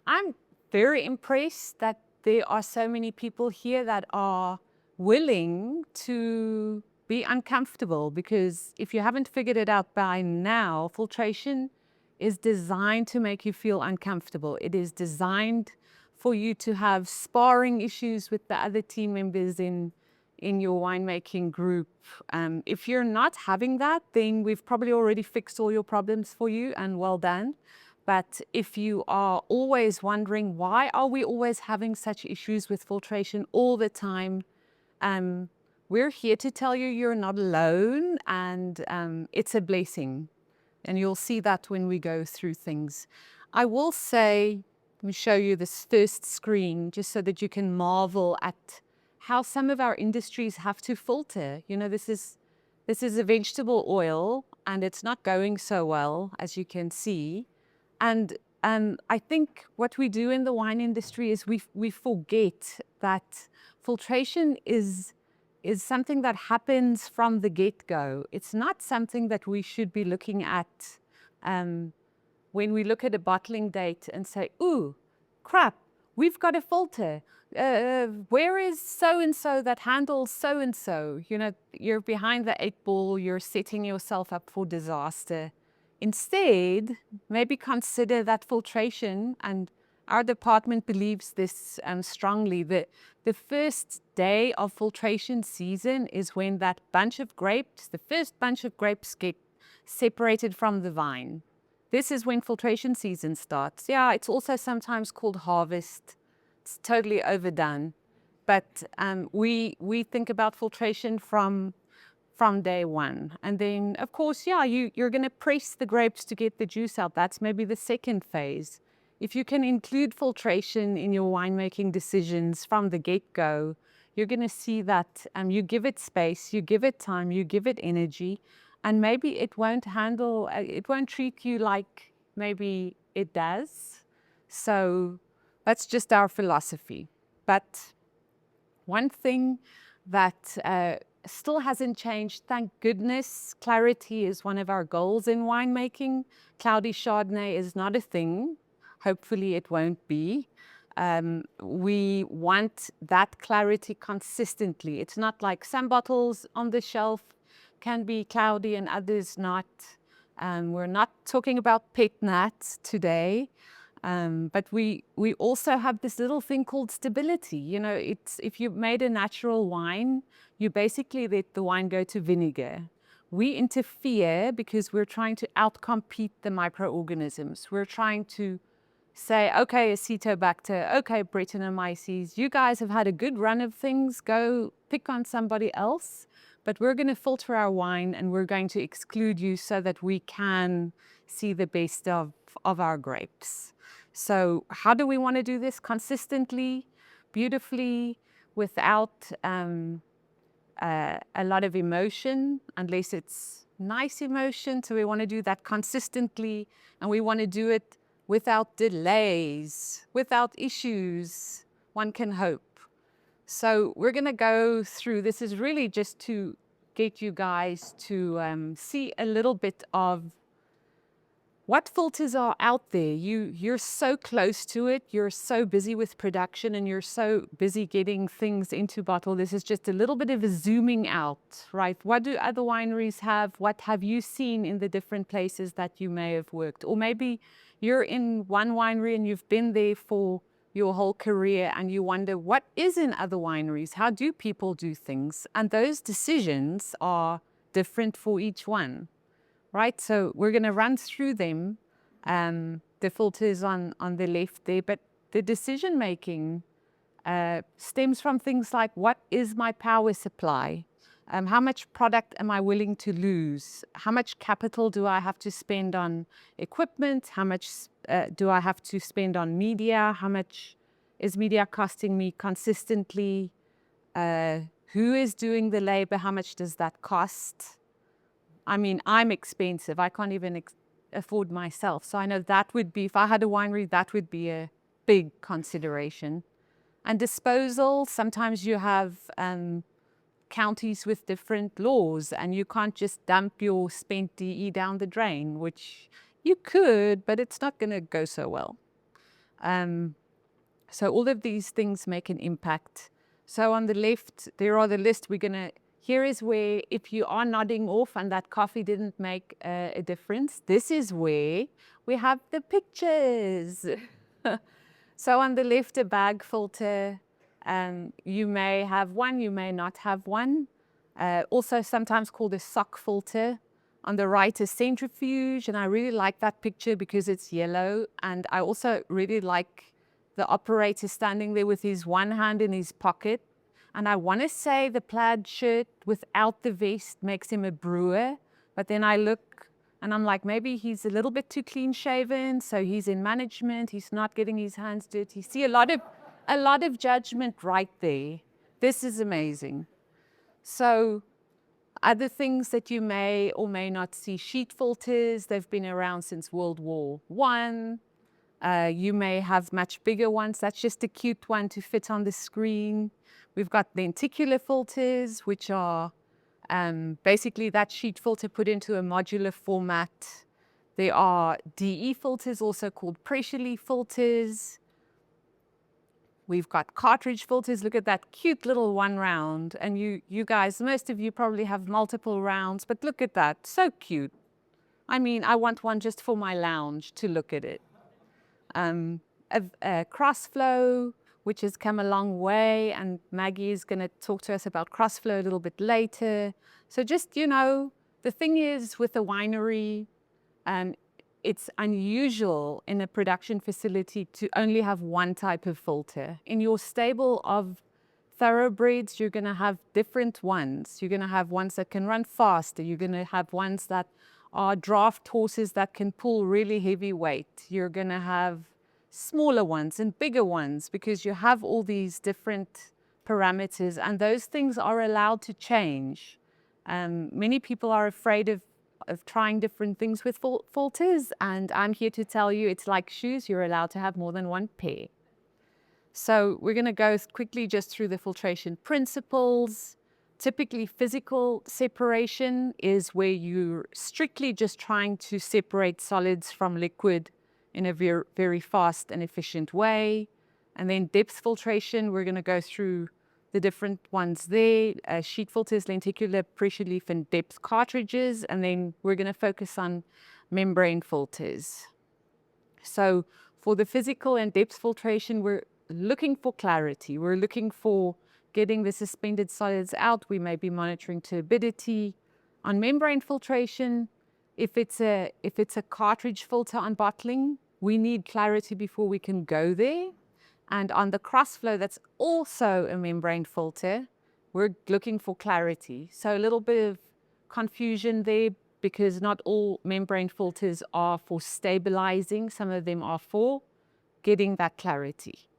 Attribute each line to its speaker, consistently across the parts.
Speaker 1: I'm very impressed that there are so many people here that are willing to be uncomfortable, because if you haven't figured it out by now, filtration is designed to make you feel uncomfortable. It is designed for you to have sparring issues with the other team members in your winemaking group. If you're not having that, then we've probably already fixed all your problems for you, and well done. But if you are always wondering, why are we always having such issues with filtration all the time? We're here to tell you you're not alone, and it's a blessing. And you'll see that when we go through things. I will say, let me show you this first screen just so that you can marvel at how some of our industries have to filter. You know, this is a vegetable oil, and it's not going so well, as you can see. And I think what we do in the wine industry is we forget that filtration is something that happens from the get-go. It's not something that we should be looking at when we look at a bottling date and say, ooh, crap, we've got a filter. Where is so-and-so that handles so-and-so? You know, you're behind the 8 ball, you're setting yourself up for disaster. Instead, maybe consider that filtration, and our department believes this strongly, that the first day of filtration season is when that bunch of grapes, the first bunch of grapes, get separated from the vine. This is when filtration season starts. Yeah, it's also sometimes called harvest. It's totally overdone. But we think about filtration from day one. And then, of course, yeah, you're going to press the grapes to get the juice out. That's maybe the second phase. If you can include filtration in your winemaking decisions from the get-go, you're going to see that you give it space, you give it time, you give it energy, and maybe it won't treat you like maybe it does. So that's just our philosophy. But one thing that still hasn't changed, thank goodness. Clarity is one of our goals in winemaking. Cloudy Chardonnay is not a thing. Hopefully it won't be. We want that clarity consistently. It's not like some bottles on the shelf can be cloudy and others not. We're not talking about pet nat today. But we also have this little thing called stability. You know, if you made a natural wine, you basically let the wine go to vinegar. We interfere because we're trying to outcompete the microorganisms. We're trying to say, okay, Acetobacter, okay, Brettanomyces, you guys have had a good run of things, go pick on somebody else, but we're going to filter our wine and we're going to exclude you so that we can see the best of our grapes. So how do we want to do this? Consistently, beautifully, without a lot of emotion, unless it's nice emotion. So we want to do that consistently, and we want to do it without delays, without issues, one can hope. So we're going to go through, this is really just to get you guys to see a little bit of what filters are out there. You're so close to it, you're so busy with production, and you're so busy getting things into bottle. This is just a little bit of a zooming out, right? What do other wineries have? What have you seen in the different places that you may have worked? Or maybe you're in one winery and you've been there for your whole career and you wonder what is in other wineries? How do people do things? And those decisions are different for each one. Right, so we're going to run through them. The filters on the left there, but the decision making stems from things like, what is my power supply? How much product am I willing to lose? How much capital do I have to spend on equipment? How much do I have to spend on media? How much is media costing me consistently? Who is doing the labor? How much does that cost? I mean, I'm expensive. I can't even afford myself. So I know that would be, if I had a winery, that would be a big consideration. And disposal, sometimes you have counties with different laws, and you can't just dump your spent DE down the drain, which you could, but it's not going to go so well. So all of these things make an impact. So on the left, there are the list. Here is where, if you are nodding off and that coffee didn't make a difference, this is where we have the pictures. So on the left, a bag filter. You may have one, you may not have one. Also sometimes called a sock filter. On the right, a centrifuge, and I really like that picture because it's yellow. And I also really like the operator standing there with his one hand in his pocket. And I want to say the plaid shirt without the vest makes him a brewer. But then I look and I'm like, maybe he's a little bit too clean shaven. So he's in management. He's not getting his hands dirty. See, a lot of judgment right there. This is amazing. So other things that you may or may not see, sheet filters. They've been around since World War I. You may have much bigger ones. That's just a cute one to fit on the screen. We've got lenticular filters, which are basically that sheet filter put into a modular format. There are DE filters, also called pressure leaf filters. We've got cartridge filters. Look at that cute little one round. And you guys, most of you probably have multiple rounds, but look at that, so cute. I mean, I want one just for my lounge to look at it. A Crossflow, which has come a long way, and Maggie is going to talk to us about Crossflow a little bit later. So just, the thing is with a winery, it's unusual in a production facility to only have one type of filter. In your stable of thoroughbreds, you're going to have different ones. You're going to have ones that can run faster. You're going to have ones that are draft horses that can pull really heavy weight. You're going to have smaller ones and bigger ones because you have all these different parameters, and those things are allowed to change. Many people are afraid of trying different things with filters, and I'm here to tell you it's like shoes. You're allowed to have more than one pair. So we're going to go quickly just through the filtration principles. Typically, physical separation is where you're strictly just trying to separate solids from liquid in a very, very fast and efficient way. And then depth filtration, we're going to go through the different ones there, sheet filters, lenticular, pressure leaf, and depth cartridges. And then we're going to focus on membrane filters. So for the physical and depth filtration, we're looking for clarity. We're looking for getting the suspended solids out. We may be monitoring turbidity. On membrane filtration, if it's a cartridge filter on bottling, we need clarity before we can go there. And on the Crossflow, that's also a membrane filter, we're looking for clarity. So a little bit of confusion there because not all membrane filters are for stabilizing. Some of them are for getting that clarity.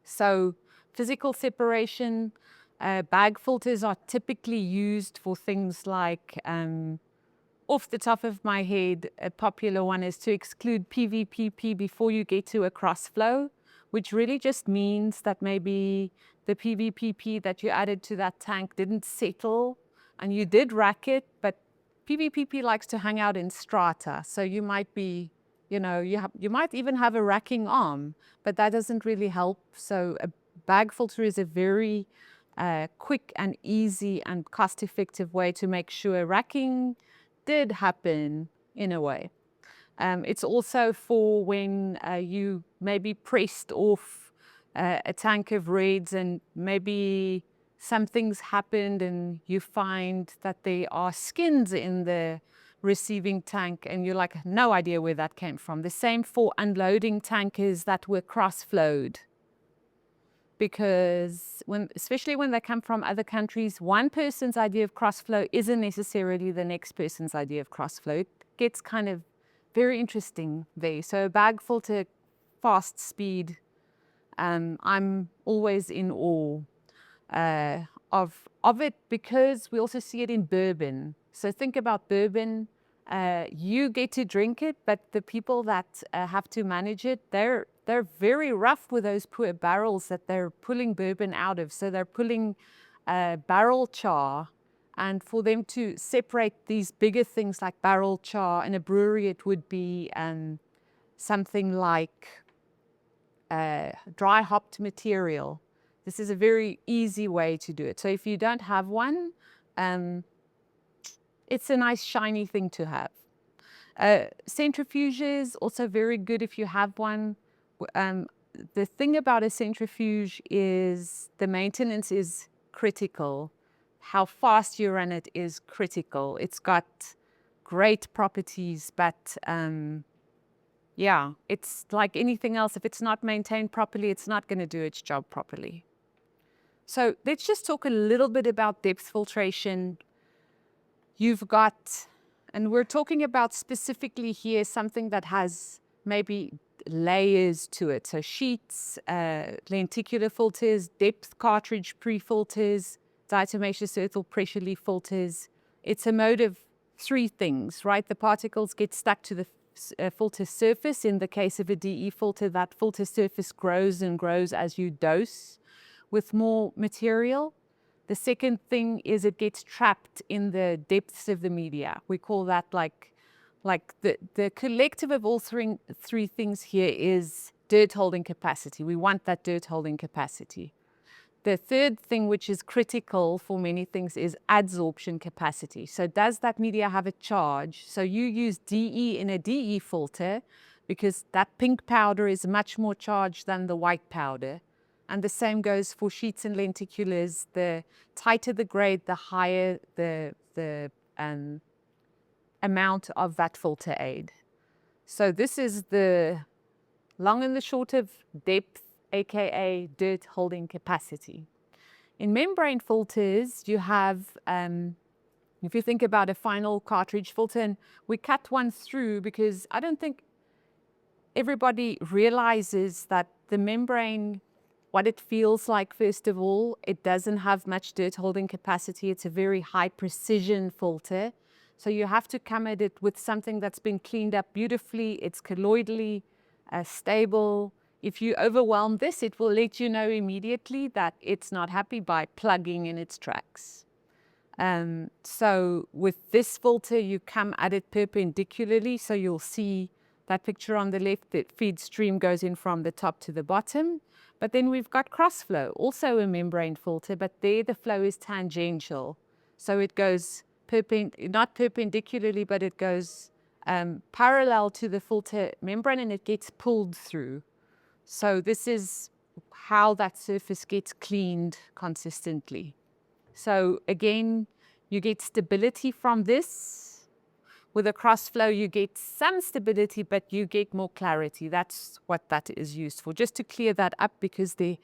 Speaker 1: So physical separation, bag filters are typically used for things like, off the top of my head, a popular one is to exclude PVPP before you get to a Crossflow, which really just means that maybe the PVPP that you added to that tank didn't settle and you did rack it, but PVPP likes to hang out in strata. So you might be, you might even have a racking arm, but that doesn't really help. So a bag filter is a very quick and easy and cost-effective way to make sure racking did happen in a way. It's also for when you maybe pressed off a tank of reds and maybe something's happened and you find that there are skins in the receiving tank and you're like, no idea where that came from. The same for unloading tankers that were cross-flowed. Because especially when they come from other countries, one person's idea of crossflow isn't necessarily the next person's idea of crossflow. It gets kind of very interesting there. So bag filter, fast speed, I'm always in awe of it because we also see it in bourbon. So think about bourbon. You get to drink it, but the people that have to manage it, they're very rough with those poor barrels that they're pulling bourbon out of. So they're pulling barrel char. And for them to separate these bigger things like barrel char, in a brewery it would be something like dry hopped material. This is a very easy way to do it. So if you don't have one, it's a nice shiny thing to have. Centrifuges, also very good if you have one. The thing about a centrifuge is the maintenance is critical. How fast you run it is critical. It's got great properties, but yeah, it's like anything else. If it's not maintained properly, it's not going to do its job properly. So let's just talk a little bit about depth filtration. You've got, and we're talking about specifically here something that has maybe layers to it. So sheets, lenticular filters, depth cartridge pre-filters, diatomaceous earth or pressure leaf filters. It's a mode of three things, right? The particles get stuck to the filter surface. In the case of a DE filter, that filter surface grows and grows as you dose with more material. The second thing is it gets trapped in the depths of the media. We call that like the collective of all three things here is dirt holding capacity. We want that dirt holding capacity. The third thing, which is critical for many things, is adsorption capacity. So does that media have a charge? So you use DE in a DE filter because that pink powder is much more charged than the white powder. And the same goes for sheets and lenticulars. The tighter the grade, the higher the amount of that filter aid. So this is the long and the short of depth, aka dirt holding capacity. In membrane filters, you have, if you think about a final cartridge filter, and we cut one through because I don't think everybody realizes that the membrane, what it feels like, first of all, it doesn't have much dirt holding capacity. It's a very high precision filter. So you have to come at it with something that's been cleaned up beautifully. It's colloidally stable. If you overwhelm this, it will let you know immediately that it's not happy by plugging in its tracks. So with this filter, you come at it perpendicularly. So you'll see that picture on the left, the feed stream goes in from the top to the bottom. But then we've got Crossflow, also a membrane filter, but there the flow is tangential. So it goes not perpendicularly, but it goes parallel to the filter membrane and it gets pulled through. So this is how that surface gets cleaned consistently. So again, you get stability from this. With a Crossflow, you get some stability, but you get more clarity. That's what that is used for, just to clear that up because there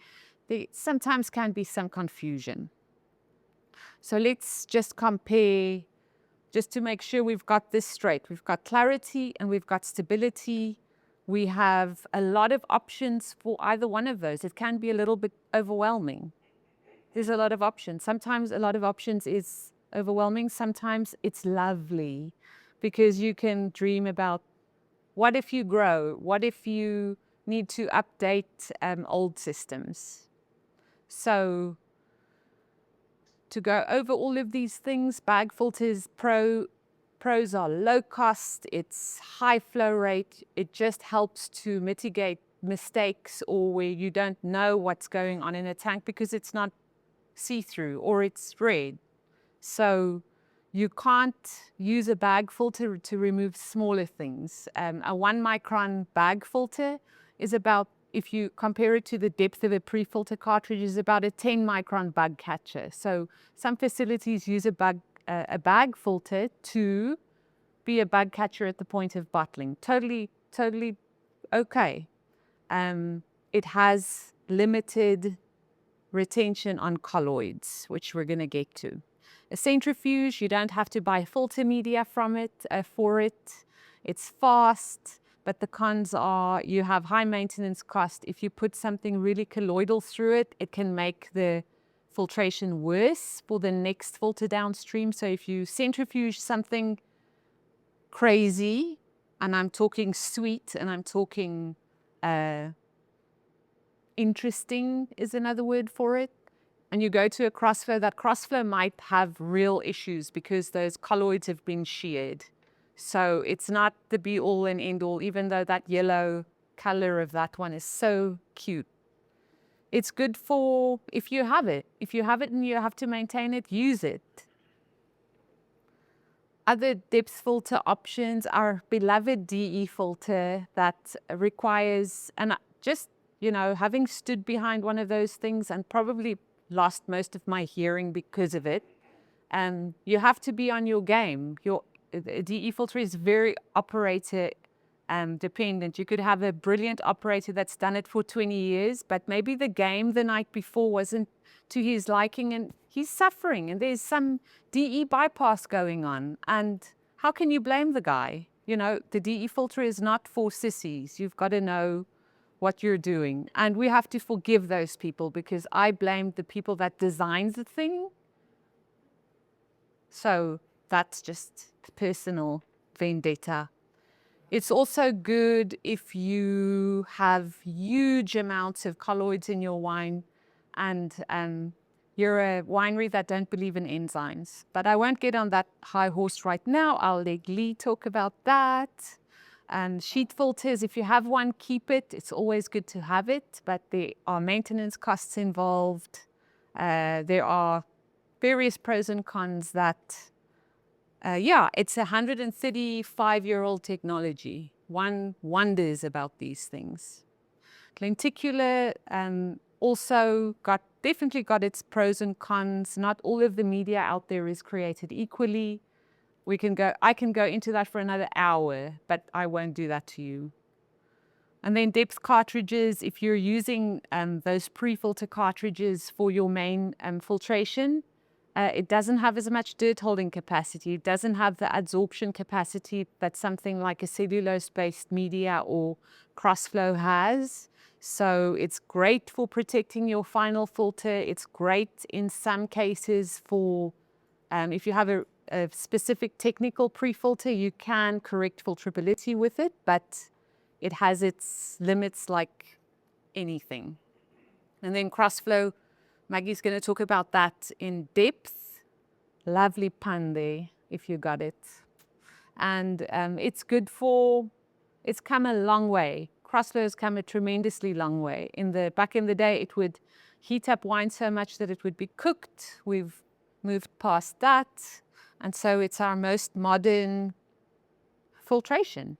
Speaker 1: sometimes can be some confusion. So let's just compare, just to make sure we've got this straight. We've got clarity and we've got stability. We have a lot of options for either one of those. It can be a little bit overwhelming. There's a lot of options. Sometimes a lot of options is overwhelming. Sometimes it's lovely because you can dream about what if you grow? What if you need to update old systems? So to go over all of these things, bag filters pros are low cost, it's high flow rate, it just helps to mitigate mistakes or where you don't know what's going on in a tank because it's not see-through or it's red. So you can't use a bag filter to remove smaller things. A 1 micron bag filter is about, if you compare it to the depth of a pre-filter cartridge, is about a 10 micron bug catcher. So some facilities use a bag filter to be a bug catcher at the point of bottling. Totally okay. It has limited retention on colloids, which we're going to get to. A centrifuge, you don't have to buy filter media from it for it. It's fast, but the cons are you have high maintenance cost. If you put something really colloidal through it, it can make the filtration worse for the next filter downstream. So if you centrifuge something crazy, and I'm talking sweet, and I'm talking interesting is another word for it, and you go to a Crossflow, that Crossflow might have real issues because those colloids have been sheared. So it's not the be-all and end-all, even though that yellow color of that one is so cute. It's good for if you have it. If you have it and you have to maintain it, use it. Other depth filter options, our beloved DE filter that requires, and just, you know, having stood behind one of those things and probably lost most of my hearing because of it, you have to be on your game. Your DE filter is very operator dependent. You could have a brilliant operator that's done it for 20 years, but maybe the game the night before wasn't to his liking and he's suffering and there's some DE bypass going on. And how can you blame the guy? You know, the DE filter is not for sissies. You've got to know what you're doing. And we have to forgive those people because I blamed the people that designed the thing. So that's just personal vendetta. It's also good if you have huge amounts of colloids in your wine and you're a winery that don't believe in enzymes. But I won't get on that high horse right now. I'll let Lee talk about that. Sheet filters, if you have one, keep it. It's always good to have it, but there are maintenance costs involved. There are various pros and cons that it's a 135-year-old technology. One wonders about these things. Lenticular also definitely got its pros and cons. Not all of the media out there is created equally. I can go into that for another hour, but I won't do that to you. And then depth cartridges, if you're using those pre-filter cartridges for your main filtration, it doesn't have as much dirt holding capacity. It doesn't have the adsorption capacity that something like a cellulose-based media or Crossflow has. So it's great for protecting your final filter. It's great in some cases for if you have a specific technical pre-filter, you can correct filterability with it, but it has its limits like anything. And then Crossflow, Maggie's going to talk about that in depth. Lovely pun there, if you got it. And it's good it's come a long way. Crossflow has come a tremendously long way. Back in the day, it would heat up wine so much that it would be cooked. We've moved past that. And so it's our most modern filtration.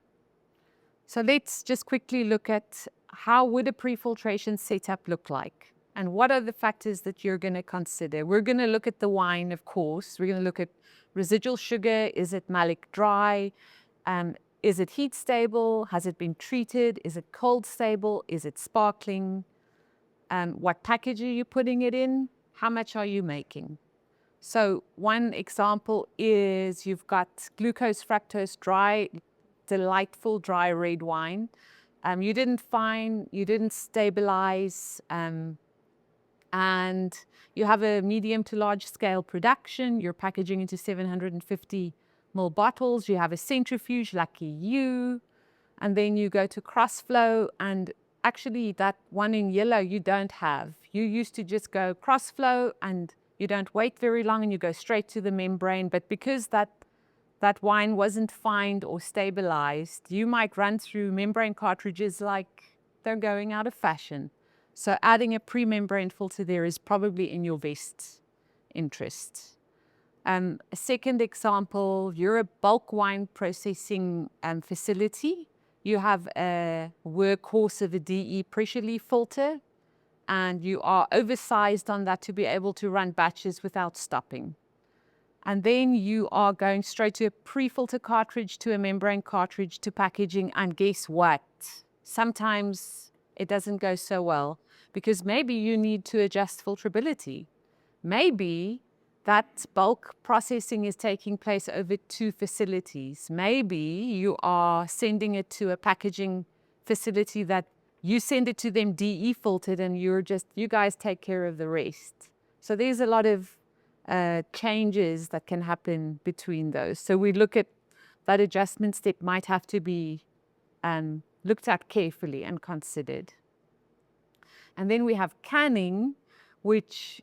Speaker 1: So let's just quickly look at how would a pre-filtration setup look like? And what are the factors that you're going to consider? We're going to look at the wine, of course. We're going to look at residual sugar. Is it malic dry? Is it heat stable? Has it been treated? Is it cold stable? Is it sparkling? What package are you putting it in? How much are you making? So one example is you've got glucose, fructose, dry, delightful dry red wine. You didn't stabilize, and you have a medium to large scale production. You're packaging into 750 ml bottles. You have a centrifuge, lucky you. And then you go to Crossflow, and actually that one in yellow you don't have. You used to just go Crossflow and you don't wait very long and you go straight to the membrane. But because that wine wasn't fined or stabilized, you might run through membrane cartridges like they're going out of fashion. So adding a pre-membrane filter there is probably in your best interest. A second example, you're a bulk wine processing facility. You have a workhorse of a DE pressure leaf filter, and you are oversized on that to be able to run batches without stopping. And then you are going straight to a pre-filter cartridge, to a membrane cartridge, to packaging, and guess what? Sometimes it doesn't go so well because maybe you need to adjust filterability. Maybe that bulk processing is taking place over 2 facilities. Maybe you are sending it to a packaging facility that you send it to them DE filtered and you guys take care of the rest. So there's a lot of changes that can happen between those. So we look at that adjustment step might have to be looked at carefully and considered. And then we have canning, which,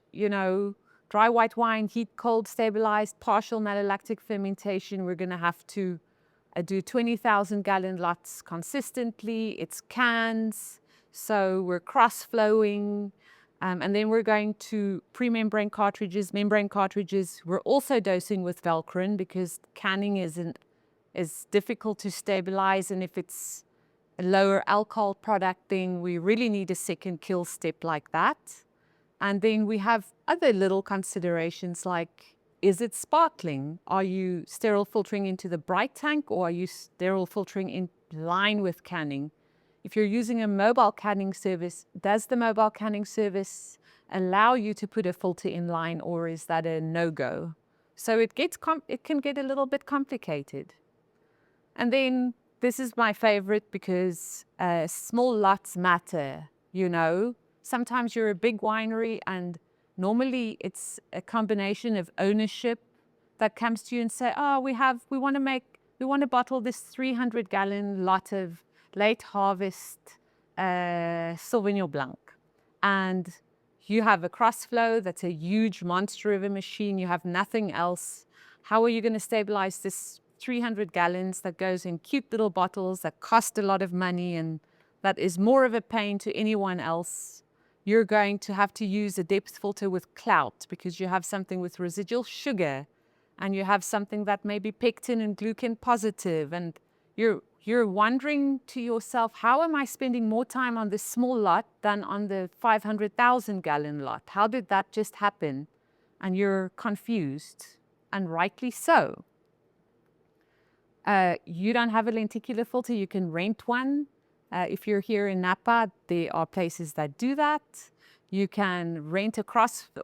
Speaker 1: dry white wine, heat, cold, stabilized, partial malolactic fermentation. We're going to have to do 20,000 gallon lots consistently. It's cans, so we're cross-flowing. And then we're going to pre-membrane cartridges, membrane cartridges. We're also dosing with Velcrin because canning is difficult to stabilize. And if it's a lower alcohol product, then we really need a second kill step like that. And then we have other little considerations like, is it sparkling? Are you sterile filtering into the bright tank, or are you sterile filtering in line with canning? If you're using a mobile canning service, does the mobile canning service allow you to put a filter in line, or is that a no-go? So it can get a little bit complicated. And then this is my favorite because small lots matter, you know. Sometimes you're a big winery and normally it's a combination of ownership that comes to you and say, oh, we want to bottle this 300 gallon lot of late harvest Sauvignon Blanc. And you have a Crossflow that's a huge monster of a machine. You have nothing else. How are you going to stabilize this 300 gallons that goes in cute little bottles that cost a lot of money and that is more of a pain to anyone else? You're going to have to use a depth filter with clout because you have something with residual sugar and you have something that may be pectin and glucan positive, and you're wondering to yourself, how am I spending more time on this small lot than on the 500,000 gallon lot? How did that just happen? And you're confused, and rightly so. You don't have a lenticular filter, you can rent one. If you're here in Napa, there are places that do that. You can rent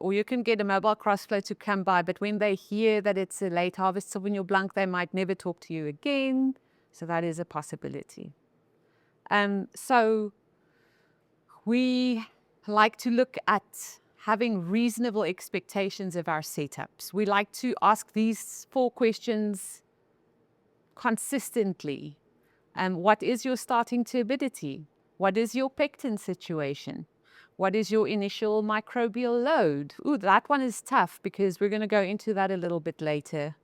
Speaker 1: or you can get a mobile Crossflow to come by, but when they hear that it's a late harvest Sauvignon Blanc, they might never talk to you again. So that is a possibility. So we like to look at having reasonable expectations of our setups. We like to ask these 4 questions consistently. What is your starting turbidity? What is your pectin situation? What is your initial microbial load? Ooh, that one is tough because we're going to go into that a little bit later.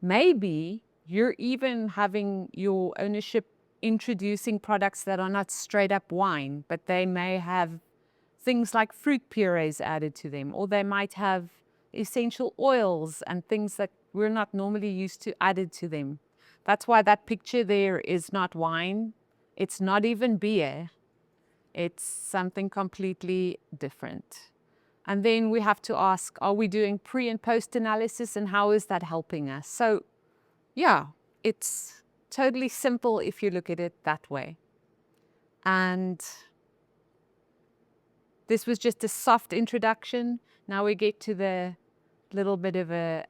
Speaker 1: Maybe you're even having your ownership introducing products that are not straight up wine, but they may have things like fruit purees added to them, or they might have essential oils and things that we're not normally used to added to them. That's why that picture there is not wine. It's not even beer. It's something completely different. And then we have to ask, are we doing pre and post analysis, and how is that helping us? So yeah, it's totally simple if you look at it that way. And this was just a soft introduction. Now we get to the little bit of a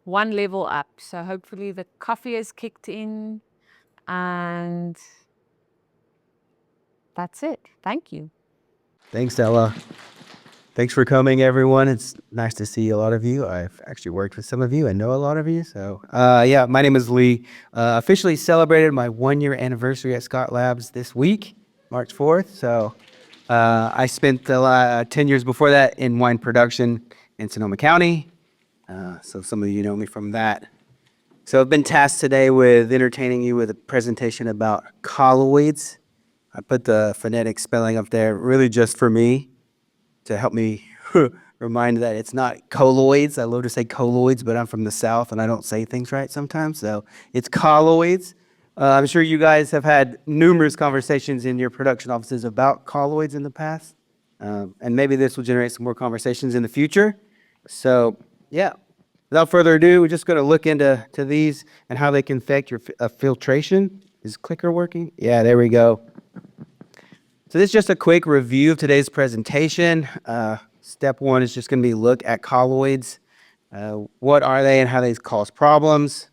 Speaker 1: one level up. So hopefully the coffee has kicked in, and that's it. Thank you.
Speaker 2: Thanks, Ella. Thanks for coming, everyone. It's nice to see a lot of you. I've actually worked with some of you and know a lot of you. So yeah, my name is Lee. Officially celebrated my 1-year anniversary at Scott Labs this week, March 4th. So I spent 10 years before that in wine production in Sonoma County. So some of you know me from that. So I've been tasked today with entertaining you with a presentation about colloids. I put the phonetic spelling up there really just for me, to help me remind that it's not colloids. I love to say colloids, but I'm from the South and I don't say things right sometimes. So it's colloids. I'm sure you guys have had numerous conversations in your production offices about colloids in the past. And maybe this will generate some more conversations in the future. So yeah, without further ado, we're just going to look into these and how they can affect your filtration. Is clicker working? Yeah, there we go. So this is just a quick review of today's presentation. Step 1 is just going to be look at colloids. What are they and how they cause problems?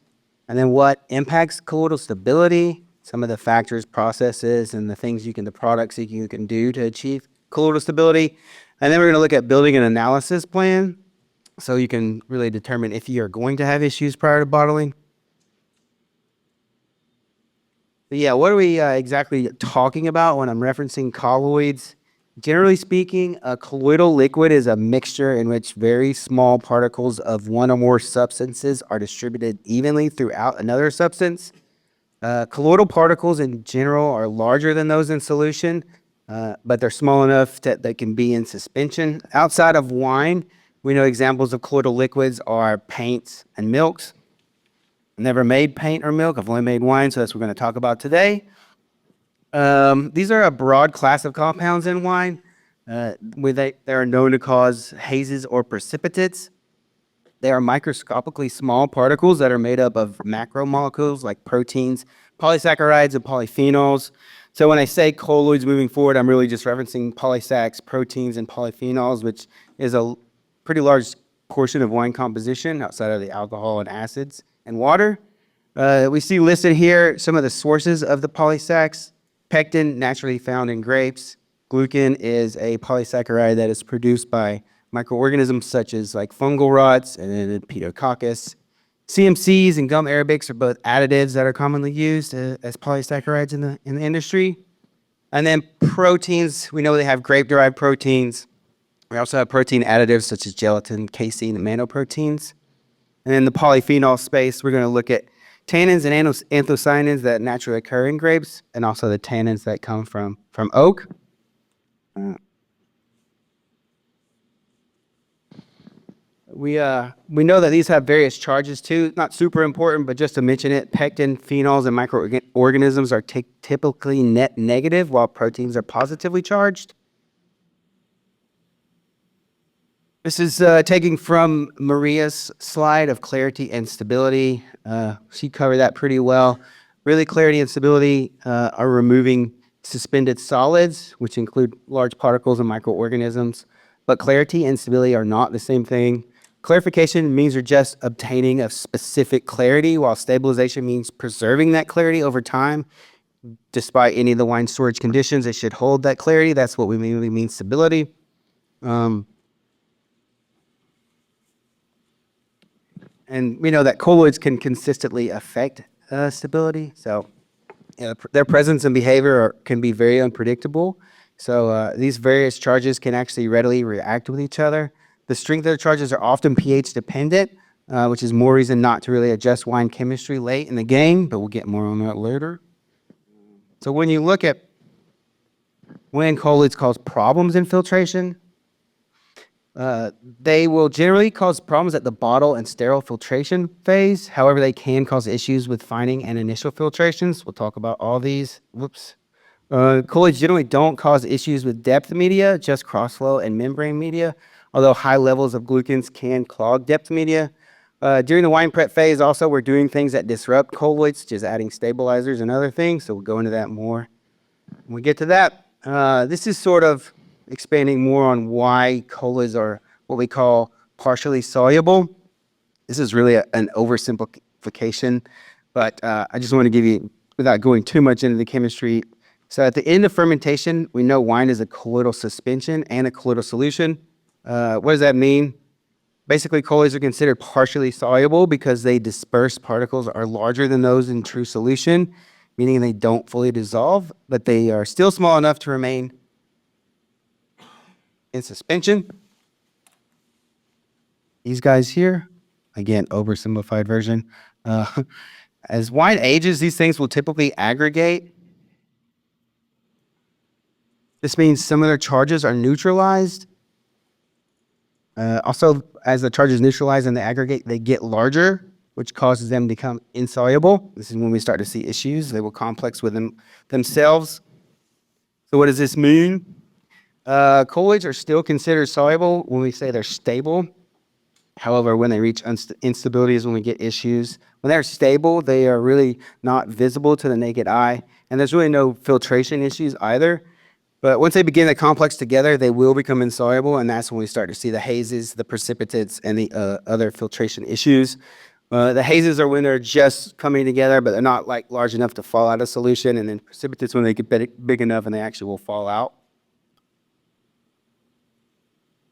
Speaker 2: And then what impacts colloidal stability, some of the factors, processes, and the products you can do to achieve colloidal stability. And then we're going to look at building an analysis plan so you can really determine if you are going to have issues prior to bottling. But yeah, what are we exactly talking about when I'm referencing colloids? Generally speaking, a colloidal liquid is a mixture in which very small particles of one or more substances are distributed evenly throughout another substance. Colloidal particles in general are larger than those in solution, but they're small enough that they can be in suspension. Outside of wine, we know examples of colloidal liquids are paints and milks. I've never made paint or milk. I've only made wine, so that's what we're going to talk about today. These are a broad class of compounds in wine. They are known to cause hazes or precipitates. They are microscopically small particles that are made up of macromolecules like proteins, polysaccharides, and polyphenols. So when I say colloids moving forward, I'm really just referencing polysaccharides, proteins, and polyphenols, which is a pretty large portion of wine composition outside of the alcohol and acids and water. We see listed here some of the sources of the polysaccharides. Pectin, naturally found in grapes. Glucan is a polysaccharide that is produced by microorganisms such as like fungal rots and Pediococcus. CMCs and gum arabics are both additives that are commonly used as polysaccharides in the industry. And then proteins, we know they have grape-derived proteins. We also have protein additives such as gelatin, casein, and manoproteins. And in the polyphenol space, we're going to look at tannins and anthocyanins that naturally occur in grapes, and also the tannins that come from oak. We know that these have various charges too. Not super important, but just to mention it, pectin, phenols, and microorganisms are typically net negative, while proteins are positively charged. This is taking from Maria's slide of clarity and stability. She covered that pretty well. Really, clarity and stability are removing suspended solids, which include large particles and microorganisms. But clarity and stability are not the same thing. Clarification means you're just obtaining a specific clarity, while stabilization means preserving that clarity over time. Despite any of the wine storage conditions, it should hold that clarity. That's what we really mean stability. And we know that colloids can consistently affect stability. So their presence and behavior can be very unpredictable. So these various charges can actually readily react with each other. The strength of their charges are often pH dependent, which is more reason not to really adjust wine chemistry late in the game, but we'll get more on that later. So when you look at when colloids cause problems in filtration, they will generally cause problems at the bottle and sterile filtration phase. However, they can cause issues with fining and initial filtrations. We'll talk about all these. Whoops. Colloids generally don't cause issues with depth media, just crossflow and membrane media, although high levels of glucans can clog depth media. During the wine prep phase, also, we're doing things that disrupt colloids, such as adding stabilizers and other things, so we'll go into that more when we get to that. This is sort of expanding more on why colloids are what we call partially soluble. This is really an oversimplification, but I just want to give you, without going too much into the chemistry. So at the end of fermentation, we know wine is a colloidal suspension and a colloidal solution. What does that mean? Basically, colloids are considered partially soluble because they disperse particles are larger than those in true solution, meaning they don't fully dissolve, but they are still small enough to remain in suspension. These guys here, again, oversimplified version. As wine ages, these things will typically aggregate. This means similar charges are neutralized. Also, as the charges neutralize and they aggregate, they get larger, which causes them to become insoluble. This is when we start to see issues. They will complex within themselves. So what does this mean? Colloids are still considered soluble when we say they're stable. However, when they reach instability is when we get issues. When they're stable, they are really not visible to the naked eye, and there's really no filtration issues either. But once they begin to complex together, they will become insoluble, and that's when we start to see the hazes, the precipitates, and the other filtration issues. The hazes are when they're just coming together, but they're not like large enough to fall out of solution, and then precipitates when they get big enough and they actually will fall out.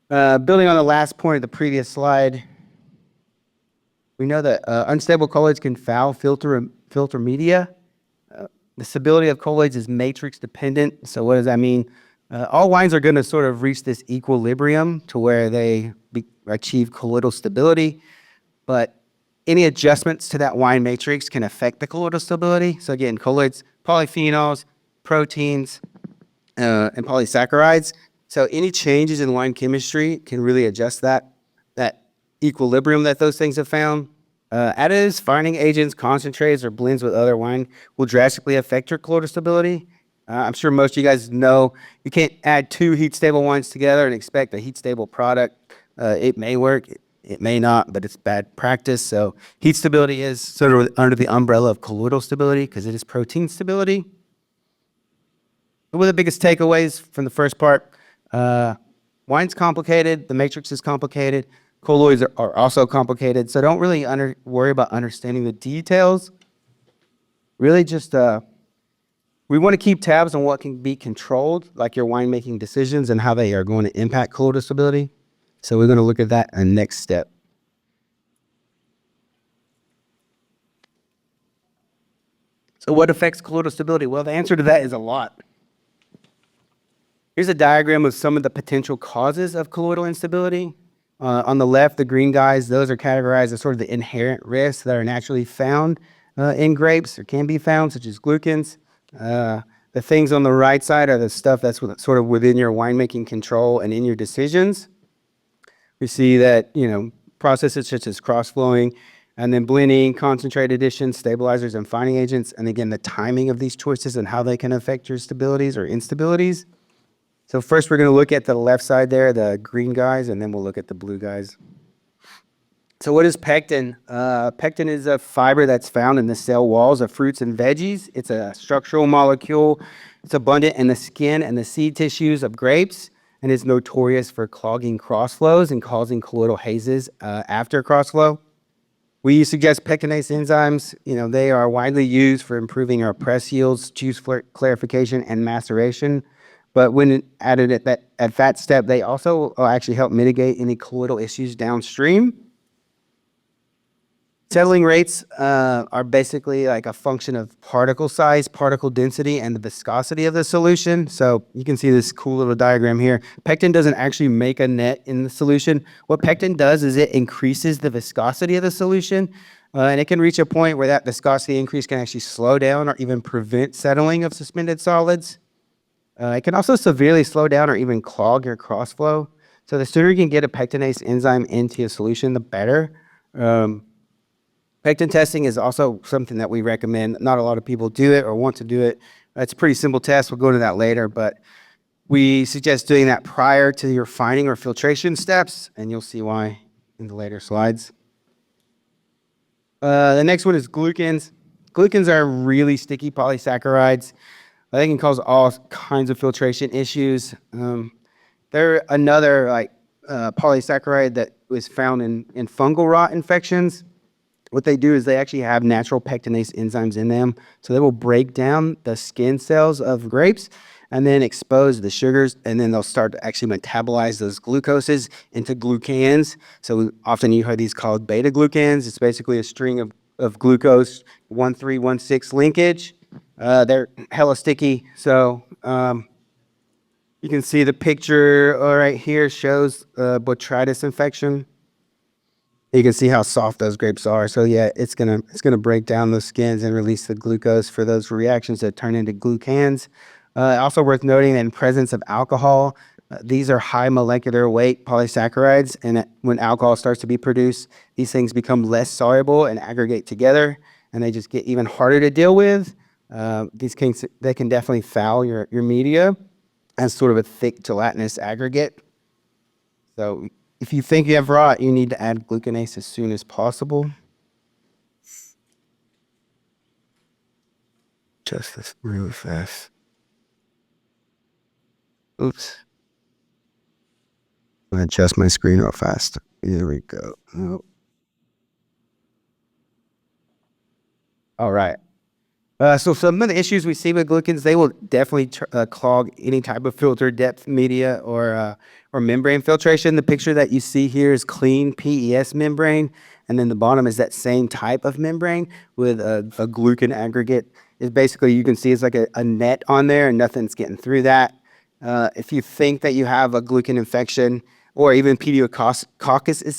Speaker 2: Building on the last point of the previous slide, we know that unstable colloids can foul filter media. The stability of colloids is matrix dependent. So what does that mean? All wines are going to sort of reach this equilibrium to where they achieve colloidal stability, but any adjustments to that wine matrix can affect the colloidal stability. So again, colloids, polyphenols, proteins, and polysaccharides. So any changes in wine chemistry can really adjust that equilibrium that those things have found. Additives, finding agents, concentrates, or blends with other wine will drastically affect your colloidal stability. I'm sure most of you guys know you can't add two heat-stable wines together and expect a heat-stable product. It may work, it may not, but it's bad practice. So heat stability is sort of under the umbrella of colloidal stability because it is protein stability. One of the biggest takeaways from the first part, wine's complicated, the matrix is complicated, colloids are also complicated, so don't really worry about understanding the details. Really just, we want to keep tabs on what can be controlled, like your winemaking decisions and how they are going to impact colloidal stability. So we're going to look at that in the next step. So what affects colloidal stability? Well, the answer to that is a lot. Here's a diagram of some of the potential causes of colloidal instability. On the left, the green guys, those are categorized as sort of the inherent risks that are naturally found in grapes or can be found, such as glucans. The things on the right side are the stuff that's sort of within your winemaking control and in your decisions. We see that, processes such as cross-flowing and then blending, concentrate additions, stabilizers, and finding agents. And again, the timing of these choices and how they can affect your stabilities or instabilities. So first we're going to look at the left side there, the green guys, and then we'll look at the blue guys. So what is pectin? Pectin is a fiber that's found in the cell walls of fruits and veggies. It's a structural molecule. It's abundant in the skin and the seed tissues of grapes, and is notorious for clogging crossflows and causing colloidal hazes after crossflow. We suggest pectinase enzymes. They are widely used for improving our press yields, juice clarification, and maceration. But when added at that step, they also actually help mitigate any colloidal issues downstream. Settling rates are basically like a function of particle size, particle density, and the viscosity of the solution. So you can see this cool little diagram here. Pectin doesn't actually make a net in the solution. What pectin does is it increases the viscosity of the solution, and it can reach a point where that viscosity increase can actually slow down or even prevent settling of suspended solids. It can also severely slow down or even clog your crossflow. So the sooner you can get a pectinase enzyme into a solution, the better. Pectin testing is also something that we recommend. Not a lot of people do it or want to do it. It's a pretty simple test. We'll go into that later, but we suggest doing that prior to your finding or filtration steps, and you'll see why in the later slides. The next one is glucans. Glucans are really sticky polysaccharides. They can cause all kinds of filtration issues. They're another polysaccharide that was found in fungal rot infections. What they do is they actually have natural pectinase enzymes in them. So they will break down the skin cells of grapes and then expose the sugars, and then they'll start to actually metabolize those glucoses into glucans. So often you hear these called beta glucans. It's basically a string of glucose 1,3,1,6 linkage. They're hella sticky. So you can see the picture right here shows botrytis infection. You can see how soft those grapes are. So yeah, it's gonna break down those skins and release the glucose for those reactions that turn into glucans. Also worth noting that in presence of alcohol, these are high molecular weight polysaccharides, and when alcohol starts to be produced, these things become less soluble and aggregate together, and they just get even harder to deal with. They can definitely foul your media as sort of a thick gelatinous aggregate. So if you think you have rot, you need to add glucanase as soon as possible. Just this really fast. Oops. I'm going to adjust my screen real fast. Here we go. Oh. All right. So some of the issues we see with glucans, they will definitely clog any type of filter depth media or membrane filtration. The picture that you see here is clean PES membrane, and then the bottom is that same type of membrane with a glucan aggregate. It's basically, you can see it's like a net on there and nothing's getting through that. If you think that you have a gluten infection or even pediococcus is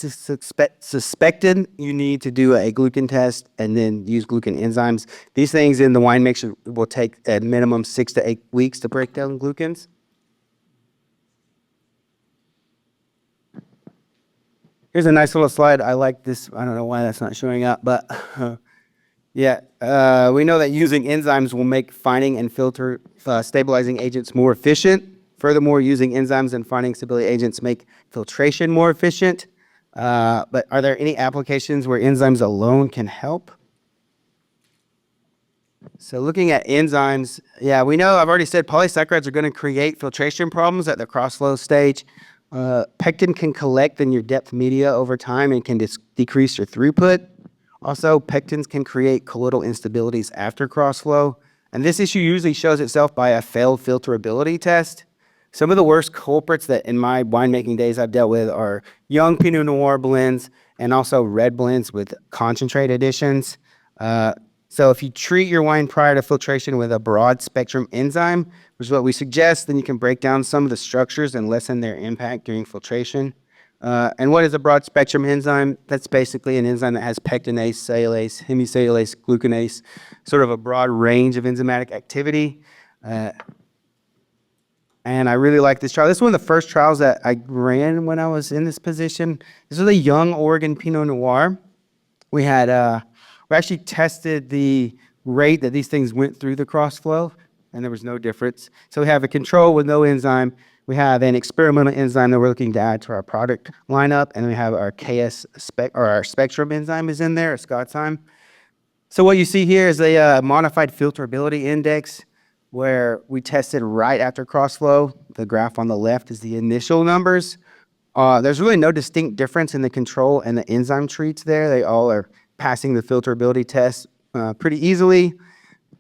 Speaker 2: suspected, you need to do a gluten test and then use gluten enzymes. These things in the wine mixture will take at minimum 6 to 8 weeks to break down glucans. Here's a nice little slide. I like this. I don't know why that's not showing up, but yeah, we know that using enzymes will make finding and filter stabilizing agents more efficient. Furthermore, using enzymes and finding stability agents make filtration more efficient. But are there any applications where enzymes alone can help? So looking at enzymes, yeah, we know, I've already said polysaccharides are going to create filtration problems at the crossflow stage. Pectin can collect in your depth media over time and can decrease your throughput. Also, pectins can create colloidal instabilities after crossflow. And this issue usually shows itself by a failed filterability test. Some of the worst culprits that in my winemaking days I've dealt with are young Pinot Noir blends and also red blends with concentrate additions. So if you treat your wine prior to filtration with a broad spectrum enzyme, which is what we suggest, then you can break down some of the structures and lessen their impact during filtration. And what is a broad spectrum enzyme? That's basically an enzyme that has pectinase, cellulase, hemicellulase, glucanase, sort of a broad range of enzymatic activity. And I really like this trial. This is one of the first trials that I ran when I was in this position. This was a young Oregon Pinot Noir. We actually tested the rate that these things went through the crossflow, and there was no difference. So we have a control with no enzyme. We have an experimental enzyme that we're looking to add to our product lineup, and we have our our spectrum enzyme is in there, a Scottzyme. So what you see here is a modified filterability index where we tested right after crossflow. The graph on the left is the initial numbers. There's really no distinct difference in the control and the enzyme treats there. They all are passing the filterability test pretty easily.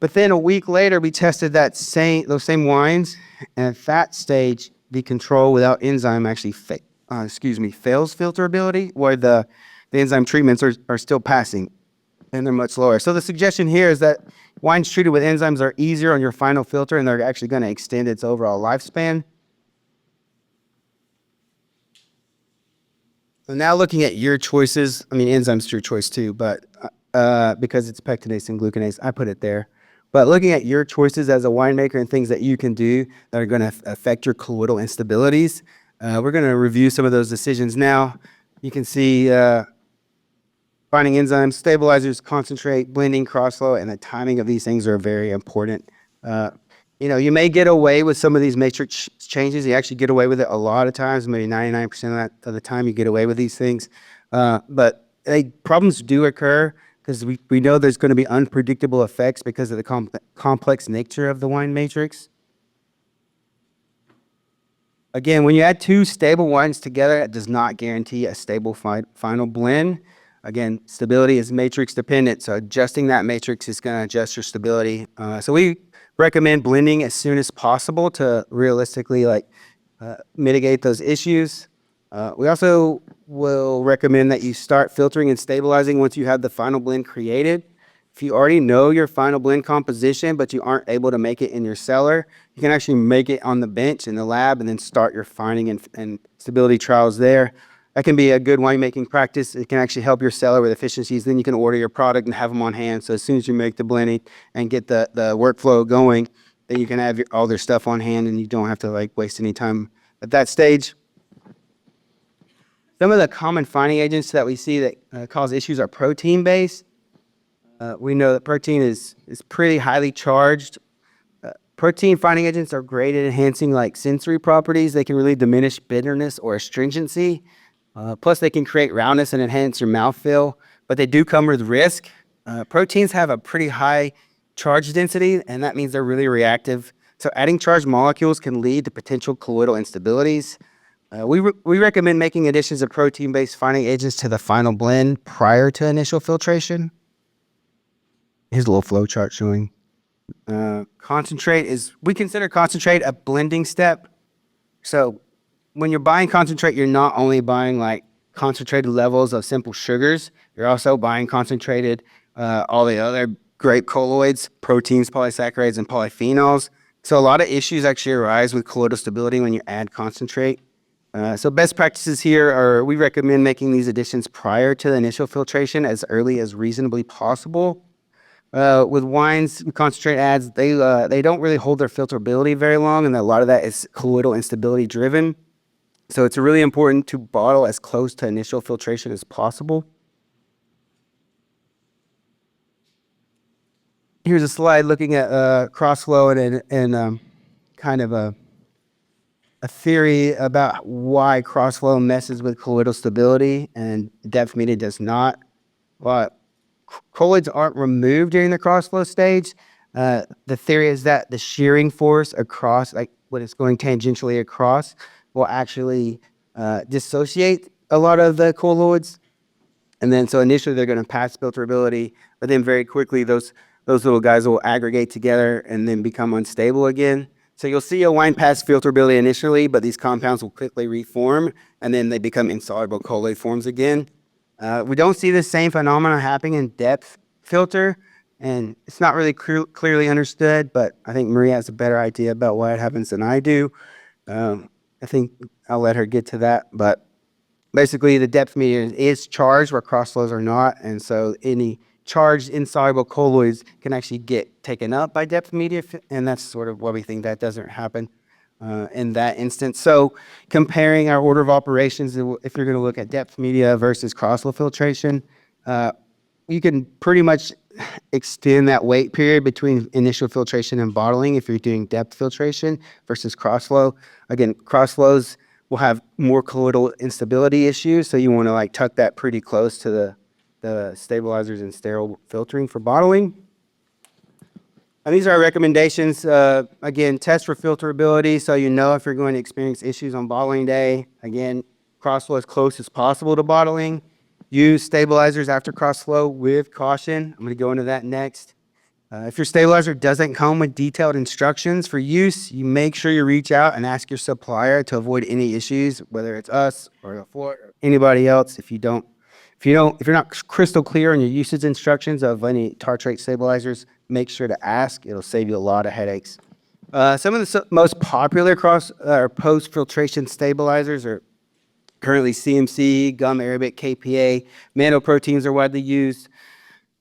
Speaker 2: But then a week later, we tested those same wines, and at that stage, the control without enzyme actually fails filterability, where the enzyme treatments are still passing, and they're much lower. So the suggestion here is that wines treated with enzymes are easier on your final filter, and they're actually going to extend its overall lifespan. So now looking at your choices, I mean, enzymes your choice too, but because it's pectinase and glucanase, I put it there. But looking at your choices as a winemaker and things that you can do that are going to affect your colloidal instabilities, we're going to review some of those decisions now. You can see finding enzymes, stabilizers, concentrate, blending, crossflow, and the timing of these things are very important. You may get away with some of these matrix changes. You actually get away with it a lot of times, maybe 99% of the time you get away with these things. But problems do occur because we know there's going to be unpredictable effects because of the complex nature of the wine matrix. Again, when you add two stable wines together, it does not guarantee a stable final blend. Again, stability is matrix dependent, so adjusting that matrix is going to adjust your stability. So we recommend blending as soon as possible to realistically mitigate those issues. We also will recommend that you start filtering and stabilizing once you have the final blend created. If you already know your final blend composition, but you aren't able to make it in your cellar, you can actually make it on the bench in the lab and then start your finding and stability trials there. That can be a good winemaking practice. It can actually help your cellar with efficiencies. Then you can order your product and have them on hand. So as soon as you make the blending and get the workflow going, then you can have all their stuff on hand and you don't have to waste any time at that stage. Some of the common finding agents that we see that cause issues are protein-based. We know that protein is pretty highly charged. Protein finding agents are great at enhancing sensory properties. They can really diminish bitterness or astringency. Plus, they can create roundness and enhance your mouthfeel, but they do come with risk. Proteins have a pretty high charge density, and that means they're really reactive. So adding charged molecules can lead to potential colloidal instabilities. We recommend making additions of protein-based finding agents to the final blend prior to initial filtration. Here's a little flow chart showing. We consider concentrate a blending step. So when you're buying concentrate, you're not only buying concentrated levels of simple sugars, you're also buying concentrated, all the other great colloids, proteins, polysaccharides, and polyphenols. So a lot of issues actually arise with colloidal stability when you add concentrate. So best practices here are we recommend making these additions prior to the initial filtration as early as reasonably possible. With wines, concentrate adds, they don't really hold their filterability very long, and a lot of that is colloidal instability driven. So it's really important to bottle as close to initial filtration as possible. Here's a slide looking at Crossflow and kind of a theory about why Crossflow messes with colloidal stability and depth media does not. Well, colloids aren't removed during the crossflow stage. The theory is that the shearing force across, like when it's going tangentially across, will actually dissociate a lot of the colloids. And then so initially they're going to pass filterability, but then very quickly those little guys will aggregate together and then become unstable again. So you'll see a wine pass filterability initially, but these compounds will quickly reform and then they become insoluble colloid forms again. We don't see the same phenomena happening in depth filter, and it's not really clearly understood, but I think Maria has a better idea about why it happens than I do. I think I'll let her get to that, but basically the depth media is charged where crossflows are not, and so any charged insoluble colloids can actually get taken up by depth media, and that's sort of why we think that doesn't happen in that instance. So comparing our order of operations, if you're going to look at depth media versus crossflow filtration, you can pretty much extend that wait period between initial filtration and bottling if you're doing depth filtration versus crossflow. Again, crossflows will have more colloidal instability issues, so you want to like tuck that pretty close to the stabilizers and sterile filtering for bottling. And these are our recommendations. Again, test for filterability so you know if you're going to experience issues on bottling day. Again, crossflow as close as possible to bottling. Use stabilizers after crossflow with caution. I'm going to go into that next. If your stabilizer doesn't come with detailed instructions for use, you make sure you reach out and ask your supplier to avoid any issues, whether it's us or the floor or anybody else. If you're not crystal clear on your usage instructions of any tartrate stabilizers, make sure to ask. It'll save you a lot of headaches. Some of the most popular cross or post filtration stabilizers are currently CMC, gum arabic, KPA. Nanoproteins are widely used.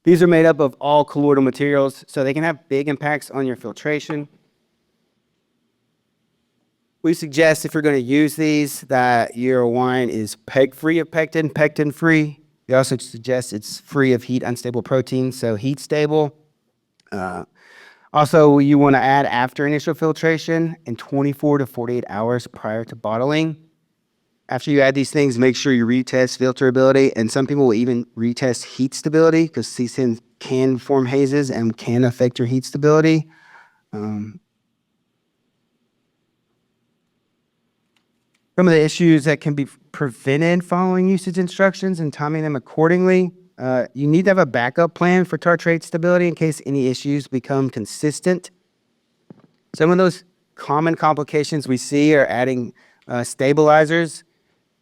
Speaker 2: These are made up of all colloidal materials, so they can have big impacts on your filtration. We suggest if you're going to use these that your wine is PEG-free of pectin, pectin-free. We also suggest it's free of heat unstable proteins, so heat stable. Also, you want to add after initial filtration and 24 to 48 hours prior to bottling. After you add these things, make sure you retest filterability, and some people will even retest heat stability because C-SIN can form hazes and can affect your heat stability. Some of the issues that can be prevented following usage instructions and timing them accordingly. You need to have a backup plan for tartrate stability in case any issues become consistent. Some of those common complications we see are adding stabilizers.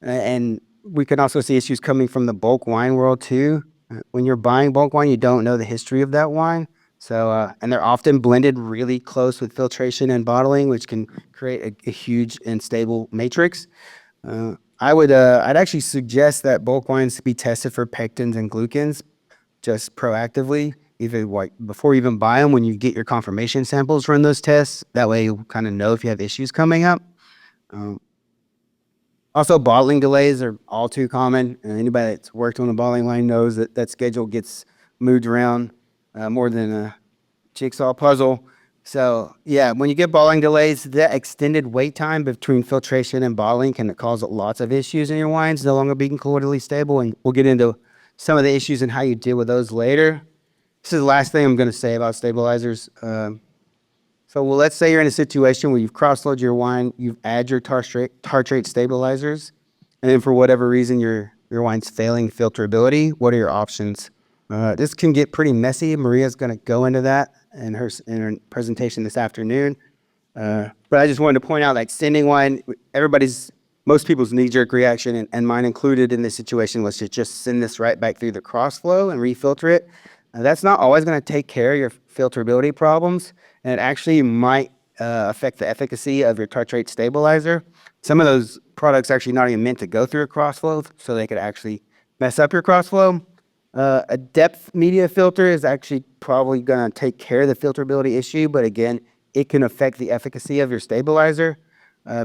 Speaker 2: And we can also see issues coming from the bulk wine world too. When you're buying bulk wine, you don't know the history of that wine. So, and they're often blended really close with filtration and bottling, which can create a huge and stable matrix. I'd actually suggest that bulk wines be tested for pectins and glucans just proactively, even like before you even buy them. When you get your confirmation samples, run those tests. That way, you kind of know if you have issues coming up. Also, bottling delays are all too common. Anybody that's worked on the bottling line knows that that schedule gets moved around more than a jigsaw puzzle. So, yeah, when you get bottling delays, that extended wait time between filtration and bottling can cause lots of issues in your wines, no longer being colloidally stable. And we'll get into some of the issues and how you deal with those later. This is the last thing I'm going to say about stabilizers. Well, let's say you're in a situation where you've cross-loaded your wine, you've added your tartrate stabilizers, and then for whatever reason your wine's failing filterability. What are your options? This can get pretty messy. Maria's going to go into that in her presentation this afternoon. But I just wanted to point out, like sending wine, most people's knee-jerk reaction, and mine included in this situation, was to just send this right back through the crossflow and refilter it. That's not always going to take care of your filterability problems, and it actually might affect the efficacy of your tartrate stabilizer. Some of those products actually not even meant to go through a crossflow, so they could actually mess up your crossflow. A depth media filter is actually probably going to take care of the filterability issue, but again, it can affect the efficacy of your stabilizer.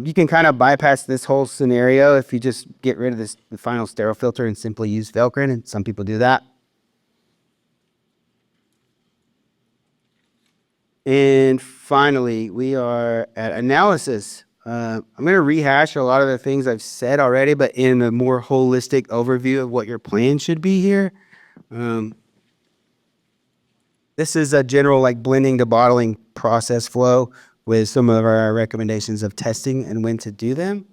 Speaker 2: You can kind of bypass this whole scenario if you just get rid of the final sterile filter and simply use Velcrin, and some people do that. And finally, we are at analysis. I'm going to rehash a lot of the things I've said already, but in a more holistic overview of what your plan should be here. This is a general like blending to bottling process flow with some of our recommendations of testing and when to do them.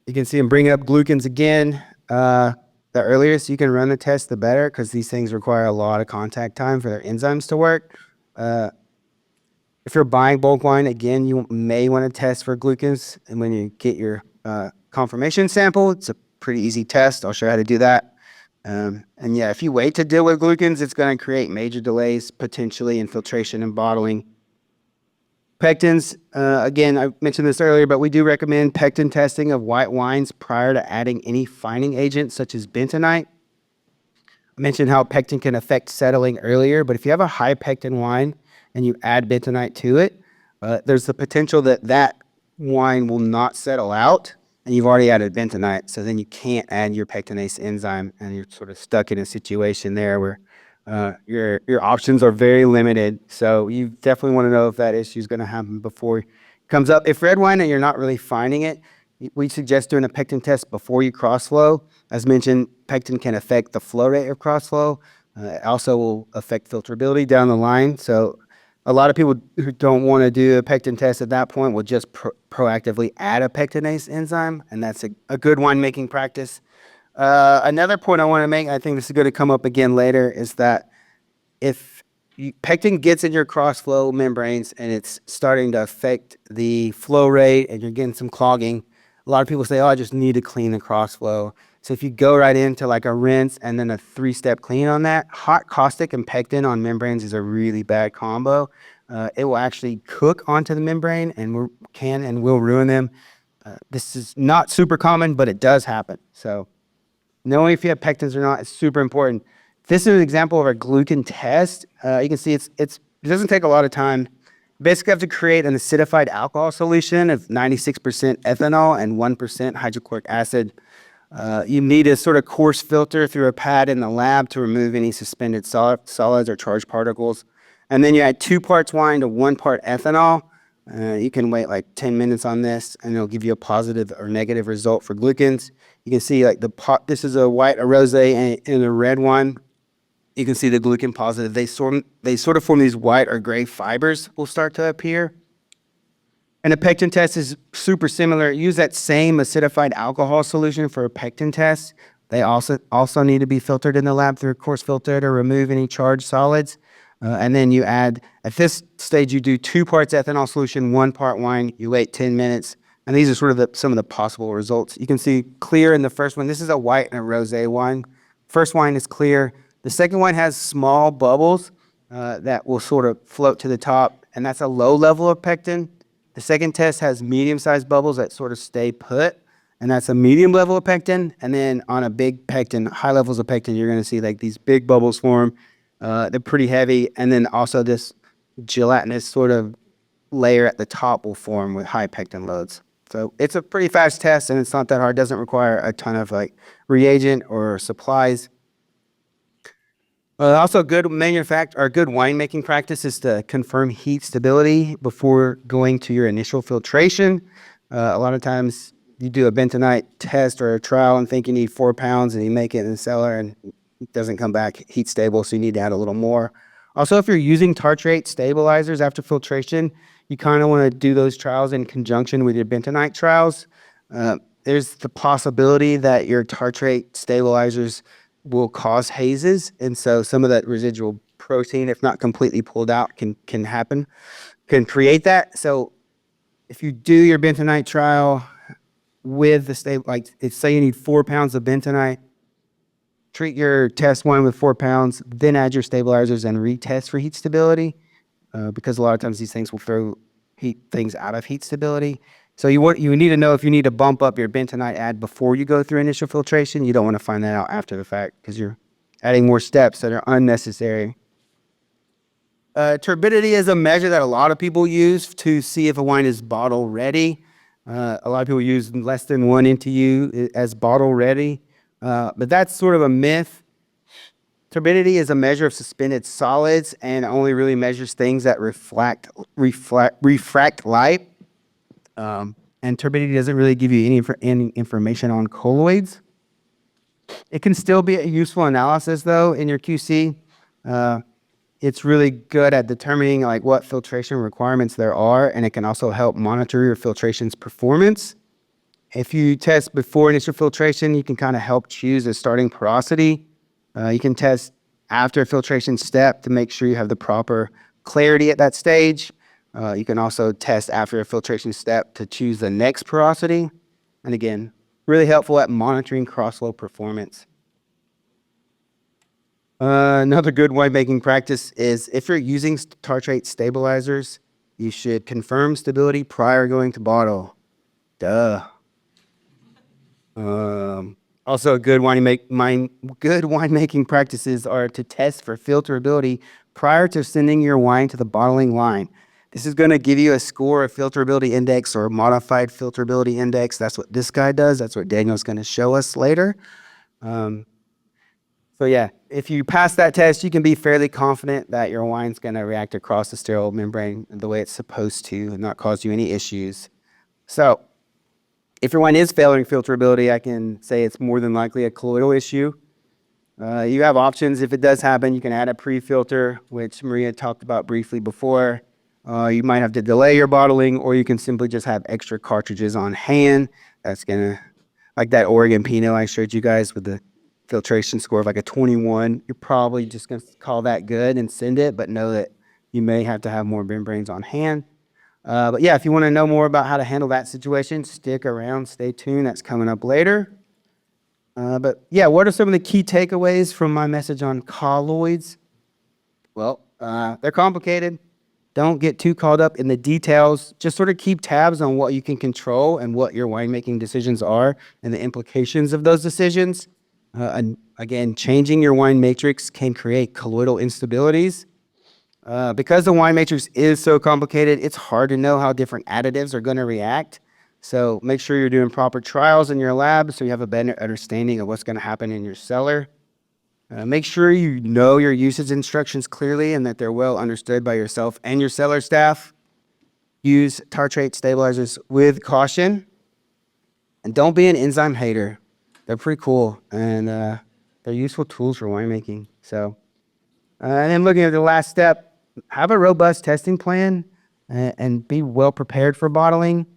Speaker 2: You can see I'm bringing up glucans again. The earlier you can run the test, the better, because these things require a lot of contact time for their enzymes to work. If you're buying bulk wine, again, you may want to test for glucans. And when you get your confirmation sample, it's a pretty easy test. I'll show you how to do that. And yeah, if you wait to deal with glucans, it's going to create major delays potentially in filtration and bottling. Pectins, again, I mentioned this earlier, but we do recommend pectin testing of white wines prior to adding any fining agent such as bentonite. I mentioned how pectin can affect settling earlier, but if you have a high pectin wine and you add bentonite to it, there's the potential that that wine will not settle out, and you've already added bentonite, so then you can't add your pectinase enzyme, and you're sort of stuck in a situation there where your options are very limited. So you definitely want to know if that issue is going to happen before it comes up. If red wine and you're not really finding it, we suggest doing a pectin test before you crossflow. As mentioned, pectin can affect the flow rate of crossflow. It also will affect filterability down the line. So a lot of people who don't want to do a pectin test at that point will just proactively add a pectinase enzyme, and that's a good winemaking practice. Another point I want to make, I think this is going to come up again later, is that if pectin gets in your crossflow membranes and it's starting to affect the flow rate and you're getting some clogging, a lot of people say, oh, I just need to clean the crossflow. So if you go right into like a rinse and then a 3-step clean on that, hot caustic and pectin on membranes is a really bad combo. It will actually cook onto the membrane and can and will ruin them. This is not super common, but it does happen. So knowing if you have pectins or not is super important. This is an example of a glucan test. You can see it doesn't take a lot of time. Basically, have to create an acidified alcohol solution of 96% ethanol and 1% hydrochloric acid. You need a sort of coarse filter through a pad in the lab to remove any suspended solids or charged particles. And then you add 2 parts wine to 1 part ethanol. You can wait like 10 minutes on this, and it'll give you a positive or negative result for glucans. You can see like this is a white, a rosé, and a red one. You can see the glucan positive. They sort of form these white or gray fibers will start to appear. And a pectin test is super similar. Use that same acidified alcohol solution for a pectin test. They also need to be filtered in the lab through a coarse filter to remove any charged solids. And then you add, at this stage, you do 2 parts ethanol solution, 1 part wine. You wait 10 minutes. And these are sort of some of the possible results. You can see clear in the first one. This is a white and a rosé wine. First wine is clear. The second one has small bubbles that will sort of float to the top, and that's a low level of pectin. The second test has medium-sized bubbles that sort of stay put, and that's a medium level of pectin. And then on a big pectin, high levels of pectin, you're going to see like these big bubbles form. They're pretty heavy, and then also this gelatinous sort of layer at the top will form with high pectin loads. So it's a pretty fast test, and it's not that hard. It doesn't require a ton of like reagent or supplies. Also, good winemaking practice is to confirm heat stability before going to your initial filtration. A lot of times you do a bentonite test or a trial and think you need 4 pounds, and you make it in the cellar and it doesn't come back heat stable, so you need to add a little more. Also, if you're using tartrate stabilizers after filtration, you kind of want to do those trials in conjunction with your bentonite trials. There's the possibility that your tartrate stabilizers will cause hazes, and so some of that residual protein, if not completely pulled out, can create that. So if you do your bentonite trial with the like say you need 4 pounds of bentonite, treat your test wine with 4 pounds, then add your stabilizers and retest for heat stability. because a lot of times these things will throw things out of heat stability. So you need to know if you need to bump up your bentonite add before you go through initial filtration. You don't want to find that out after the fact because you're adding more steps that are unnecessary. Turbidity is a measure that a lot of people use to see if a wine is bottle ready. A lot of people use less than 1 NTU as bottle ready, but that's sort of a myth. Turbidity is a measure of suspended solids and only really measures things that refract light. And turbidity doesn't really give you any information on colloids. It can still be a useful analysis though in your QC. It's really good at determining like what filtration requirements there are, and it can also help monitor your filtration's performance. If you test before initial filtration, you can kind of help choose a starting porosity. You can test after a filtration step to make sure you have the proper clarity at that stage. You can also test after a filtration step to choose the next porosity. And again, really helpful at monitoring crossflow performance. Another good winemaking practice is if you're using tartrate stabilizers, you should confirm stability prior going to bottle. Duh. Also, good winemaking practices are to test for filterability prior to sending your wine to the bottling line. This is going to give you a score of filterability index or modified filterability index. That's what this guy does. That's what Daniel's going to show us later. So yeah, if you pass that test, you can be fairly confident that your wine's going to react across the sterile membrane the way it's supposed to and not cause you any issues. So if your wine is failing filterability, I can say it's more than likely a colloidal issue. You have options. If it does happen, you can add a pre-filter, which Maria talked about briefly before. You might have to delay your bottling, or you can simply just have extra cartridges on hand. That's gonna, like that Oregon Pinot I showed you guys with the filtration score of like a 21. You're probably just gonna call that good and send it, but know that you may have to have more membranes on hand. But yeah, if you want to know more about how to handle that situation, stick around, stay tuned. That's coming up later. But yeah, what are some of the key takeaways from my message on colloids? Well, they're complicated. Don't get too caught up in the details. Just sort of keep tabs on what you can control and what your winemaking decisions are and the implications of those decisions. And again, changing your wine matrix can create colloidal instabilities. Because the wine matrix is so complicated, it's hard to know how different additives are going to react. So make sure you're doing proper trials in your lab so you have a better understanding of what's going to happen in your cellar. Make sure you know your usage instructions clearly and that they're well understood by yourself and your cellar staff. Use tartrate stabilizers with caution. And don't be an enzyme hater. They're pretty cool and they're useful tools for winemaking. So, and then looking at the last step, have a robust testing plan and be well prepared for bottling.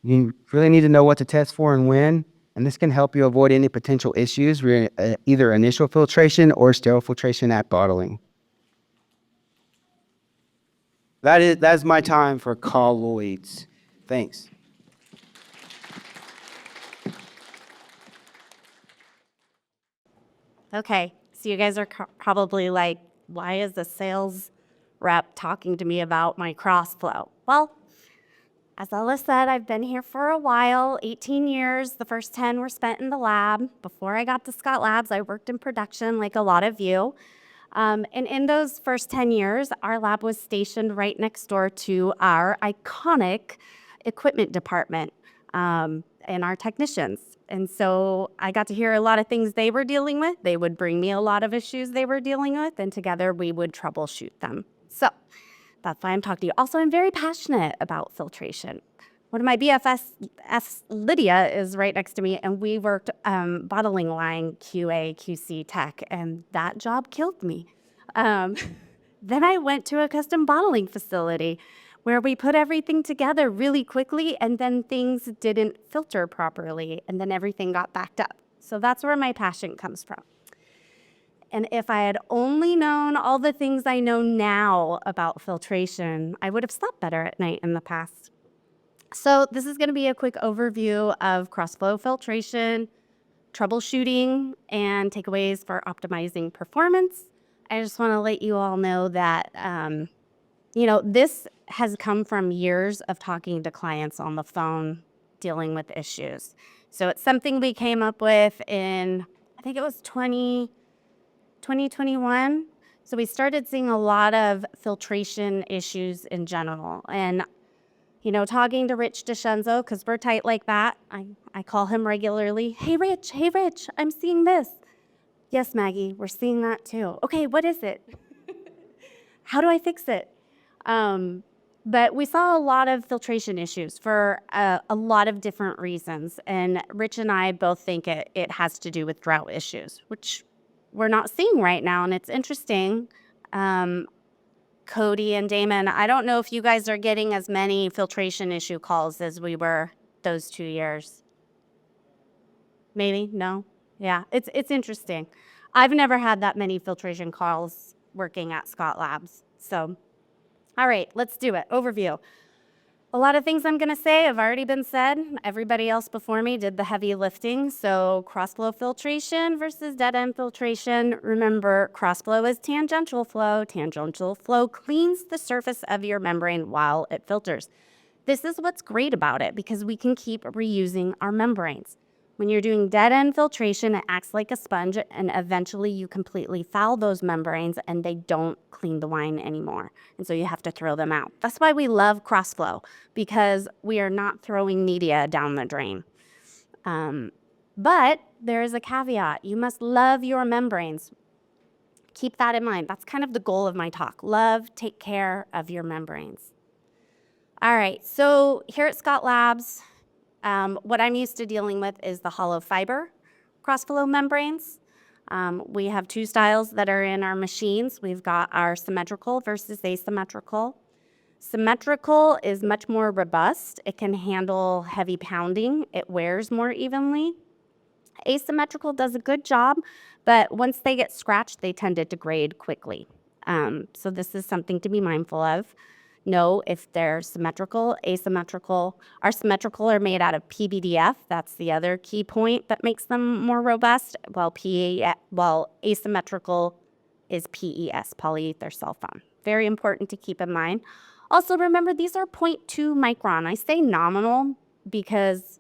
Speaker 2: You really need to know what to test for and when, and this can help you avoid any potential issues with either initial filtration or sterile filtration at bottling. That's my time for colloids. Thanks.
Speaker 3: Okay, so you guys are probably like, why is the sales rep talking to me about my Crossflow? Well, as Ella said, I've been here for a while, 18 years. The first 10 were spent in the lab. Before I got to Scott Labs, I worked in production like a lot of you. And in those first 10 years, our lab was stationed right next door to our iconic equipment department and our technicians. And so I got to hear a lot of things they were dealing with. They would bring me a lot of issues they were dealing with, and together we would troubleshoot them. So that's why I'm talking to you. Also, I'm very passionate about filtration. One of my BFS, Lydia, is right next to me, and we worked bottling line QA, QC tech, and that job killed me. Then I went to a custom bottling facility where we put everything together really quickly, and then things didn't filter properly, and then everything got backed up. So that's where my passion comes from. And if I had only known all the things I know now about filtration, I would have slept better at night in the past. So this is going to be a quick overview of crossflow filtration, troubleshooting, and takeaways for optimizing performance. I just want to let you all know that This has come from years of talking to clients on the phone, dealing with issues. So it's something we came up with in, I think it was 2021. So we started seeing a lot of filtration issues in general. And, talking to Rich DeScenzo, because we're tight like that, I call him regularly. Hey, Rich, I'm seeing this. Yes, Maggie, we're seeing that too. Okay, what is it? How do I fix it? But we saw a lot of filtration issues for a lot of different reasons. And Rich and I both think it has to do with drought issues, which we're not seeing right now. And it's interesting. Cody and Damon, I don't know if you guys are getting as many filtration issue calls as we were those 2 years. Maybe? No? Yeah, it's interesting. I've never had that many filtration calls working at Scott Labs. So, all right, let's do it. Overview. A lot of things I'm going to say have already been said. Everybody else before me did the heavy lifting. So crossflow filtration versus dead-end filtration. Remember, crossflow is tangential flow. Tangential flow cleans the surface of your membrane while it filters. This is what's great about it because we can keep reusing our membranes. When you're doing dead-end filtration, it acts like a sponge, and eventually you completely foul those membranes and they don't clean the wine anymore. And so you have to throw them out. That's why we love Crossflow, because we are not throwing media down the drain. But there is a caveat. You must love your membranes. Keep that in mind. That's kind of the goal of my talk. Love, take care of your membranes. All right, so here at Scott Labs, what I'm used to dealing with is the hollow fiber crossflow membranes. We have two styles that are in our machines. We've got our symmetrical versus asymmetrical. Symmetrical is much more robust. It can handle heavy pounding. It wears more evenly. Asymmetrical does a good job, but once they get scratched, they tend to degrade quickly. So this is something to be mindful of. Know if they're symmetrical, asymmetrical. Our symmetrical are made out of PVDF. That's the other key point that makes them more robust, while asymmetrical is PES, polyether sulfone. Very important to keep in mind. Also, remember, these are 0.2 micron. I say nominal because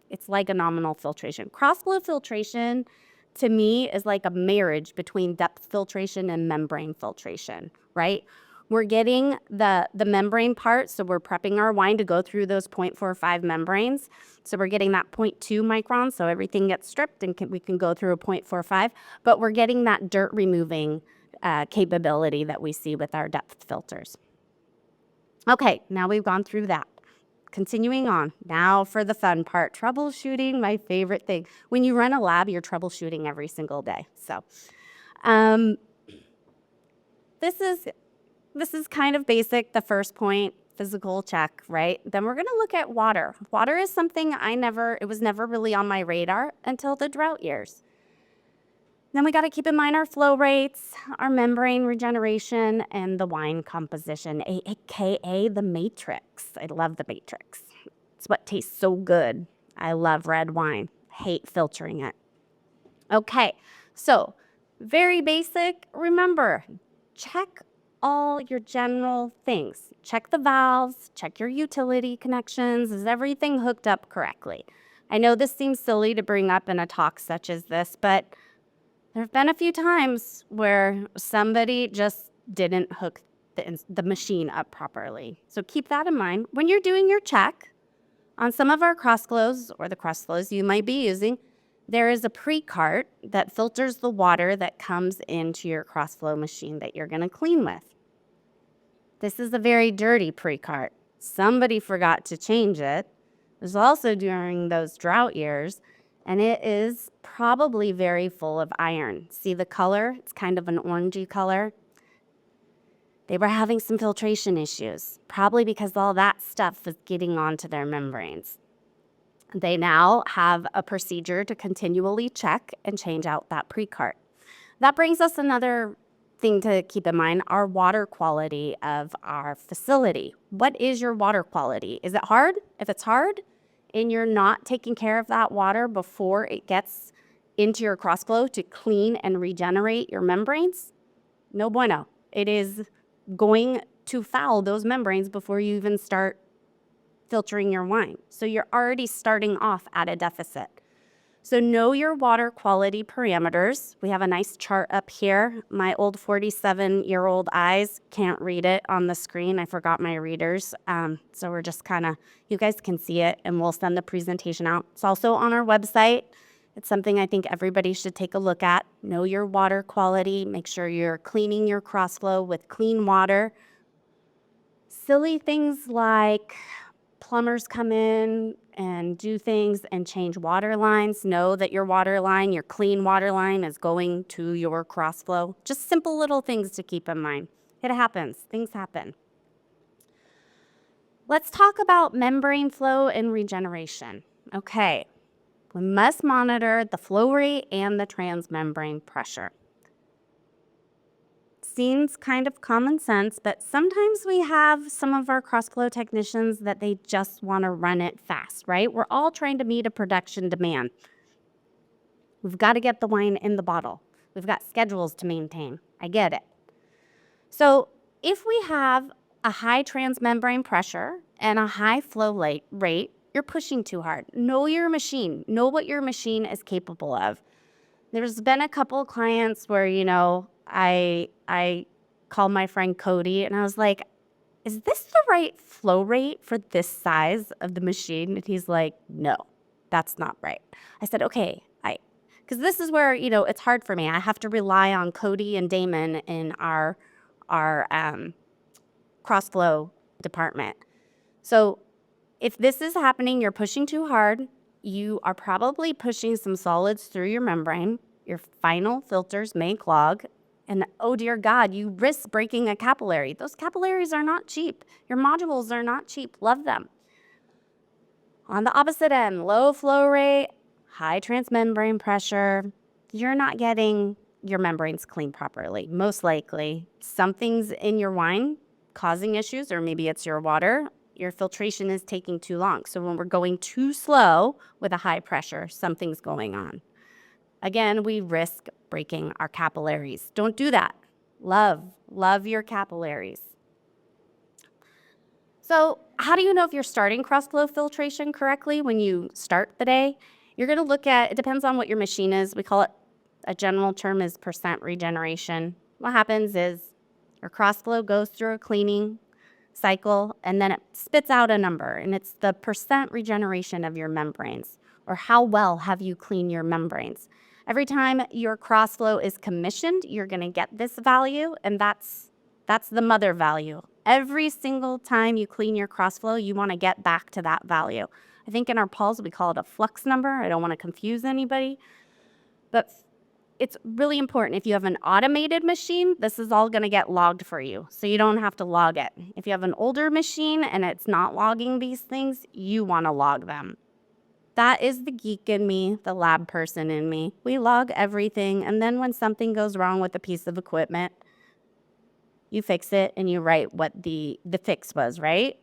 Speaker 3: it's like a nominal filtration. Crossflow filtration, to me, is like a marriage between depth filtration and membrane filtration, right? We're getting the membrane part, so we're prepping our wine to go through those 0.45 membranes. So we're getting that 0.2 micron, so everything gets stripped and we can go through a 0.45, but we're getting that dirt removing capability that we see with our depth filters. Okay, now we've gone through that. Continuing on, now for the fun part, troubleshooting, my favorite thing. When you run a lab, you're troubleshooting every single day. So this is kind of basic, the first point, physical check, right? Then we're gonna look at water. Water is something it was never really on my radar until the drought years. Then we gotta keep in mind our flow rates, our membrane regeneration, and the wine composition, AKA the matrix. I love the matrix. It's what tastes so good. I love red wine, hate filtering it. Okay, so very basic, remember, check all your general things. Check the valves, check your utility connections. Is everything hooked up correctly? I know this seems silly to bring up in a talk such as this, but there have been a few times where somebody just didn't hook the machine up properly. So keep that in mind. When you're doing your check on some of our crossflows or the crossflows you might be using, there is a pre-cart that filters the water that comes into your crossflow machine that you're gonna clean with. This is a very dirty pre-cart. Somebody forgot to change it. It was also during those drought years, and it is probably very full of iron. See the color? It's kind of an orangey color. They were having some filtration issues, probably because all that stuff was getting onto their membranes. They now have a procedure to continually check and change out that pre-cart. That brings us another thing to keep in mind, our water quality of our facility. What is your water quality? Is it hard? If it's hard and you're not taking care of that water before it gets into your crossflow to clean and regenerate your membranes, no bueno. It is going to foul those membranes before you even start filtering your wine. So you're already starting off at a deficit. So know your water quality parameters. We have a nice chart up here. My old 47-year-old eyes can't read it on the screen. I forgot my readers. So we're just kind of, you guys can see it, and we'll send the presentation out. It's also on our website. It's something I think everybody should take a look at. Know your water quality. Make sure you're cleaning your crossflow with clean water. Silly things like plumbers come in and do things and change water lines. Know that your water line, your clean water line, is going to your crossflow. Just simple little things to keep in mind. It happens. Things happen. Let's talk about membrane flow and regeneration. Okay, we must monitor the flow rate and the transmembrane pressure. Seems kind of common sense, but sometimes we have some of our crossflow technicians that they just want to run it fast, right? We're all trying to meet a production demand. We've got to get the wine in the bottle. We've got schedules to maintain. I get it. So if we have a high transmembrane pressure and a high flow rate, you're pushing too hard. Know your machine. Know what your machine is capable of. There's been a couple of clients where, I called my friend Cody and I was like, is this the right flow rate for this size of the machine? And he's like, no, that's not right. I said, okay, because this is where, it's hard for me. I have to rely on Cody and Damon in our crossflow department. So if this is happening, you're pushing too hard, you are probably pushing some solids through your membrane. Your final filters may clog. And oh dear God, you risk breaking a capillary. Those capillaries are not cheap. Your modules are not cheap. Love them. On the opposite end, low flow rate, high transmembrane pressure, you're not getting your membranes cleaned properly. Most likely, something's in your wine causing issues, or maybe it's your water. Your filtration is taking too long. So when we're going too slow with a high pressure, something's going on. Again, we risk breaking our capillaries. Don't do that. Love your capillaries. So how do you know if you're starting crossflow filtration correctly when you start the day? You're going to look at, it depends on what your machine is. We call it, a general term is percent regeneration. What happens is your crossflow goes through a cleaning cycle, and then it spits out a number, and it's the percent regeneration of your membranes, or how well have you cleaned your membranes. Every time your crossflow is commissioned, you're going to get this value, and that's the mother value. Every single time you clean your crossflow, you want to get back to that value. I think in our PALs, we call it a flux number. I don't want to confuse anybody, but it's really important. If you have an automated machine, this is all going to get logged for you, so you don't have to log it. If you have an older machine and it's not logging these things, you want to log them. That is the geek in me, the lab person in me. We log everything, and then when something goes wrong with a piece of equipment, you fix it and you write what the fix was, right?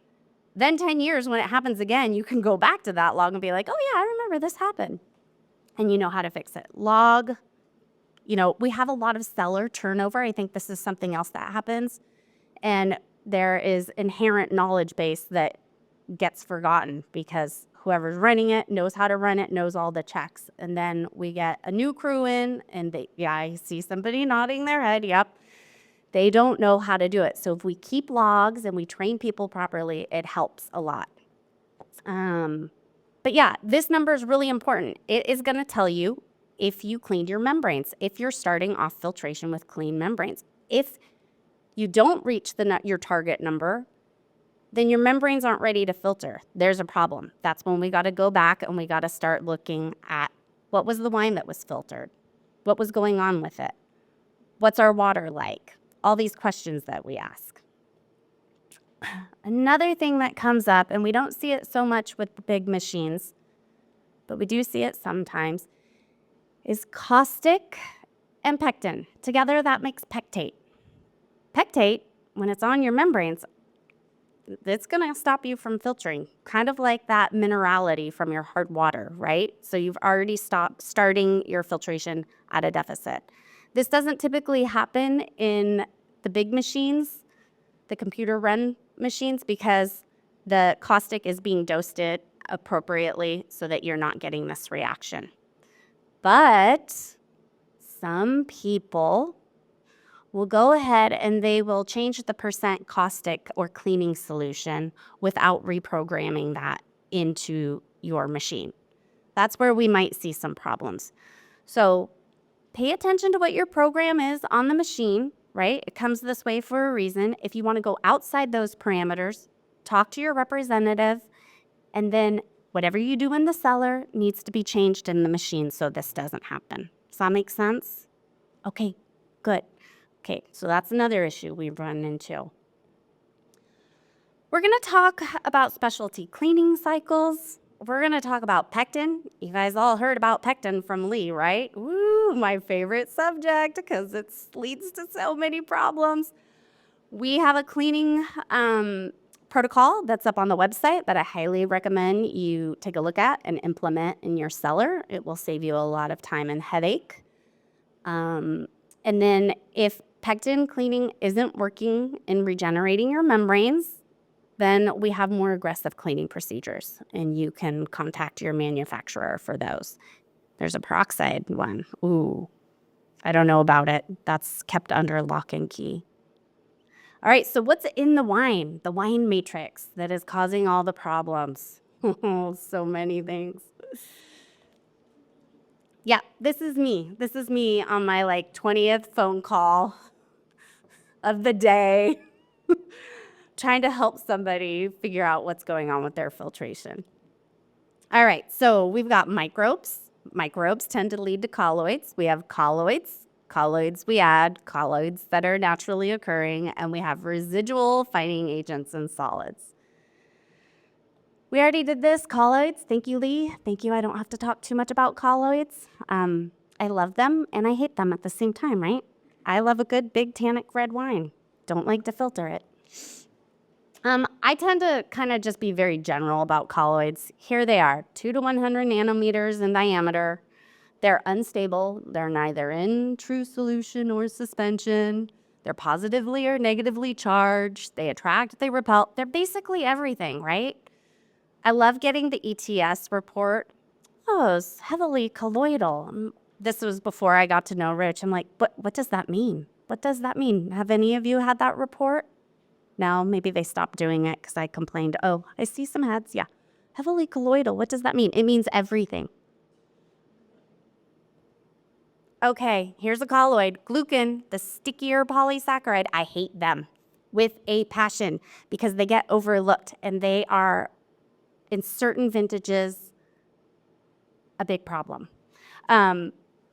Speaker 3: Then 10 years, when it happens again, you can go back to that log and be like, oh yeah, I remember this happened. And you know how to fix it. Log. We have a lot of seller turnover. I think this is something else that happens. And there is inherent knowledge base that gets forgotten because whoever's running it knows how to run it, knows all the checks. And then we get a new crew in, and I see somebody nodding their head, yep. They don't know how to do it. So if we keep logs and we train people properly, it helps a lot. But yeah, this number is really important. It is going to tell you if you cleaned your membranes, if you're starting off filtration with clean membranes. If you don't reach your target number, then your membranes aren't ready to filter. There's a problem. That's when we got to go back and we got to start looking at what was the wine that was filtered? What was going on with it? What's our water like? All these questions that we ask. Another thing that comes up, and we don't see it so much with the big machines, but we do see it sometimes, is caustic and pectin. Together that makes pectate. Pectate, when it's on your membranes, it's going to stop you from filtering, kind of like that minerality from your hard water, right? So you've already starting your filtration at a deficit. This doesn't typically happen in the big machines. the computer run machines because the caustic is being dosed it appropriately so that you're not getting this reaction. But some people will go ahead and they will change the percent caustic or cleaning solution without reprogramming that into your machine. That's where we might see some problems. So pay attention to what your program is on the machine, right? It comes this way for a reason. If you want to go outside those parameters, talk to your representative, and then whatever you do in the cellar needs to be changed in the machine so this doesn't happen. Does that make sense? Okay, good. Okay, so that's another issue we've run into. We're going to talk about specialty cleaning cycles. We're going to talk about pectin. You guys all heard about pectin from Lee, right? Woo, my favorite subject because it leads to so many problems. We have a cleaning protocol that's up on the website that I highly recommend you take a look at and implement in your cellar. It will save you a lot of time and headache. And then if pectin cleaning isn't working in regenerating your membranes, then we have more aggressive cleaning procedures, and you can contact your manufacturer for those. There's a peroxide one. Ooh, I don't know about it. That's kept under lock and key. All right, so what's in the wine matrix that is causing all the problems? So many things. Yeah, this is me. This is me on my 20th phone call of the day, trying to help somebody figure out what's going on with their filtration. All right, so we've got microbes. Microbes tend to lead to colloids. We have colloids. Colloids we add, colloids that are naturally occurring, and we have residual fighting agents in solids. We already did this, colloids. Thank you, Lee. Thank you. I don't have to talk too much about colloids. I love them and I hate them at the same time, right? I love a good big tannic red wine. Don't like to filter it. I tend to kind of just be very general about colloids. Here they are, 2 to 100 nanometers in diameter. They're unstable. They're neither in true solution or suspension. They're positively or negatively charged. They attract, they repel. They're basically everything, right? I love getting the ETS report. Oh, it's heavily colloidal. This was before I got to know Rich. I'm like, what does that mean? What does that mean? Have any of you had that report? No, maybe they stopped doing it because I complained. Oh, I see some heads. Yeah. Heavily colloidal. What does that mean? It means everything. Okay, here's a colloid. Glucan, the stickier polysaccharide. I hate them with a passion because they get overlooked and they are, in certain vintages, a big problem.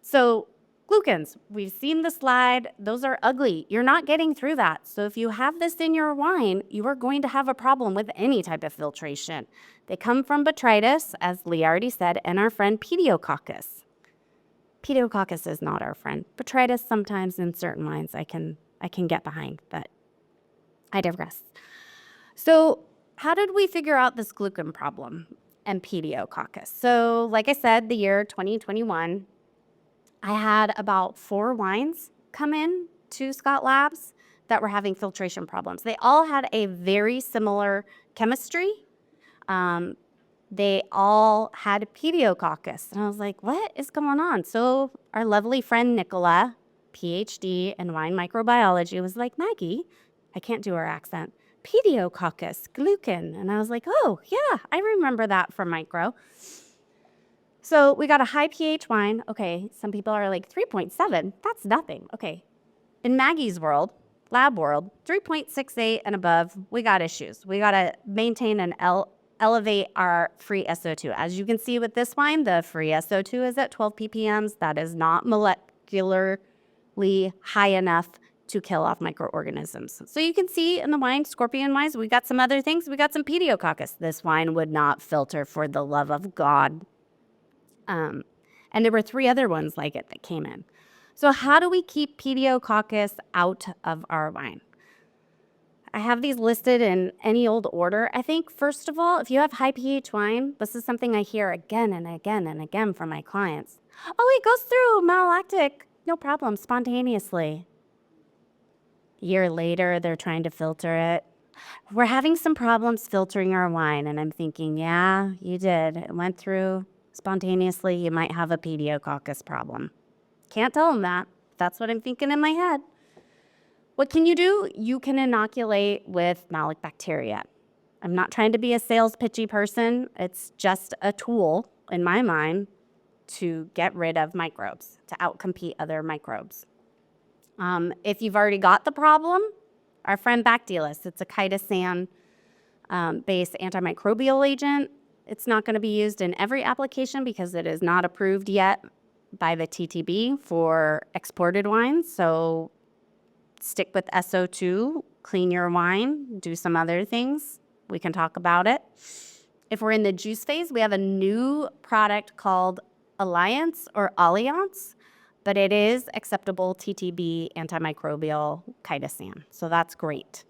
Speaker 3: So glucans, we've seen the slide. Those are ugly. You're not getting through that. So if you have this in your wine, you are going to have a problem with any type of filtration. They come from botrytis, as Lee already said, and our friend Pediococcus. Pediococcus is not our friend. Botrytis sometimes in certain wines I can get behind, but I digress. So how did we figure out this glucan problem and Pediococcus? So like I said, the year 2021, I had about 4 wines come in to Scott Labs that were having filtration problems. They all had a very similar chemistry. They all had Pediococcus. And I was like, what is going on? So our lovely friend Nicola, PhD in wine microbiology, was like, Maggie, I can't do her accent, Pediococcus, glucan. And I was like, oh, yeah, I remember that from micro. So we got a high pH wine. Okay, some people are like 3.7. That's nothing. Okay, in Maggie's world, lab world, 3.68 and above, we got issues. We got to maintain and elevate our free SO2. As you can see with this wine, the free SO2 is at 12 ppms. That is not molecularly high enough to kill off microorganisms. So you can see in the wine, scorpion wines, we got some other things. We got some Pediococcus. This wine would not filter for the love of God. And there were 3 other ones like it that came in. So how do we keep Pediococcus out of our wine? I have these listed in any old order. I think, first of all, if you have high pH wine, this is something I hear again and again and again from my clients. Oh, it goes through malolactic, no problem, spontaneously. A year later, they're trying to filter it. We're having some problems filtering our wine. And I'm thinking, yeah, you did. It went through spontaneously. You might have a pediococcus problem. Can't tell them that. That's what I'm thinking in my head. What can you do? You can inoculate with malic bacteria. I'm not trying to be a sales pitchy person. It's just a tool in my mind to get rid of microbes, to outcompete other microbes. If you've already got the problem, our friend Bacillus, it's a chitosan based antimicrobial agent. It's not going to be used in every application because it is not approved yet by the TTB for exported wines. So stick with SO2, clean your wine, do some other things. We can talk about it. If we're in the juice phase, we have a new product called Alliance or Alliance, but it is acceptable TTB antimicrobial chitosan. So that's great.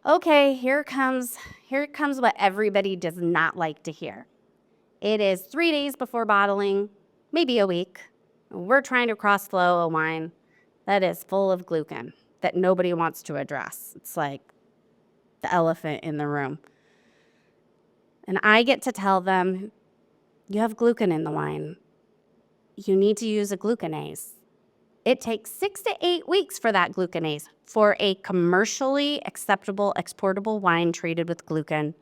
Speaker 3: Okay, here comes what everybody does not like to hear. It is 3 days before bottling, maybe a week. We're trying to cross-flow a wine that is full of gluten that nobody wants to address. It's like the elephant in the room. And I get to tell them, you have gluten in the wine. You need to use a glucanase. It takes 6 to 8 weeks for that glucanase. For a commercially acceptable, exportable wine treated with gluten,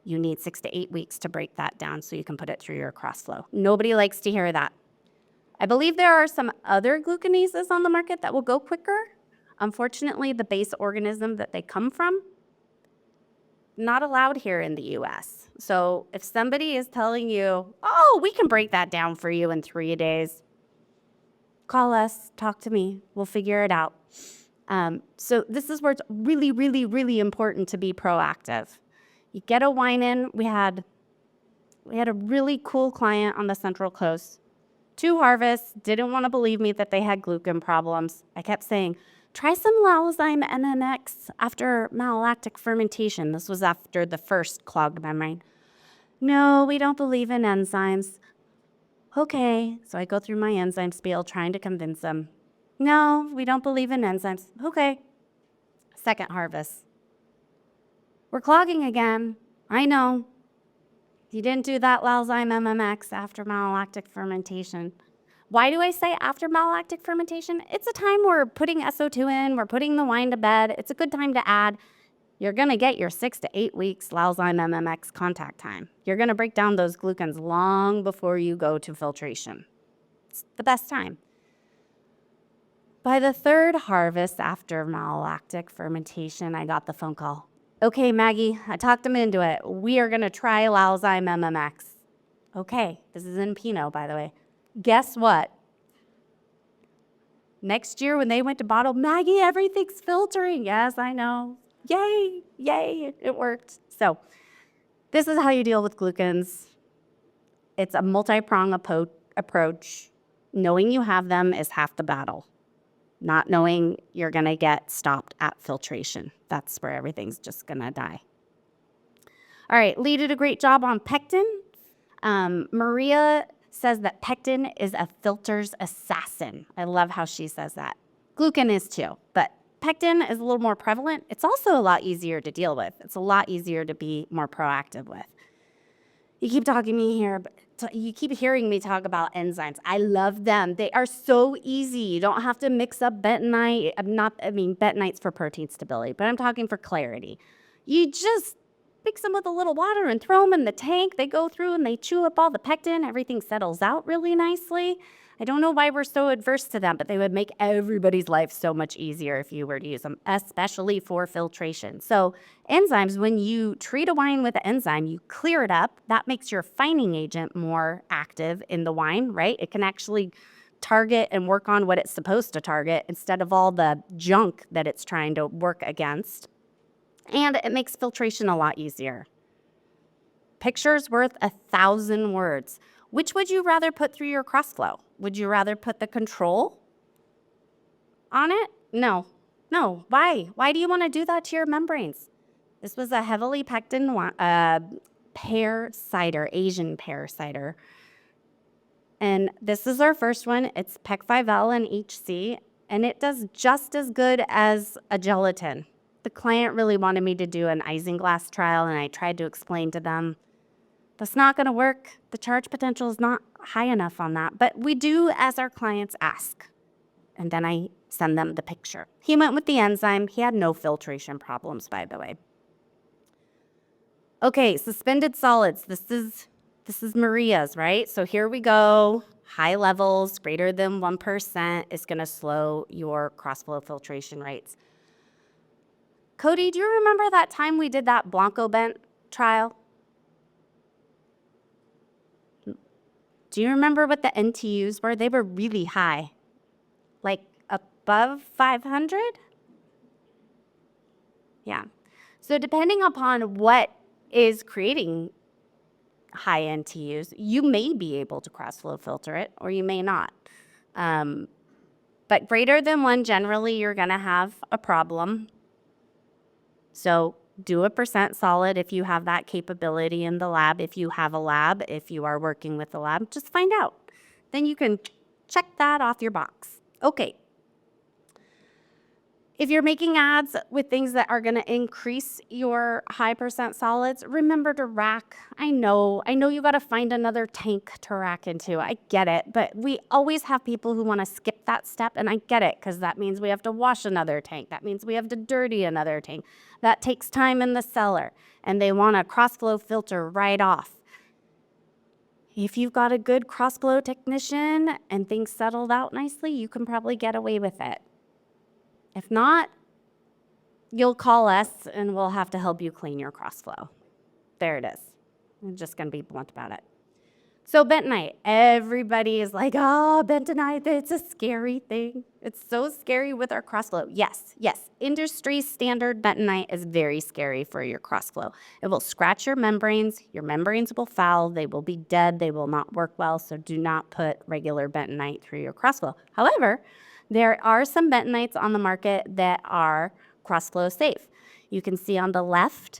Speaker 3: you need 6 to 8 weeks to break that down so you can put it through your crossflow. Nobody likes to hear that. I believe there are some other glucanases on the market that will go quicker. Unfortunately, the base organism that they come from, not allowed here in the US. So if somebody is telling you, oh, we can break that down for you in 3 days, call us, talk to me, we'll figure it out. So this is where it's really, really, really important to be proactive. You get a wine in. We had a really cool client on the Central Coast. 2 harvests, didn't want to believe me that they had gluten problems. I kept saying, try some Lauzyme MMX after malolactic fermentation. This was after the first clogged membrane. No, we don't believe in enzymes. Okay, so I go through my enzyme spiel trying to convince them. No, we don't believe in enzymes. Okay. Second harvest. We're clogging again. I know. You didn't do that Lauzyme MMX after malolactic fermentation. Why do I say after malolactic fermentation? It's a time we're putting SO2 in, we're putting the wine to bed. It's a good time to add. You're going to get your 6 to 8 weeks Lauzyme MMX contact time. You're going to break down those glucans long before you go to filtration. It's the best time. By the 3rd harvest after malolactic fermentation, I got the phone call. Okay, Maggie, I talked them into it. We are going to try Lauzyme MMX. Okay, this is in Pinot, by the way. Guess what? Next year when they went to bottle, Maggie, everything's filtering. Yes, I know. Yay, yay, it worked. So this is how you deal with glucans. It's a multi-pronged approach. Knowing you have them is half the battle. Not knowing you're going to get stopped at filtration. That's where everything's just going to die. All right, Lee did a great job on pectin. Maria says that pectin is a filter's assassin. I love how she says that. Glucan is too, but pectin is a little more prevalent. It's also a lot easier to deal with. It's a lot easier to be more proactive with. You keep talking to me here, but you keep hearing me talk about enzymes. I love them. They are so easy. You don't have to mix up bentonite. Bentonite's for protein stability, but I'm talking for clarity. You just mix them with a little water and throw them in the tank. They go through and they chew up all the pectin. Everything settles out really nicely. I don't know why we're so adverse to them, but they would make everybody's life so much easier if you were to use them, especially for filtration. So enzymes, when you treat a wine with an enzyme, you clear it up. That makes your fining agent more active in the wine, right? It can actually target and work on what it's supposed to target instead of all the junk that it's trying to work against. And it makes filtration a lot easier. Picture's worth 1,000 words. Which would you rather put through your crossflow? Would you rather put the control on it? No. Why? Why do you want to do that to your membranes? This was a heavily pectin pear cider, Asian pear cider. And this is our first one. It's Pec 5L and HC. and it does just as good as a gelatin. The client really wanted me to do an isinglass trial, and I tried to explain to them, that's not going to work. The charge potential is not high enough on that, but we do as our clients ask. And then I send them the picture. He went with the enzyme. He had no filtration problems, by the way. Okay, suspended solids. This is Maria's, right? So here we go. High levels, greater than 1% is going to slow your crossflow filtration rates. Cody, do you remember that time we did that Blanco bent trial? Do you remember what the NTUs were? They were really high, like above 500? Yeah. So depending upon what is creating high NTUs, you may be able to crossflow filter it, or you may not. But greater than 1, generally, you're going to have a problem. So do a % solid if you have that capability in the lab. If you have a lab, if you are working with a lab, just find out. Then you can check that off your box. Okay. If you're making ads with things that are going to increase your high % solids, remember to rack. I know you got to find another tank to rack into. I get it, but we always have people who want to skip that step, and I get it because that means we have to wash another tank. That means we have to dirty another tank. That takes time in the cellar, and they want a crossflow filter right off. If you've got a good crossflow technician and things settled out nicely, you can probably get away with it. If not, you'll call us and we'll have to help you clean your crossflow. There it is. I'm just going to be blunt about it. So bentonite, everybody is like, oh, bentonite, it's a scary thing. It's so scary with our crossflow. Yes. Industry standard bentonite is very scary for your crossflow. It will scratch your membranes will foul, they will be dead, they will not work well, so do not put regular bentonite through your crossflow. However, there are some bentonites on the market that are crossflow safe. You can see on the left,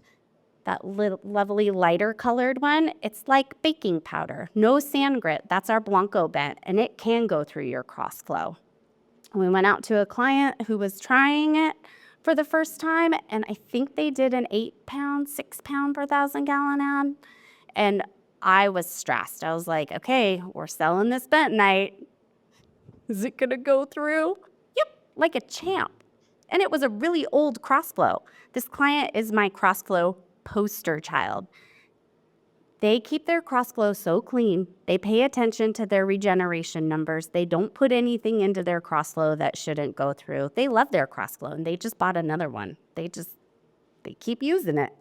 Speaker 3: that lovely lighter colored one, it's like baking powder. No sand grit, that's our Blanco bent, and it can go through your crossflow. We went out to a client who was trying it for the first time, and I think they did an 8-pound, 6-pound per 1,000-gallon ad, and I was stressed. I was like, okay, we're selling this bentonite. Is it gonna go through? Yep, like a champ. And it was a really old crossflow. This client is my crossflow poster child. They keep their crossflow so clean. They pay attention to their regeneration numbers. They don't put anything into their crossflow that shouldn't go through. They love their crossflow, and they just bought another one. They keep using it.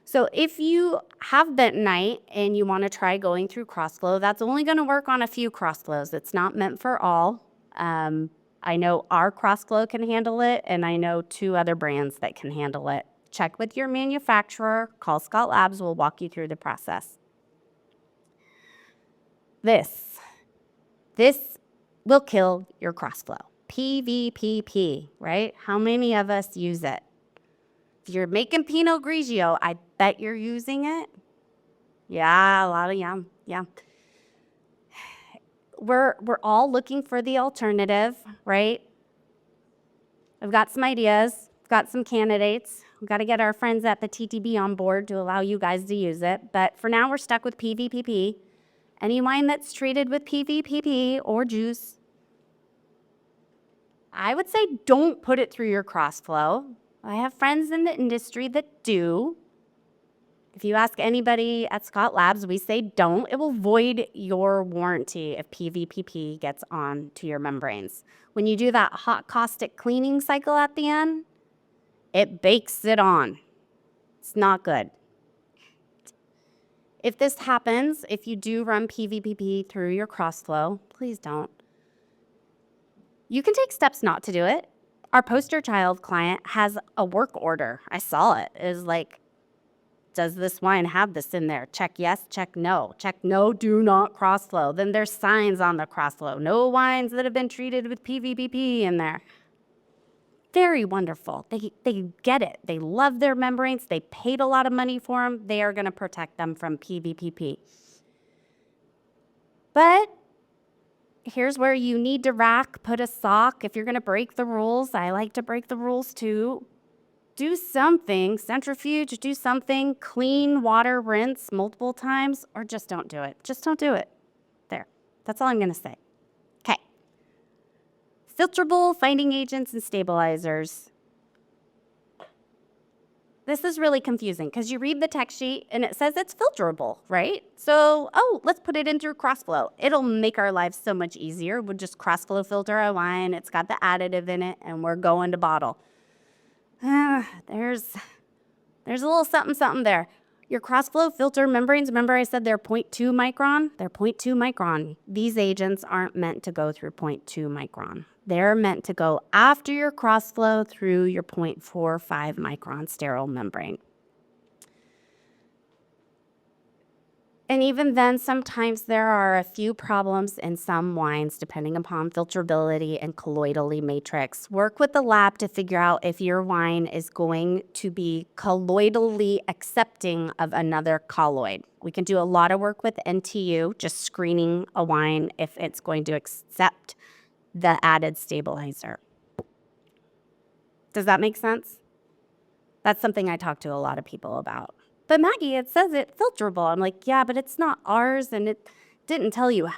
Speaker 3: So if you have bentonite and you want to try going through crossflow, that's only going to work on a few crossflows. It's not meant for all. I know our crossflow can handle it, and I know 2 other brands that can handle it. Check with your manufacturer. Call Scott Labs. We'll walk you through the process. This will kill your crossflow. PVPP, right? How many of us use it? If you're making Pinot Grigio, I bet you're using it. Yeah, a lot of yeah. We're all looking for the alternative, right? I've got some ideas, I've got some candidates. We've got to get our friends at the TTB on board to allow you guys to use it. But for now, we're stuck with PVPP. Any wine that's treated with PVPP or juice, I would say don't put it through your crossflow. I have friends in the industry that do. If you ask anybody at Scott Labs, we say don't. It will void your warranty if PVPP gets on to your membranes. When you do that hot caustic cleaning cycle at the end, it bakes it on. It's not good. If this happens, if you do run PVPP through your crossflow, please don't. You can take steps not to do it. Our poster child client has a work order. I saw it. It was like, does this wine have this in there? Check yes, check no. Check no, do not crossflow. Then there's signs on the crossflow. No wines that have been treated with PVPP in there. Very wonderful. They get it. They love their membranes. They paid a lot of money for them. They are going to protect them from PVPP. But here's where you need to rack, put a sock. If you're going to break the rules, I like to break the rules too. Do something, centrifuge, do something, clean water, rinse multiple times, or just don't do it. Just don't do it. There. That's all I'm going to say. Okay. Filterable finding agents and stabilizers. This is really confusing because you read the text sheet and it says it's filterable, right? So, let's put it in through Crossflow. It'll make our lives so much easier. We'll just Crossflow filter our wine. It's got the additive in it and we're going to bottle. There's a little something there. Your Crossflow filter membranes, remember I said they're 0.2 micron? They're 0.2 micron. These agents aren't meant to go through 0.2 micron. They're meant to go after your Crossflow through your 0.45 micron sterile membrane. And even then, sometimes there are a few problems in some wines depending upon filterability and colloidally matrix. Work with the lab to figure out if your wine is going to be colloidally accepting of another colloid. We can do a lot of work with NTU, just screening a wine if it's going to accept the added stabilizer. Does that make sense? That's something I talk to a lot of people about. But Maggie, it says it's filterable. I'm like, yeah, but it's not ours, and it didn't tell you